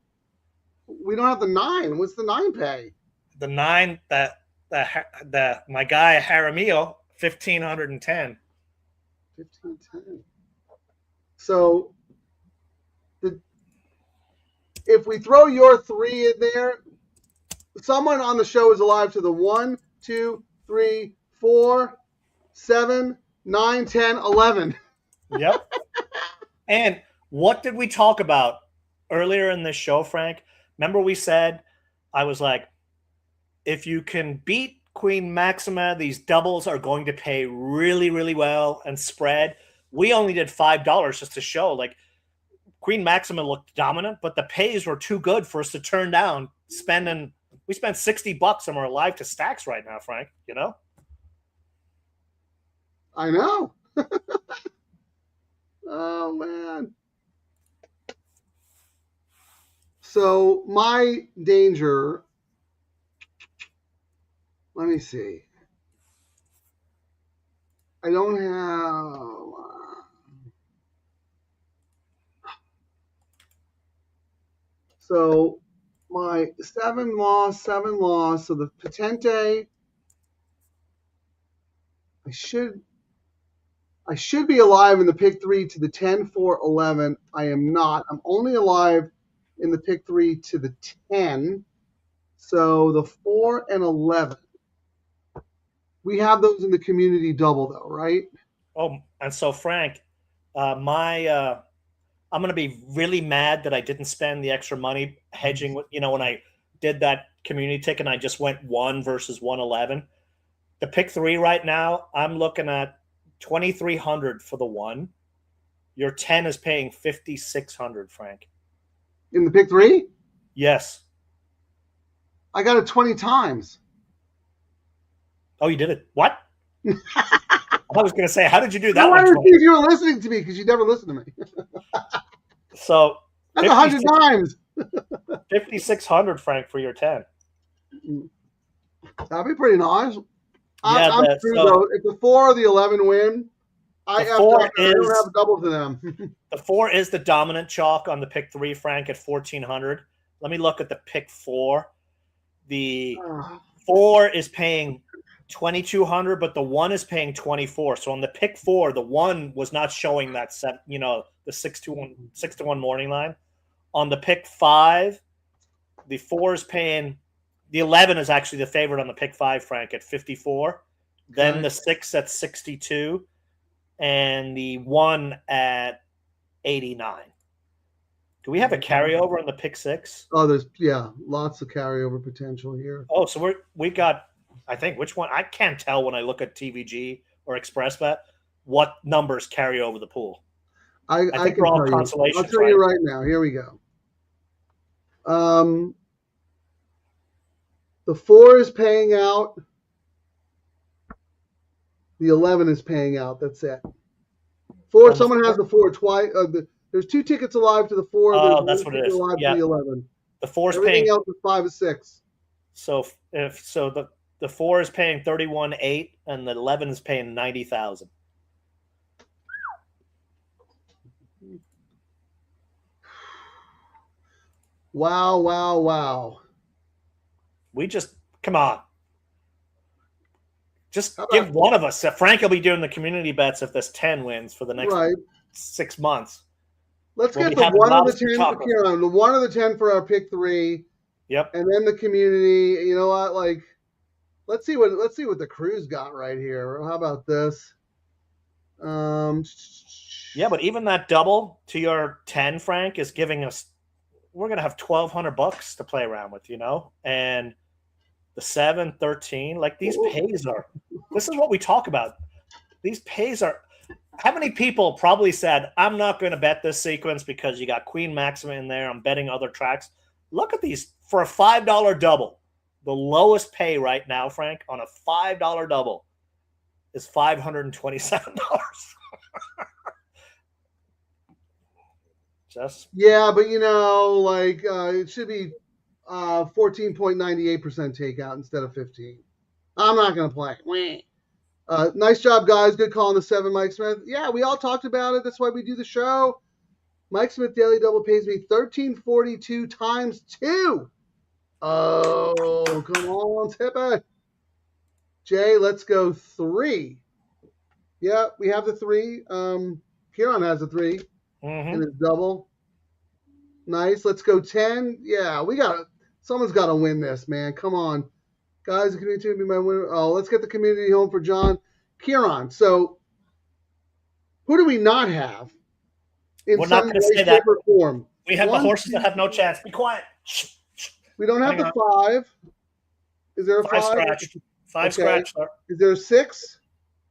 We don't have the 9. What's the 9 pay? The 9 that my guy Jaramillo, 1,510. 1,510. So if we throw your 3 in there, someone on the show is alive to the 1, 2, 3, 4, 7, 9, 10, 11. Yep. And what did we talk about earlier in this show, Frank? Remember we said, I was like, if you can beat Queen Maxima, these doubles are going to pay really, really well and spread. We only did $5 just to show, like, Queen Maxima looked dominant, but the pays were too good for us to turn down. We spent $60 and we're alive to stacks right now, Frank. You know? I know. Oh man. So my danger. Let me see. I don't have. So my 7 loss. So the Potente, I should be alive in the pick 3 to the 10, 4, 11. I am not. I'm only alive in the pick 3 to the 10. So the 4 and 11. We have those in the community double though, right? Oh, and so Frank, I'm going to be really mad that I didn't spend the extra money hedging. When I did that community ticket, I just went 1 versus 111. The pick 3 right now, I'm looking at 2,300 for the 1. Your 10 is paying 5,600, Frank. In the pick 3? Yes. I got it 20 times. Oh, you did it? What? I was going to say, how did you do that? I wanted to see if you were listening to me because you never listen to me. So that's 100 times. 5,600, Frank, for your 10. That'd be pretty nice. Yeah, I'm true though. If the 4 or the 11 win, I don't have double to them. The 4 is the dominant chalk on the pick 3, Frank, at 1,400. Let me look at the pick 4. The 4 is paying 2,200, but the 1 is paying 24. So on the pick 4, the 1 was not showing that set, the 6-to-1 morning line. On the pick 5, the 4 is paying The 11 is actually the favorite on the pick 5, Frank, at 54. Then Okay. the 6 at 62, and the 1 at 89. Do we have a carryover on the pick 6? Oh, there's lots of carryover potential here. Oh, so we got, I think, which one? I can't tell when I look at TVG or ExpressBet what numbers carry over the pool. I think can we're all tell you. consolations, I'll tell you right now. Here we go. The 4 is paying out. The 11 is paying out. That's it. 4. Someone has the 4 twice. There's 2 tickets alive to the 4. Oh, There's that's 1 what it ticket is. alive Yeah. to the 11. The 4 is Everything paying. else is 5 or 6. So the 4 is paying 31.8, and the 11 is paying 90,000. Wow. We just come on. Just give one of us. Frank will be doing the community bets if this 10 wins for the next 6 months. Let's We'll get be the having 1 of the lobster 10 for tacos. Ciaran, the 1 of the 10 for our pick 3. Yep. And then the community. You know what? Like, let's see what the crew's got right here. How about this? Yeah, but even that double to your 10, Frank, is giving us. We're gonna have $1,200 to play around with, and the 7, 13, like these pays are. This is what we talk about. These pays are. How many people probably said, "I'm not going to bet this sequence because you got Queen Maxima in there. I'm betting other tracks." Look at these for a $5 double. The lowest pay right now, Frank, on a $5 double is $527. Yeah, but it should be 14.98% takeout instead of 15. I'm not gonna play. Nice job, guys. Good call on the 7, Mike Smith. Yeah, we all talked about it. That's why we do the show. Mike Smith Daily Double pays me $13.42 times 2. Oh, come on, tip it. Jay, let's go 3. Yeah, we have the 3. Ciaran has a 3 in his double. Nice. Let's go 10. Yeah, someone's got to win this, man. Come on. Guys, the community will be my winner. Oh, let's get the community home for John. Ciaran. So, who do we not have in We're not some going to way, say shape, that. or form? We have the horses that have no chance. Be quiet. We don't have the 5. Is there a 5? 5 scratched. 5 scratched. Is there a 6?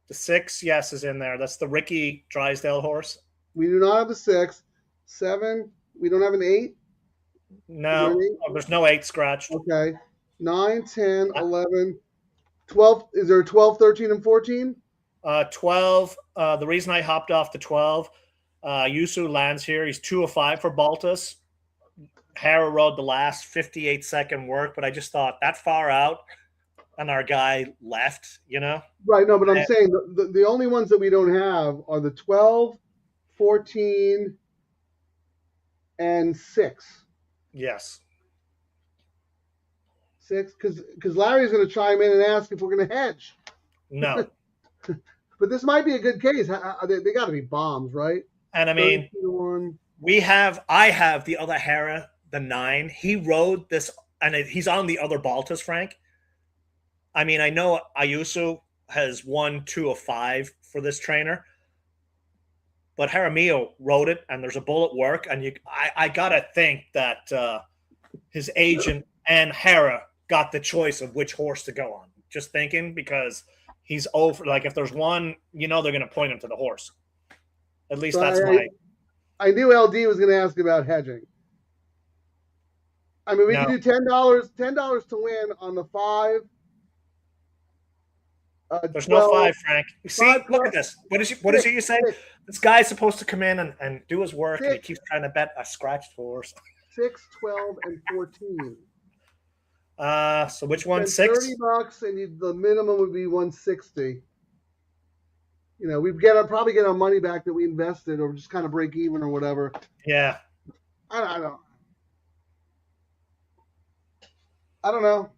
The 6, yes, is in there. That's the Ricky Drysdale horse. We do not have the 6. 7. We don't have an 8. No, there's no 8 scratched. Okay. 9, 10, 11, 12. Is there a 12, 13, and 14? 12. The reason I hopped off to 12, Yusu lands here. He's 2 of 5 for Baltus. Hara rode the last 58-second work, but I just thought that far out, and our guy left, Right, no, but I'm saying the only ones that we don't have are the 12, 14, and 6. Yes. 6, because Larry's going to chime in and ask if we're going to hedge. No. But this might be a good case. They got to be bombs, right? And I mean, 31. I have the other Hera, the 9. He rode this, and he's on the other Baltus, Frank. I mean, I know Ayuso has won 2 of 5 for this trainer, but Jaramillo rode it, and there's a bullet work, and I gotta think that his agent and Hera got the choice of which horse to go on. Just thinking, because he's over. Like, if there's one, they're going to point him to the horse. At least that's my. I knew LD was going to ask about hedging. I mean, we can do $10 to win on the 5. There's 12, no 5, Frank. You see, 5, look at this. What is it you say? 6. This guy's supposed to come in and do his work, 6. and he keeps trying to bet a scratched horse. 6, 12, and 14. So which one? 6? $30, and the minimum would be 160. We'd probably get our money back that we invested, or just kind of break even or whatever. Yeah. I don't know.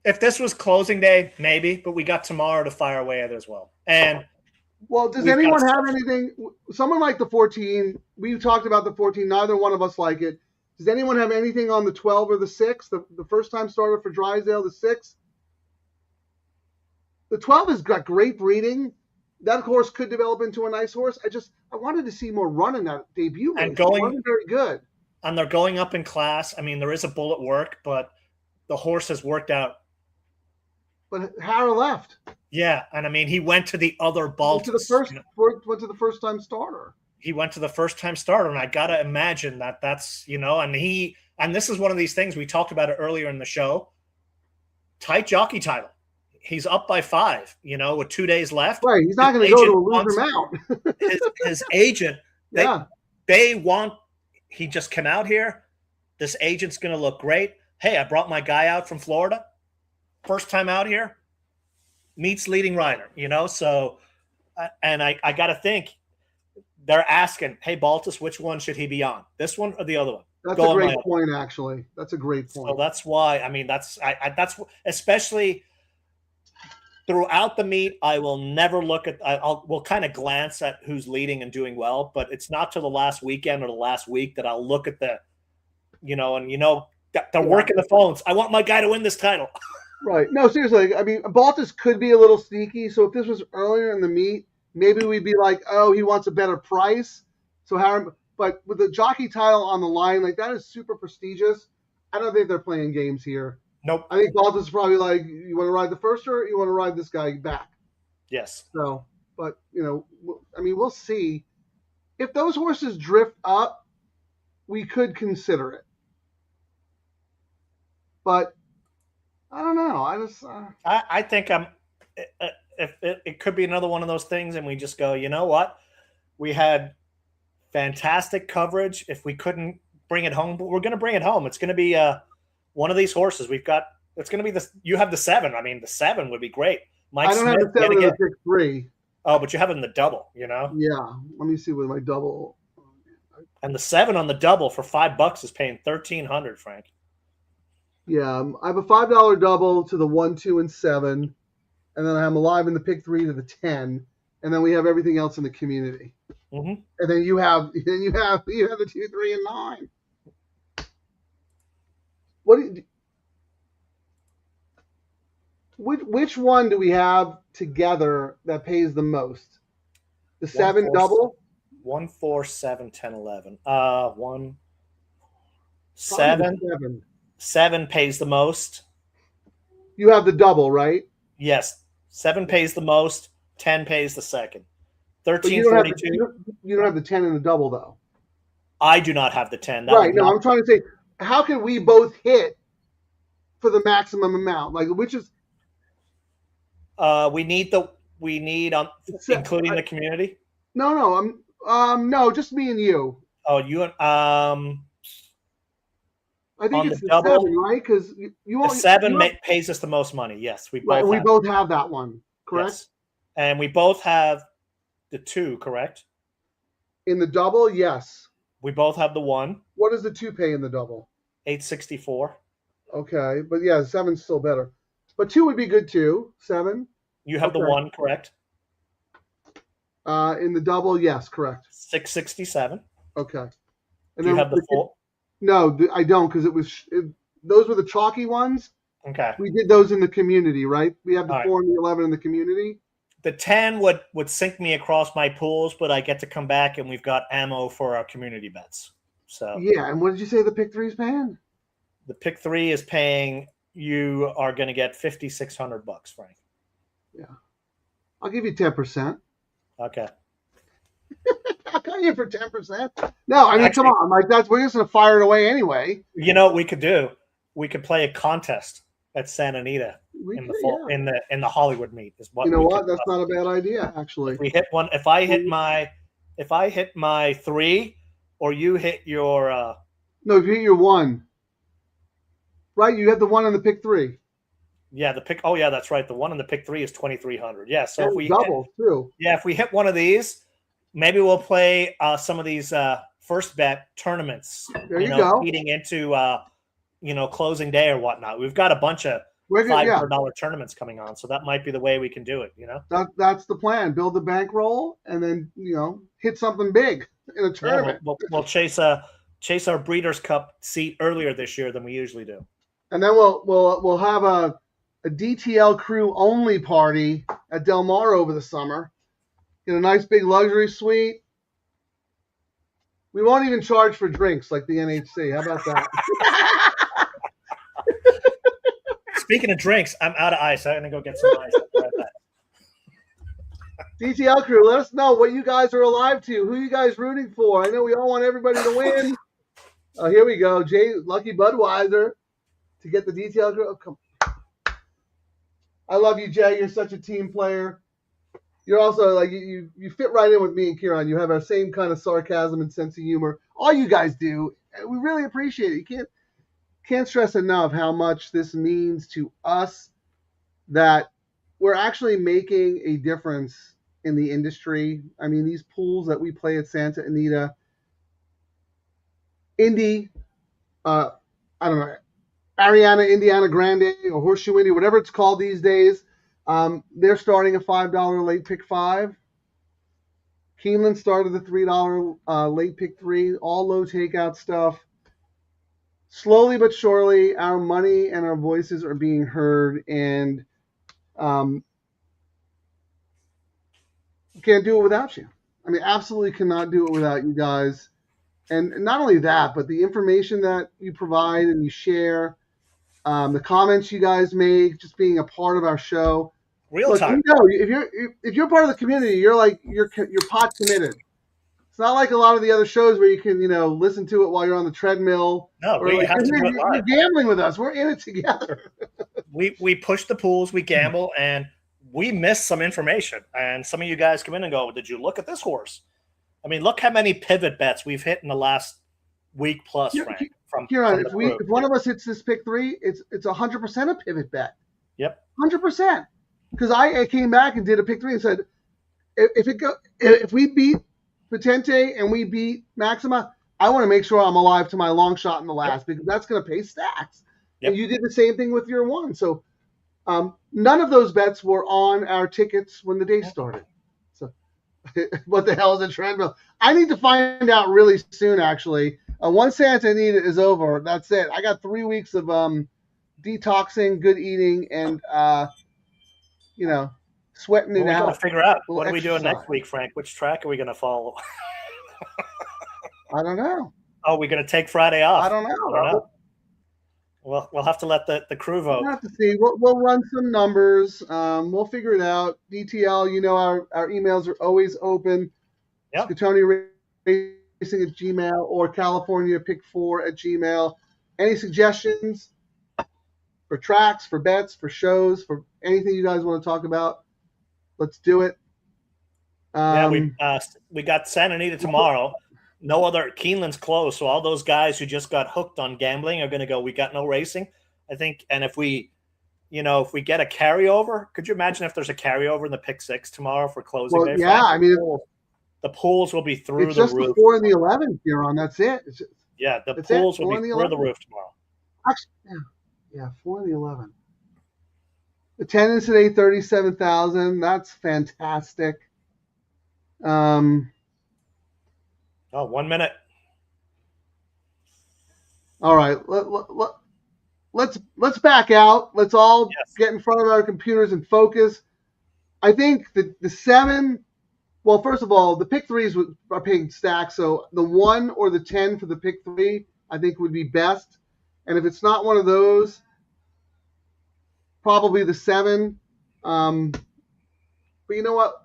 If this was closing day, maybe, but we got tomorrow to fire away at it as well. And Well, does we've got anyone to have start. anything? Someone like the 14. We talked about the 14. Neither one of us like it. Does anyone have anything on the 12 or the 6? The first time starter for Drysdale, the 6. The 12 has got great breeding. That horse could develop into a nice horse. I wanted to see more run in that debut race. And It going wasn't very good. and they're going up in class. I mean, there is a bullet work, but the horse has worked out. But Hara left. Yeah, and I mean, he went to the other Went Baltus. to the first time starter. He went to the first time starter, and I gotta imagine that's and this is one of these things we talked about it earlier in the show. Tight jockey title. He's up by 5, with 2 days left. Right, he's not going to go to a loser mount. his agent, Yeah. they want. He just came out here. This agent's going to look great. Hey, I brought my guy out from Florida. First time out here. Meets leading rider, So, and I got to think they're asking, hey, Baltus, which one should he be on? This one or the other one? That's a great point, actually. That's a great point. So that's why. I mean, that's especially throughout the meet. I will never look at. We'll kind of glance at who's leading and doing well, but it's not till the last weekend or the last week that I'll look at the, they're working the phones. I want my guy to win this title. Right. No, seriously. I mean, Baltus could be a little sneaky. So if this was earlier in the meet, maybe we'd be like, oh, he wants a better price. So but with the jockey title on the line, like that is super prestigious. I don't think they're playing games here. Nope. I think Baltus is probably like, you want to ride the first or you want to ride this guy back? Yes. So, but, we'll see. If those horses drift up, we could consider it. But I don't know. I think if it could be another one of those things, and we just go, you know what? We had fantastic coverage. If we couldn't bring it home, but we're going to bring it home. It's going to be one of these horses. It's going to be you have the 7. I mean, the 7 would be great. Mike I don't Smith, have the 7 in the pick 3. Oh, but you have it in the double, Yeah. Let me see with my double. And the 7 on the double for $5 is paying $1,300, Frank. Yeah, I have a $5 double to the 1, 2, and 7, and then I'm alive in the pick 3 to the 10, and then we have everything else in the community. Mm-hmm. And then you have the 2, 3, and 9. Which one do we have together that pays the most? The 7 double? 1, 4, 7, 10, 11. 1, 7. 7 pays the most. You have the double, right? Yes. 7 pays the most. 10 pays the second. 13, You 42. You don't have the 10 in the double, though. I do not have the 10. Right. No, I'm trying to say, how can we both hit for the maximum amount? Like, which is... we need including the community. No, no, just me and you. Oh, you and I think on it's the the double, 7, right? Because the 7 pays us the most money. Yes, we both. Both have that one, correct? Yes. And we both have the 2, correct? In the double, yes. We both have the 1. What does the 2 pay in the double? $864. Okay, but yeah, 7's still better. But 2 would be good too. 7. You have the 1, correct? In the double, yes, correct. $667. Okay. And Do you have the 4? No, I don't, because those were the chalky ones. Okay. We did those in the community, right? We have the All 4 and the 11 in the community. The 10 would sink me across my pools, but I get to come back and we've got ammo for our community bets. So yeah, and what did you say the pick 3 is paying? The pick 3 is paying. You are going to get $5,600, Frank. Yeah, I'll give you 10%. Okay. I'll cut you for 10%. No, I mean, come on, like we're just gonna fire it away anyway. You know what we could do? We could play a contest at Santa Anita in the Hollywood meet. Is what you know what? That's not a bad idea, actually. If we hit one, if I hit my 3, or you hit your. No, if you hit your 1, right? You have the 1 on the pick 3. Yeah, the pick. Oh, yeah, that's right. The 1 on the pick 3 is $2,300. Yeah, so and if we double too. Yeah, if we hit one of these, maybe we'll play some of these first bet tournaments. There you go. Leading into closing day or whatnot. We've got a bunch of We're good, yeah. $500 tournaments coming on. So that might be the way we can do it, That's the plan. Build a bankroll and then, hit something big in a Yeah, tournament. we'll chase our Breeders' Cup seat earlier this year than we usually do. And then we'll have a DTL Crew only party at Del Mar over the summer. Get a nice big luxury suite. We won't even charge for drinks like the NHC. How about that? Speaking of drinks, I'm out of ice. I'm gonna go get some ice. I'll be right back. DTL Crew, let us know what you guys are alive to. Who you guys rooting for? I know we all want everybody to win. Oh, here we go. Jay, Lucky Budweiser to get the DTL Crew. Oh, come. I love you, Jay. You're such a team player. You're also like you fit right in with me and Ciaran. You have our same kind of sarcasm and sense of humor. All you guys do. And we really appreciate it. You can't stress enough how much this means to us that we're actually making a difference in the industry. I mean, these pools that we play at Santa Anita, Indy, I don't know, Ariana, Indiana Grande, or Horseshoe Indy, whatever it's called these days, they're starting a $5 late pick 5. Keeneland started the $3 late pick 3, all low takeout stuff. Slowly but surely, our money and our voices are being heard, and can't do it without you. I mean, absolutely cannot do it without you guys. And not only that, but the information that you provide and you share, the comments you guys make, just being a part of our show. Real Look, time. If you're part of the community, you're pot committed. It's not like a lot of the other shows where you can listen to it while you're on the treadmill. No, we have to do it live. You're gambling with us. We're in it together. We push the pools, we gamble, and we miss some information. And some of you guys come in and go, "Did you look at this horse?" I mean, look how many pivot bets we've hit in the last week plus, Frank. Ciaran, if one of us hits this pick 3, it's 100% a pivot bet. Yep, 100%. Because I came back and did a pick 3 and said, if we beat Potente and we beat Maxima, I want to make sure I'm alive to my long shot in the last, because that's going to pay stacks. Yep. And you did the same thing with your 1. So none of those bets were on our tickets when the day started. So what the hell is a treadmill? I need to find out really soon, actually. Once Santa Anita is over, that's it. I got 3 weeks of detoxing, good eating, and sweating it out. We got to figure out what are we exercise. doing next week, Frank? Which track are we going to follow? I don't know. Oh, we're going to take Friday off. I don't know. Well, we'll have to let the crew vote. We'll have to see. We'll run some numbers. We'll figure it out. DTL, our emails are always open. Yep. Scatoni Racing at Gmail or California Pick 4 at Gmail. Any suggestions for tracks, for bets, for shows, for anything you guys want to talk about? Let's do it. We got Santa Anita tomorrow. No other. Keeneland's closed, so all those guys who just got hooked on gambling are going to go, we got no racing, I think. And if we get a carryover, could you imagine if there's a carryover in the pick 6 tomorrow for closing day? Yeah, I mean, the pools will be through the roof. It's just the 4 and the 11 here on. That's it. The pools will be through the roof tomorrow. Actually, yeah, 4 and the 11. Attendance today, 37,000. That's fantastic. 1 minute. All right, let's back out. Let's all get in front of our computers and focus. I think the 7. Well, first of all, the pick 3s are paying stacks, so the 1 or the 10 for the pick 3, I think would be best. And if it's not one of those, probably the 7. But you know what?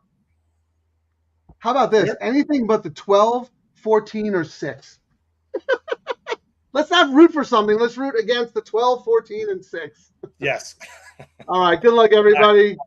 How about this? Yep. Anything but the 12, 14, or 6. Let's not root for something. Let's root against the 12, 14, and 6. Yes. All right. Good luck, everybody.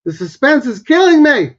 The suspense is killing me.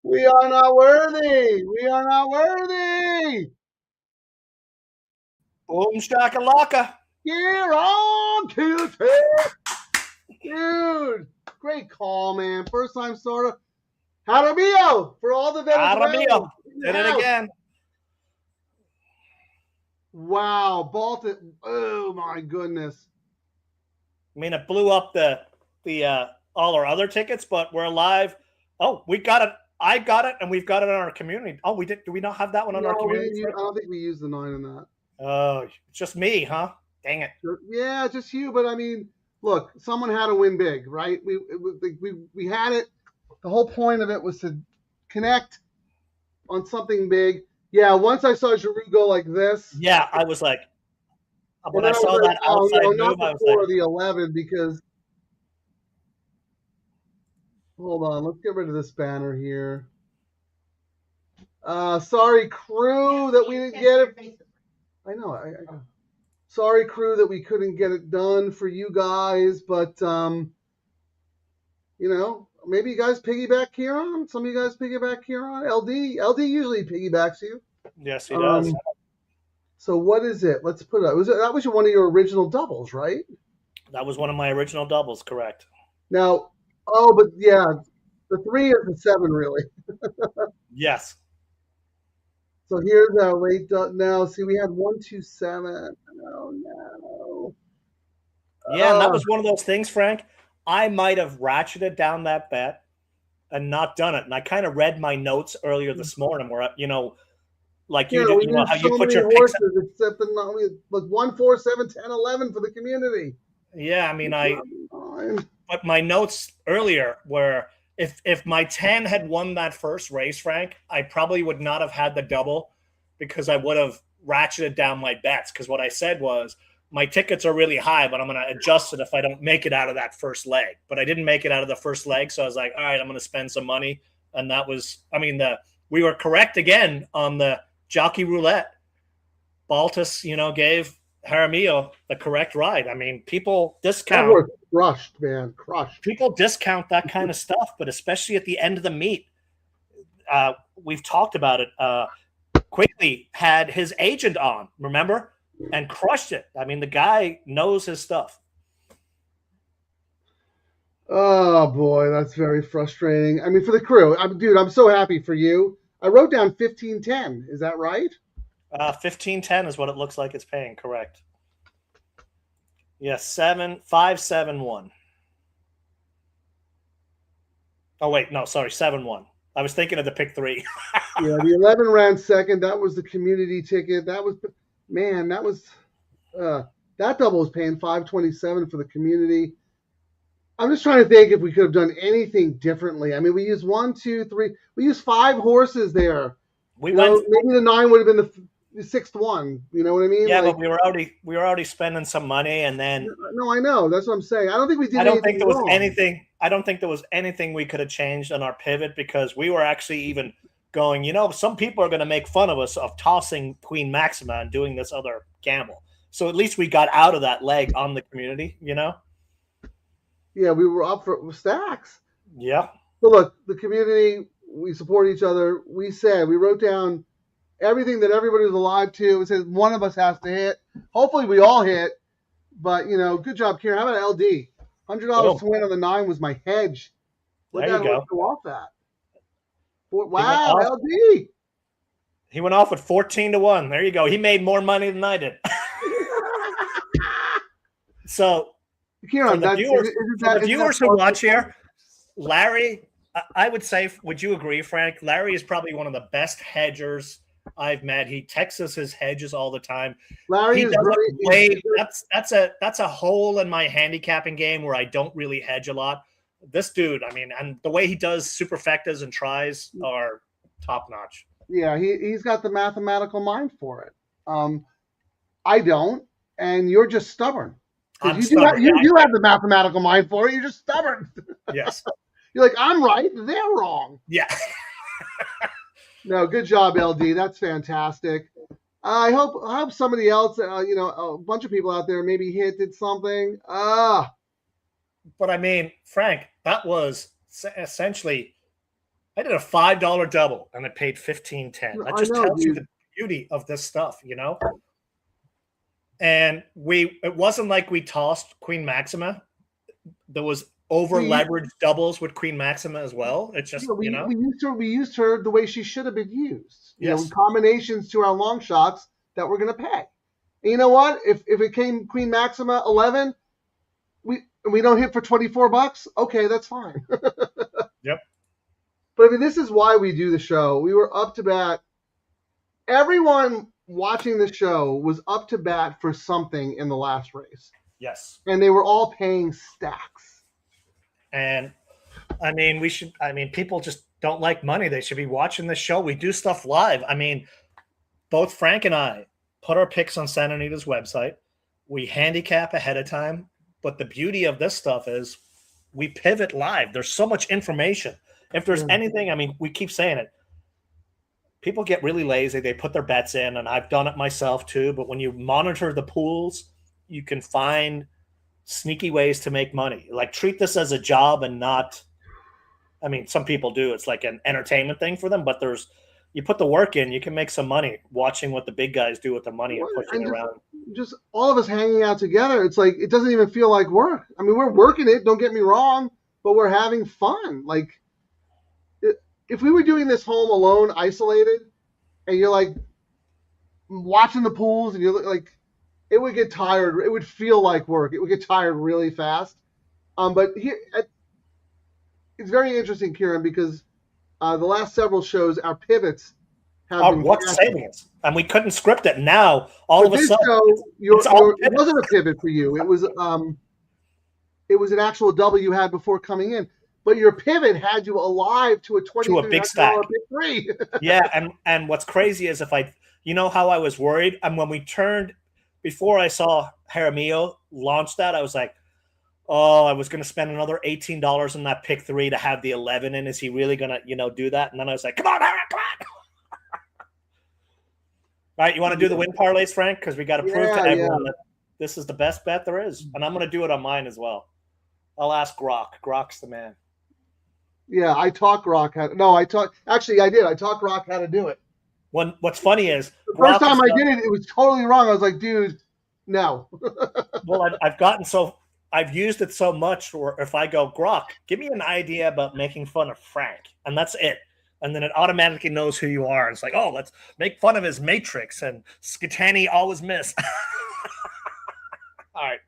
We are not worthy. We are not worthy. Boom shakalaka. Here on Tuesday. Dude, great call, man. First time starter. Jaramillo for all the Venezuelans. Jaramillo did it again. Wow, Baltic. Oh my goodness. I mean, it blew up the all our other tickets, but we're live. Oh, we got it. I got it, and we've got it on our community. Oh, we did. Do we not have that one on our community? I don't think we used the 9 in that. Oh, it's just me, huh? Dang it. Yeah, just you. But I mean, look, someone had to win big, right? We had it. The whole point of it was to connect on something big. Yeah, once I saw Giroud go like this. Yeah, I was like, when then I saw that oh outside no, move, not I was before like, the 11 because hold on, let's get rid of this banner here. Sorry, crew, that we didn't get it. I know. Sorry, crew, that we couldn't get it done for you guys, but you know, maybe you guys piggyback Ciaran. Some of you guys piggyback Ciaran. LD usually piggybacks you. yes, he does. So what is it? Let's put it. That was one of your original doubles, right? That was one of my original doubles, correct? Now, oh, but yeah, the 3 is the 7, really. Yes. So here's our late now. See, we had 127. Oh no. Yeah, and that was one of those things, Frank. I might have ratcheted down that bet and not done it. And I kind of read my notes earlier this morning where, you know, like you do, we you know, used how you so put many your picks. horses, except in like 1, 4, 7, 10, 11 for the community. Yeah, I mean, but my notes earlier were if my 10 had won that first race, Frank, I probably would not have had the double because I would have ratcheted down my bets. Because what I said was my tickets are really high, but I'm going to adjust it if I don't make it out of that first leg. But I didn't make it out of the first leg, so I was like, all right, I'm going to spend some money. And that was, I mean, we were correct again on the jockey roulette. Baltus, you know, gave Jaramillo the correct ride. I mean, people discount. That was crushed, man, crushed. People discount that kind of stuff, but especially at the end of the meet, we've talked about it. Quickly had his agent on, remember, and crushed it. I mean, the guy knows his stuff. Oh boy, that's very frustrating. I mean, for the crew, dude, I'm so happy for you. I wrote down 1510. Is that right? 1510 is what it looks like it's paying. Correct. Yes, 571. Oh wait, no, sorry, 7-1. I was thinking of the pick 3. Yeah, the 11 ran second. That was the community ticket. That was, man, that double was paying 527 for the community. I'm just trying to think if we could have done anything differently. I mean, we used 1, 2, 3. We used 5 horses there. Maybe the 9 would have been the 6th one. You know what I mean? Yeah, but we were already spending some money, and then. No, I know. That's what I'm saying. I don't think we did. I don't think there was anything. I don't think there was anything we could have changed on our pivot because we were actually even going. You know, some people are going to make fun of us of tossing Queen Maxima and doing this other gamble. So at least we got out of that leg on the community. You know. Yeah, we were up for stacks. Yeah. So look, the community, we support each other. We wrote down everything that everybody was alive to. It says one of us has to hit. Hopefully we all hit. But, you know, good job, Ciaran. How about LD? $100 to win on the 9 was my hedge. There you go. Go off that. Wow, LD. He went off at 14-1. There you go. He made more money than I did. So, Ciaran, for the viewers who watch here, Larry, I would say, would you agree, Frank? Larry is probably one of the best hedgers I've met. He texts us his hedges all the time. Larry is great. That's a hole in my handicapping game where I don't really hedge a lot. This dude, I mean, and the way he does superfectas and tries are top notch. Yeah, he's got the mathematical mind for it. I don't, and you're just stubborn. I'm you stubborn. You have the mathematical mind for it. You're just stubborn. Yes. You're like, I'm right, they're wrong. Yeah. No, good job, LD. That's fantastic. I hope somebody else, a bunch of people out there maybe did something. But I mean, Frank, that was essentially, I did a $5 double and it paid $15.10. That just tells you the beauty of this stuff, you know? And it wasn't like we tossed Queen Maxima. There was over leveraged doubles with Queen Maxima as well. It's just, we used her the way she should have been used. Yes. You know, combinations to our long shots that we're going to pay. And you know what? If it came Queen Maxima 11, we don't hit for $24, okay, that's fine. Yep. But I mean, this is why we do the show. We were up to bat. Everyone watching the show was up to bat for something in the last race. Yes. And they were all paying stacks. And I mean, people just don't like money. They should be watching this show. We do stuff live. I mean, both Frank and I put our picks on Santa Anita's website. we handicap ahead of time. But the beauty of this stuff is we pivot live. There's so much information. If there's anything, I mean, we keep saying it. People get really lazy. They put their bets in, and I've done it myself too. But when you monitor the pools, you can find sneaky ways to make money. Like, treat this as a job and not, I mean, some people do. It's like an entertainment thing for them, but you put the work in, you can make some money watching what the big guys do with the money and pushing it around. Just all of us hanging out together. It's like, it doesn't even feel like work. I mean, we're working it, don't get me wrong, but we're having fun. Like, if we were doing this home alone, isolated, and you're like watching the pools and you're like, it would get tired. It would feel like work. It would get tired really fast. But here, it's very interesting, Ciaran, because the last several shows, our pivots have been what's saving us, and we couldn't script it. Now all of a sudden, it wasn't a pivot for you. It was an actual double you had before coming in. But your pivot had you alive to a big stack. Big three. Yeah, and what's crazy is how I was worried, and when we turned, before I saw Jaramillo launch that, I was like, oh, I was going to spend another $18 on that pick 3 to have the 11 in. Is he really going to, do that? And then I was like, come on, Aaron, come on. All right, you want to do the win parlays, Frank? Because we got to prove to everyone that this is the best bet there is. And I'm going to do it on mine as well. I'll ask Grok. Grok's the man. Yeah, I taught Grok how to. No, I taught. Actually, I did. I taught Grok how to do it. What's funny is the first time I did it, it was totally wrong. I was like, dude, no. Well, I've used it so much where if I go, Grok, give me an idea about making fun of Frank, and that's it. And then it automatically knows who you are. It's like, oh, let's make fun of his matrix and Skitani always miss. All right.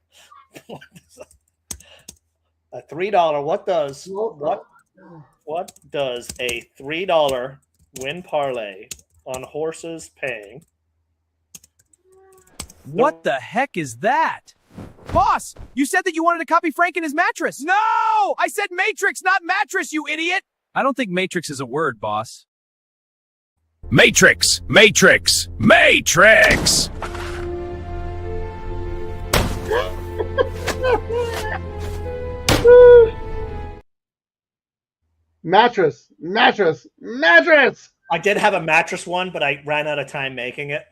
A $3. What does a $3 win parlay on horses paying? What the heck is that? Boss, you said that you wanted to copy Frank in his mattress. No! I said matrix, not mattress, you idiot! I don't think matrix is a word, boss. Matrix! Matrix! Matrix! Mattress. I did have a mattress one, but I ran out of time making it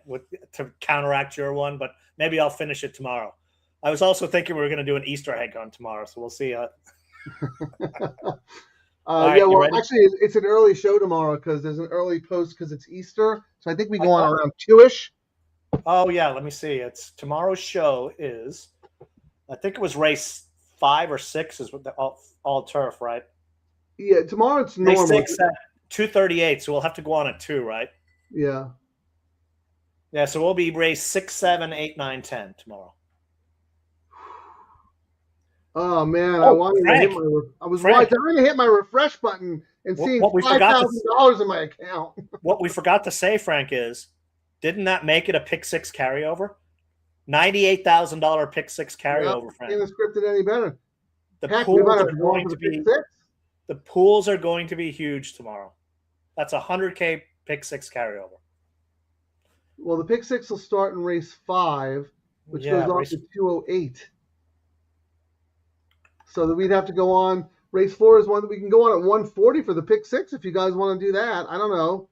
to counteract your one, but maybe I'll finish it tomorrow. I was also thinking we were going to do an Easter egg on tomorrow, so we'll see. Actually, it's an early show tomorrow because there's an early post because it's Easter. So I think we go on around 2-ish. Oh, yeah, let me see. Tomorrow's show is, I think it was race 5 or 6 is all turf, right? Yeah, tomorrow it's normal. Race 6 at 2:38, so we'll have to go on at 2, right? Yeah. Yeah, so we'll be race 6, 7, 8, 9, 10 tomorrow. Oh man, I was trying to hit my refresh button and seeing $5,000 in my account. What we forgot to say, Frank, is didn't that make it a pick 6 carryover? $98,000 pick 6 carryover, Frank. Can't have scripted any better. The pools are going to be huge tomorrow. That's a $100K pick 6 carryover. Well, the pick 6 will start in race 5, which goes on to 208. So that we'd have to go on. Race 4 is one that we can go on at 140 for the pick 6 if you guys want to do that. I don't know.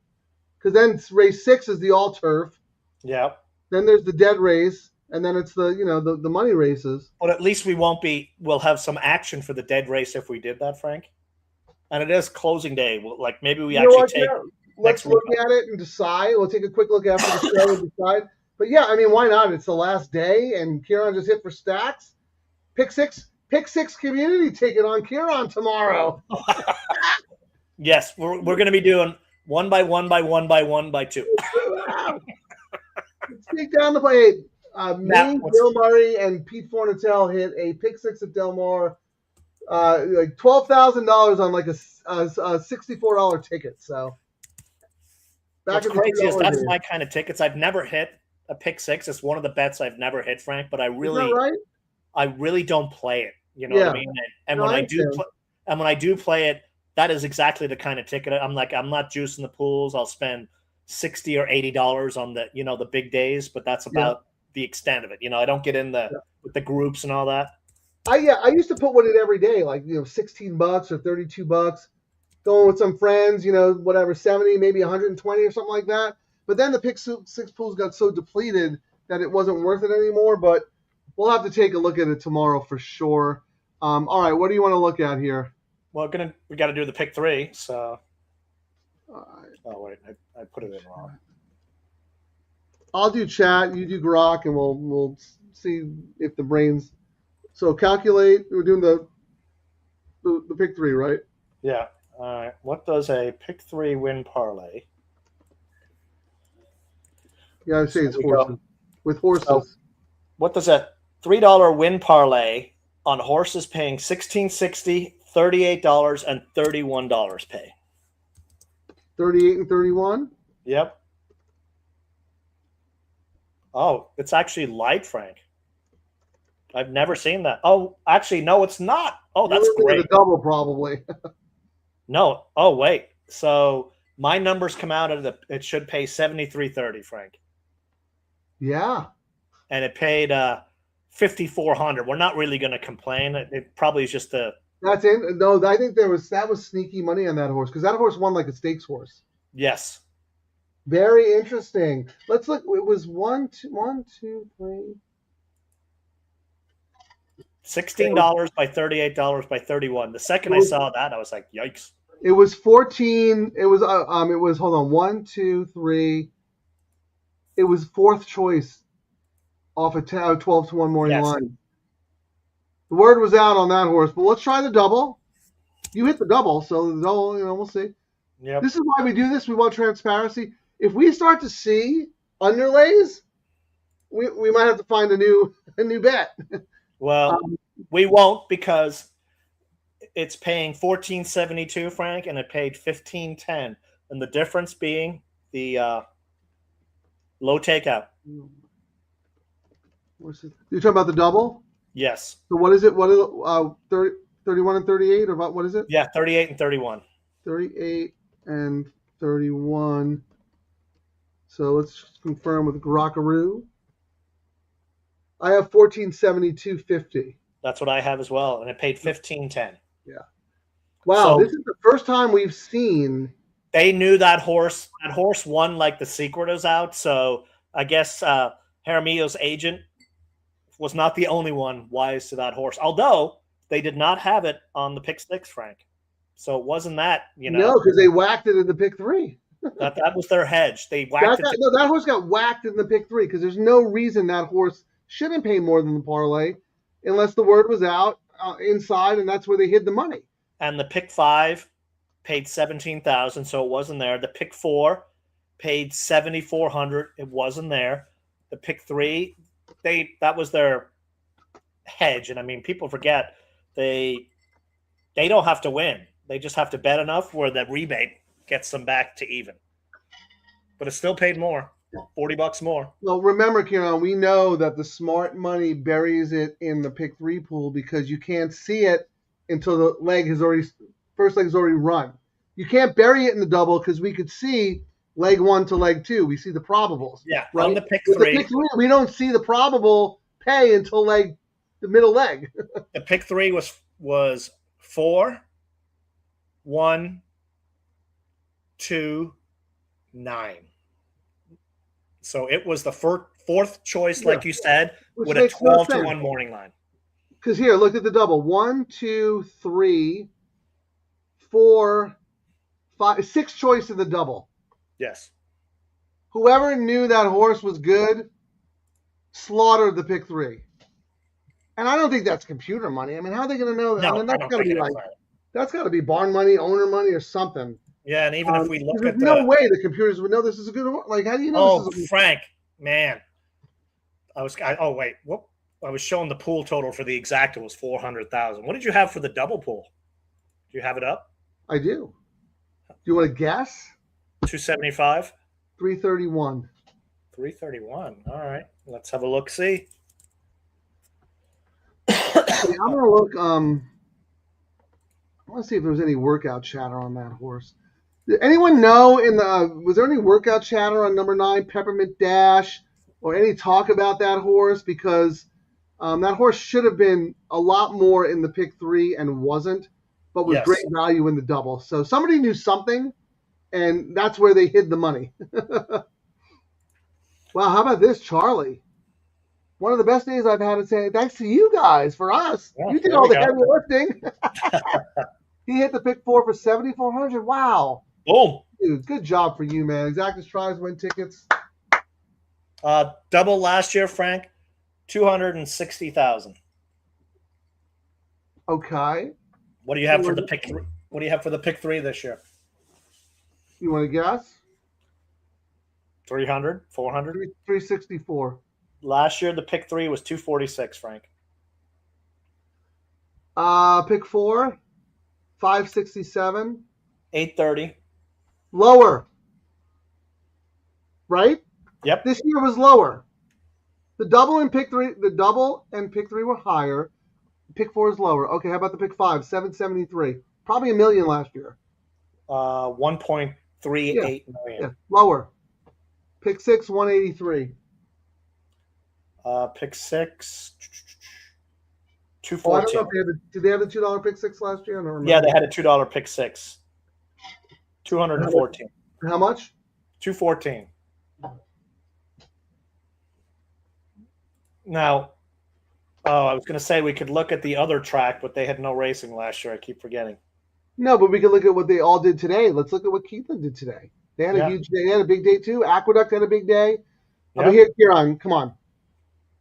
Because then race 6 is the all turf. Yeah. Then there's the dead race, and then it's the the money races. But at least we'll have some action for the dead race if we did that, Frank. And it is closing day. Like maybe we let's look at it and decide. We'll take a quick look after the show and decide. But yeah, I mean, why not? It's the last day, and Ciaran just hit for stacks. Pick 6 community ticket on Ciaran tomorrow. Yes, we're going to be doing 1 by 1 by 1 by 1 by 2. Let's take down the play. Me, Bill Murray, and Pete Fornatel hit a pick 6 at Del Mar. Like $12,000 on like a $64 ticket. So what's crazy is that's my kind of tickets. I've never hit a pick 6. It's one of the bets I've never hit, Frank. But I really don't play it. You know what I mean? And when I do play it, that is exactly the kind of ticket. I'm not juicing the pools. I'll spend $60 or $80 on the the big days, but that's about the extent of it. I don't get in with the groups and all that. I used to put one in every day, like $16 or $32, going with some friends, whatever, 70, maybe 120 or something like that. But then the pick six pools got so depleted that it wasn't worth it anymore. But we'll have to take a look at it tomorrow for sure. All right, what do you want to look at here? Well, we got to do the pick 3. So, All right. oh wait, I put it in wrong. I'll do chat, you do grok, and we'll see if the brains. So calculate. We're doing the pick 3, right? Yeah. All right. What does a pick 3 win parlay? Yeah, I say it's horses. With horses. So, what does a $3 win parlay on horses paying $16.60, $38, and $31 pay? 38 and 31. Yep. Oh, it's actually light, Frank. I've never seen that. Oh, actually, no, it's not. Oh, that's great. The double, probably. No. Oh, wait. So my numbers come out of it should pay $73.30, Frank. Yeah. And it paid $5,400. We're not really going to complain. It probably is just a. That's it. No, I think that was sneaky money on that horse because that horse won like a stakes horse. Yes. Very interesting. Let's look. It was one, two, three. $16 by $38 by $31. The second I saw that, I was like, "Yikes!" It was 14. It was hold on, 1, 2, 3. It was fourth choice off a 12-1 morning line. The word was out on that horse, but let's try the double. You hit the double, so the double, we'll see. Yep. This is why we do this. We want transparency. If we start to see underlays, we might have to find a new bet. Well, we won't because it's paying $14.72, Frank, and it paid $15.10, and the difference being the low takeout. You're talking about the double? Yes. So what is it? What is it? 31 and 38, or what is it? Yeah, 38 and 31. 38 and 31. So let's confirm with Grockaroo. I have 1472.50. That's what I have as well, and it paid $15.10. Yeah. Wow, so, this is the first time we've seen. They knew that horse. That horse won like the secret was out. So I guess Jaramillo's agent was not the only one wise to that horse. Although they did not have it on the pick 6, Frank. So it wasn't that, No, because they whacked it in the pick 3. that was their hedge. They whacked it. No, that horse got whacked in the pick 3 because there's no reason that horse shouldn't pay more than the parlay unless the word was out inside, and that's where they hid the money. And the pick 5 paid $17,000, so it wasn't there. The pick 4 paid $7,400. It wasn't there. The pick 3, that was their hedge. And I mean, people forget they don't have to win. They just have to bet enough where the rebate gets them back to even. But it still paid more, $40 more. Well, remember, Ciaran, we know that the smart money buries it in the pick 3 pool because you can't see it until the first leg has already run. You can't bury it in the double because we could see leg 1 to leg 2. We see the probables. Yeah, right? On the pick With 3. The pick 3, we don't see the probable pay until the middle leg. The pick 3 was 4, 1, 2, 9. So it was the fourth choice, like you said, with a 12-1 morning line. Because here, look at the double. 1, 2, 3, 4, 5, 6 choice in the double. Yes. Whoever knew that horse was good slaughtered the pick 3. And I don't think that's computer money. I mean, how are they going to know that? No, I mean, that's got to be barn money, owner money, or something. Yeah, and even if we look at no way the computers would know this is a good horse. Like, how do you know this is a Frank, man. I was showing the pool total for the exacta was 400,000. What did you have for the double pool? Do you have it up? I do. Do you want to guess? 275? 331. 331. All right. Let's have a look. See. I'm gonna look. I want to see if there was any workout chatter on that horse. Did anyone know was there any workout chatter on number 9, Peppermint Dash? or any talk about that horse, because that horse should have been a lot more in the pick 3 and wasn't, but was Yes. great value in the double. So somebody knew something, and that's where they hid the money. Wow, how about this, Charlie? One of the best days I've had to say thanks to you guys for us. Yeah, You did there all we the go. heavy lifting. He hit the pick 4 for 7,400. Wow. Boom. Dude, good job for you, man. Exactus tries win tickets. Double last year, Frank, 260,000. Okay. What do you have for the pick 3? What do you have for the pick 3 this year? You want to guess? 300, 400? 364. Last year, the pick 3 was 246, Frank. Pick 4, 567. 830. Lower. Right? Yep. This year was lower. The double and pick 3 were higher. Pick 4 is lower. Okay, how about the pick 5? 773. Probably $1 million last year. 1.38 million. Yeah, lower. Pick 6, 183. Pick 6, Oh, I don't 214. know if did they have the $2 pick 6 last year? I don't remember. Yeah, they had a $2 pick 6. 214. How much? 214. Now, I was going to say we could look at the other track, but they had no racing last year. I keep forgetting. No, but we can look at what they all did today. Let's look at what Keeneland did today. They had a huge day. They had a big day too. Aqueduct had a big day. Yeah. But here, Ciaran, come on.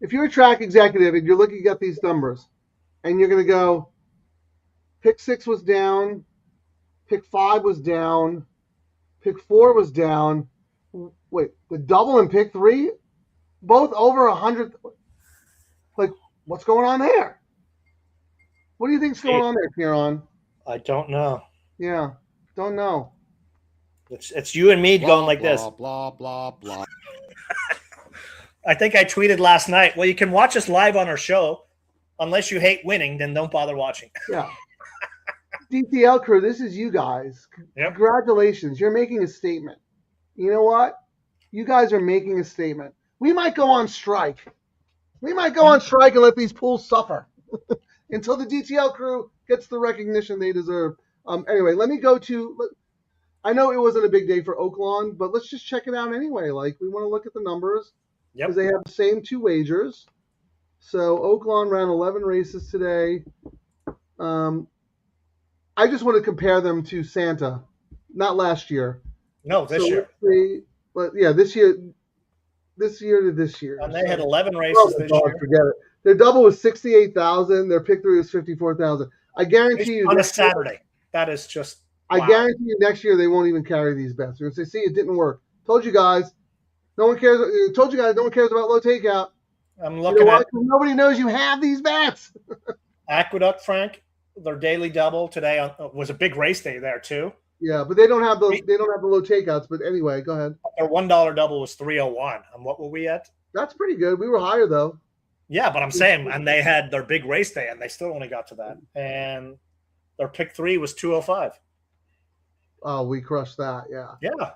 If you're a track executive and you're looking at these numbers, and you're going to go, pick 6 was down, pick 5 was down, pick 4 was down. Wait, the double and pick 3, both over 100. Like, what's going on there? What do you think's going on there, Ciaran? I don't know. Yeah, don't know. It's you and me going like this. Blah, blah, blah. I think I tweeted last night, well, you can watch us live on our show. Unless you hate winning, then don't bother watching. Yeah. DTL Crew, this is you guys. Yep. Congratulations. You're making a statement. You know what? You guys are making a statement. We might go on strike. We might go on strike and let these pools suffer until the DTL Crew gets the recognition they deserve. Anyway, let me go to – I know it wasn't a big day for Oaklawn, but let's just check it out anyway. Like, we want to look at the numbers because they have the same 2 wagers. So Oaklawn ran 11 races today. I just want to compare them to Santa, not last year. No, this year. This year. This year to this year. And they had 11 races this year. Forget it. Their double was 68,000. Their pick 3 was 54,000. I guarantee you on a Saturday. That is just. Wow. I guarantee you next year they won't even carry these bets. They're going to say, "See, it didn't work. Told you guys. No one cares. Told you guys, no one cares about low takeout." I'm looking at nobody knows you have these bets. Aqueduct, Frank. Their daily double today was a big race day there too. Yeah, but they don't have those. They don't have the low takeouts. But anyway, go ahead. Their $1 double was 301. And what were we at? That's pretty good. We were higher though. Yeah, but I'm saying, and they had their big race day, and they still only got to that. And their pick 3 was 205. Oh, we crushed that. Yeah. Yeah.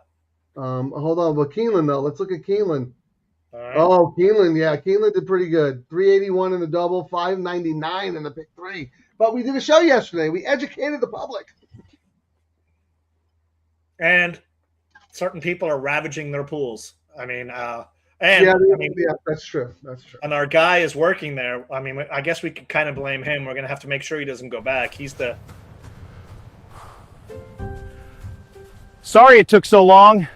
Hold on, but Keeneland though. Let's look at Keeneland. Right. Oh, Keeneland, yeah, Keeneland did pretty good. 381 in the double, 599 in the pick 3. But we did a show yesterday. We educated the public. And certain people are ravaging their pools. I mean, that's true. That's true. And our guy is working there. I mean, I guess we could kind of blame him. We're going to have to make sure he doesn't go back. He's the. Sorry it took so long.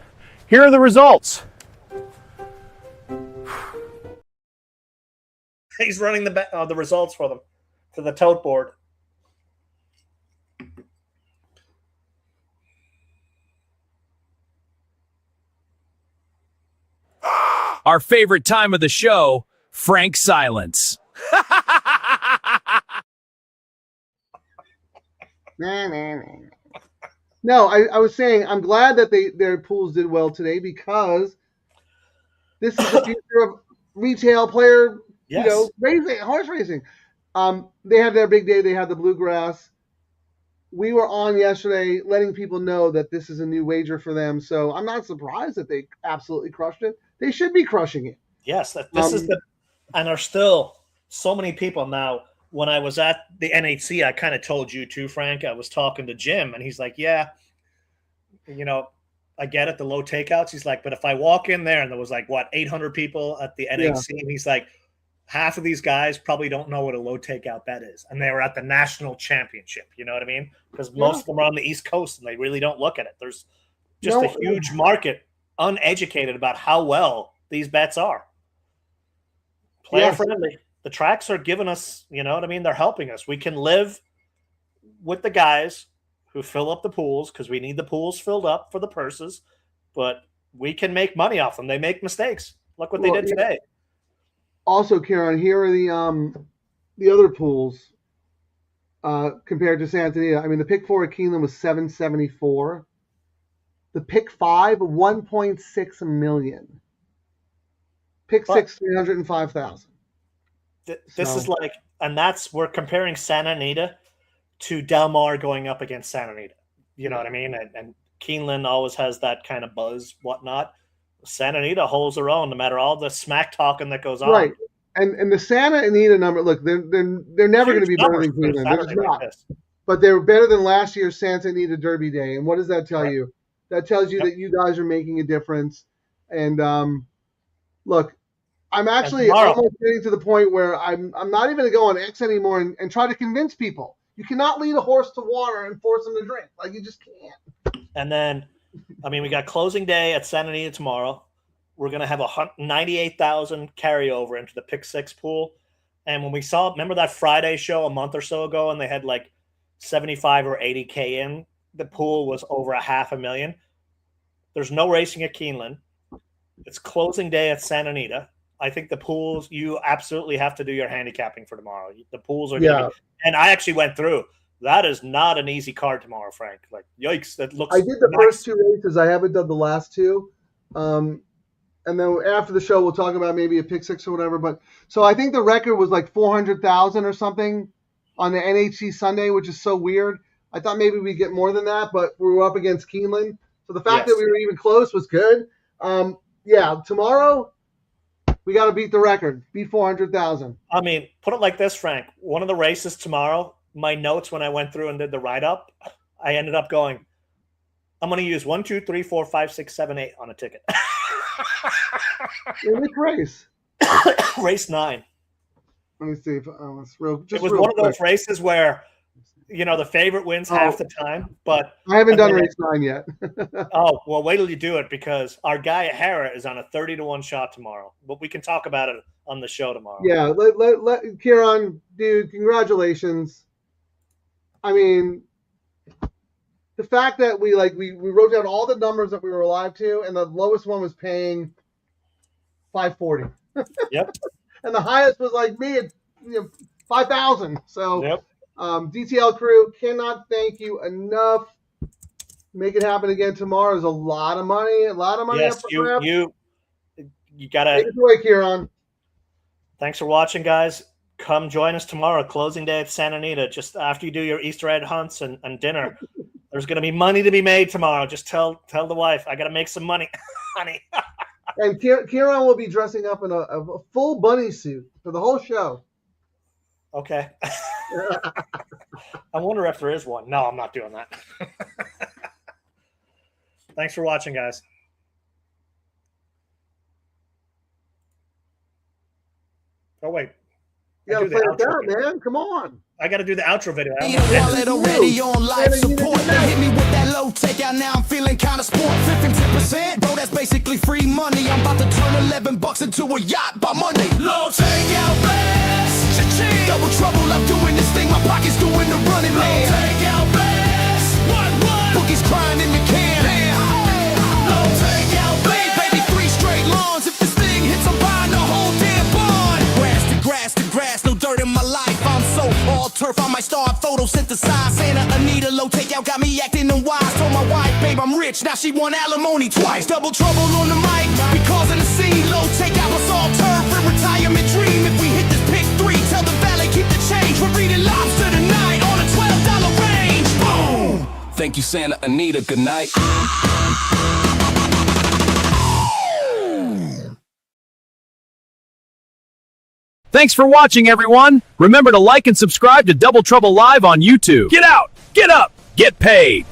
Here are the results. He's running the results for them to the tote board. Our favorite time of the show, Frank Silence. No, I was saying I'm glad that their pools did well today because this is the future of retail player, racing, horse racing. They had their big day. They had the bluegrass. We were on yesterday letting people know that this is a new wager for them. So I'm not surprised that they absolutely crushed it. They should be crushing it. Yes, this is and there's still so many people now. When I was at the NHC, I kind of told you too, Frank. I was talking to Jim, and he's like, "Yeah, I get it, the low takeouts." He's like, "But if I walk in there and there was like 800 people at the NHC," and he's like, "Half of these guys probably don't know what a low takeout bet is, and they were at the national championship." You know what I mean? Because most of them are on the East Coast, and they really don't look at it. There's just a huge market uneducated about how well these bets are. Player friendly. The tracks are giving us, you know what I mean? They're helping us. We can live with the guys who fill up the pools because we need the pools filled up for the purses, but we can make money off them. They make mistakes. Look what they did today. Also, Ciaran, here are the other pools compared to Santa Anita. I mean, the pick 4 at Keeneland was $774. The pick 5, $1.6 million. Pick 6, $305,000. This is like, and we're comparing Santa Anita to Del Mar going up against Santa Anita. You know what I mean? And Keeneland always has that kind of buzz, whatnot. Santa Anita holds their own no matter all the smack talking that goes on. Right. And the Santa Anita number, look, they're never going to be better than Keeneland. They're not. But they're better than last year's Santa Anita Derby Day. And what does that tell you? That tells you that you guys are making a difference. And look, I'm actually almost getting to the point where I'm not even going to go on X anymore and try to convince people. You cannot lead a horse to water and force him to drink. Like, you just can't. And then, I mean, we got closing day at Santa Anita tomorrow. We're going to have 98,000 carryover into the pick 6 pool. And when we saw, remember that Friday show a month or so ago, and they had like 75 or 80K in, the pool was over $500,000. There's no racing at Keeneland. It's closing day at Santa Anita. I think the pools, you absolutely have to do your handicapping for tomorrow. The pools are going to be, and I actually went through. That is not an easy card tomorrow, Frank. Like, yikes, that looks. I did the first 2 races. I haven't done the last 2. And then after the show, we'll talk about maybe a pick 6 or whatever. But so I think the record was like 400,000 or something on the NHC Sunday, which is so weird. I thought maybe we'd get more than that, but we were up against Keeneland. So the fact that we were even close was good. Tomorrow we got to beat the record, beat 400,000. I mean, put it like this, Frank. One of the races tomorrow, my notes when I went through and did the write-up, I ended up going, I'm going to use 1, 2, 3, 4, 5, 6, 7, 8 on a ticket. Which race? Race 9. Let me see if it's real. It was one of those races where, the favorite wins half the time, but I haven't done race 9 yet. Oh, well, wait till you do it because our guy at Hera is on a 30-1 shot tomorrow, but we can talk about it on the show tomorrow. Yeah, let Ciaran, dude, congratulations. I mean, the fact that we wrote down all the numbers that we were alive to, and the lowest one was paying $540. Yep. And the highest was like me at $5,000. So. Yep. DTL Crew, cannot thank you enough. Make it happen again tomorrow. Is a lot of money. A lot of money. Yes, you gotta take it away, Ciaran. Thanks for watching, guys. Come join us tomorrow, closing day at Santa Anita. Just after you do your Easter egg hunts and dinner, there's gonna be money to be made tomorrow. Just tell the wife I gotta make some money, honey. And Ciaran will be dressing up in a full bunny suit for the whole show. Okay. I wonder if there is one. No, I'm not doing that. Thanks for watching, guys. Oh, wait. You gotta play it down, man. Come on. I got to do the outro video. Wallet already on life support. Hit me with that low takeout. Now I'm feeling kind of sport. 15%, bro, that's basically free money. I'm about to turn $11 into a yacht by Monday. Low takeout fast. Cha-ching. Double trouble. I'm doing this thing. My pocket's doing the running, man. Low takeout fast. What? Bookies crying in the can. Low takeout fast. Baby, 3 straight lawns. If this thing hits, I'm buying the whole damn barn. Grass to grass, no dirt in my life. I'm so all turf, I might start photosynthesize. Santa Anita, low takeout got me acting unwise. Told my wife, babe, I'm rich, now she want alimony twice. Double trouble on the mic, we causing the scene. Low takeout, let's all turf and retirement dream. If we hit this pick 3, tell the valet keep the change. We're reading lobster tonight on a $12 range. Boom! Thank you, Santa Anita, good night. Thanks for watching, everyone. Remember to like and subscribe to Double Trouble Live on YouTube. Get out, get up, get paid.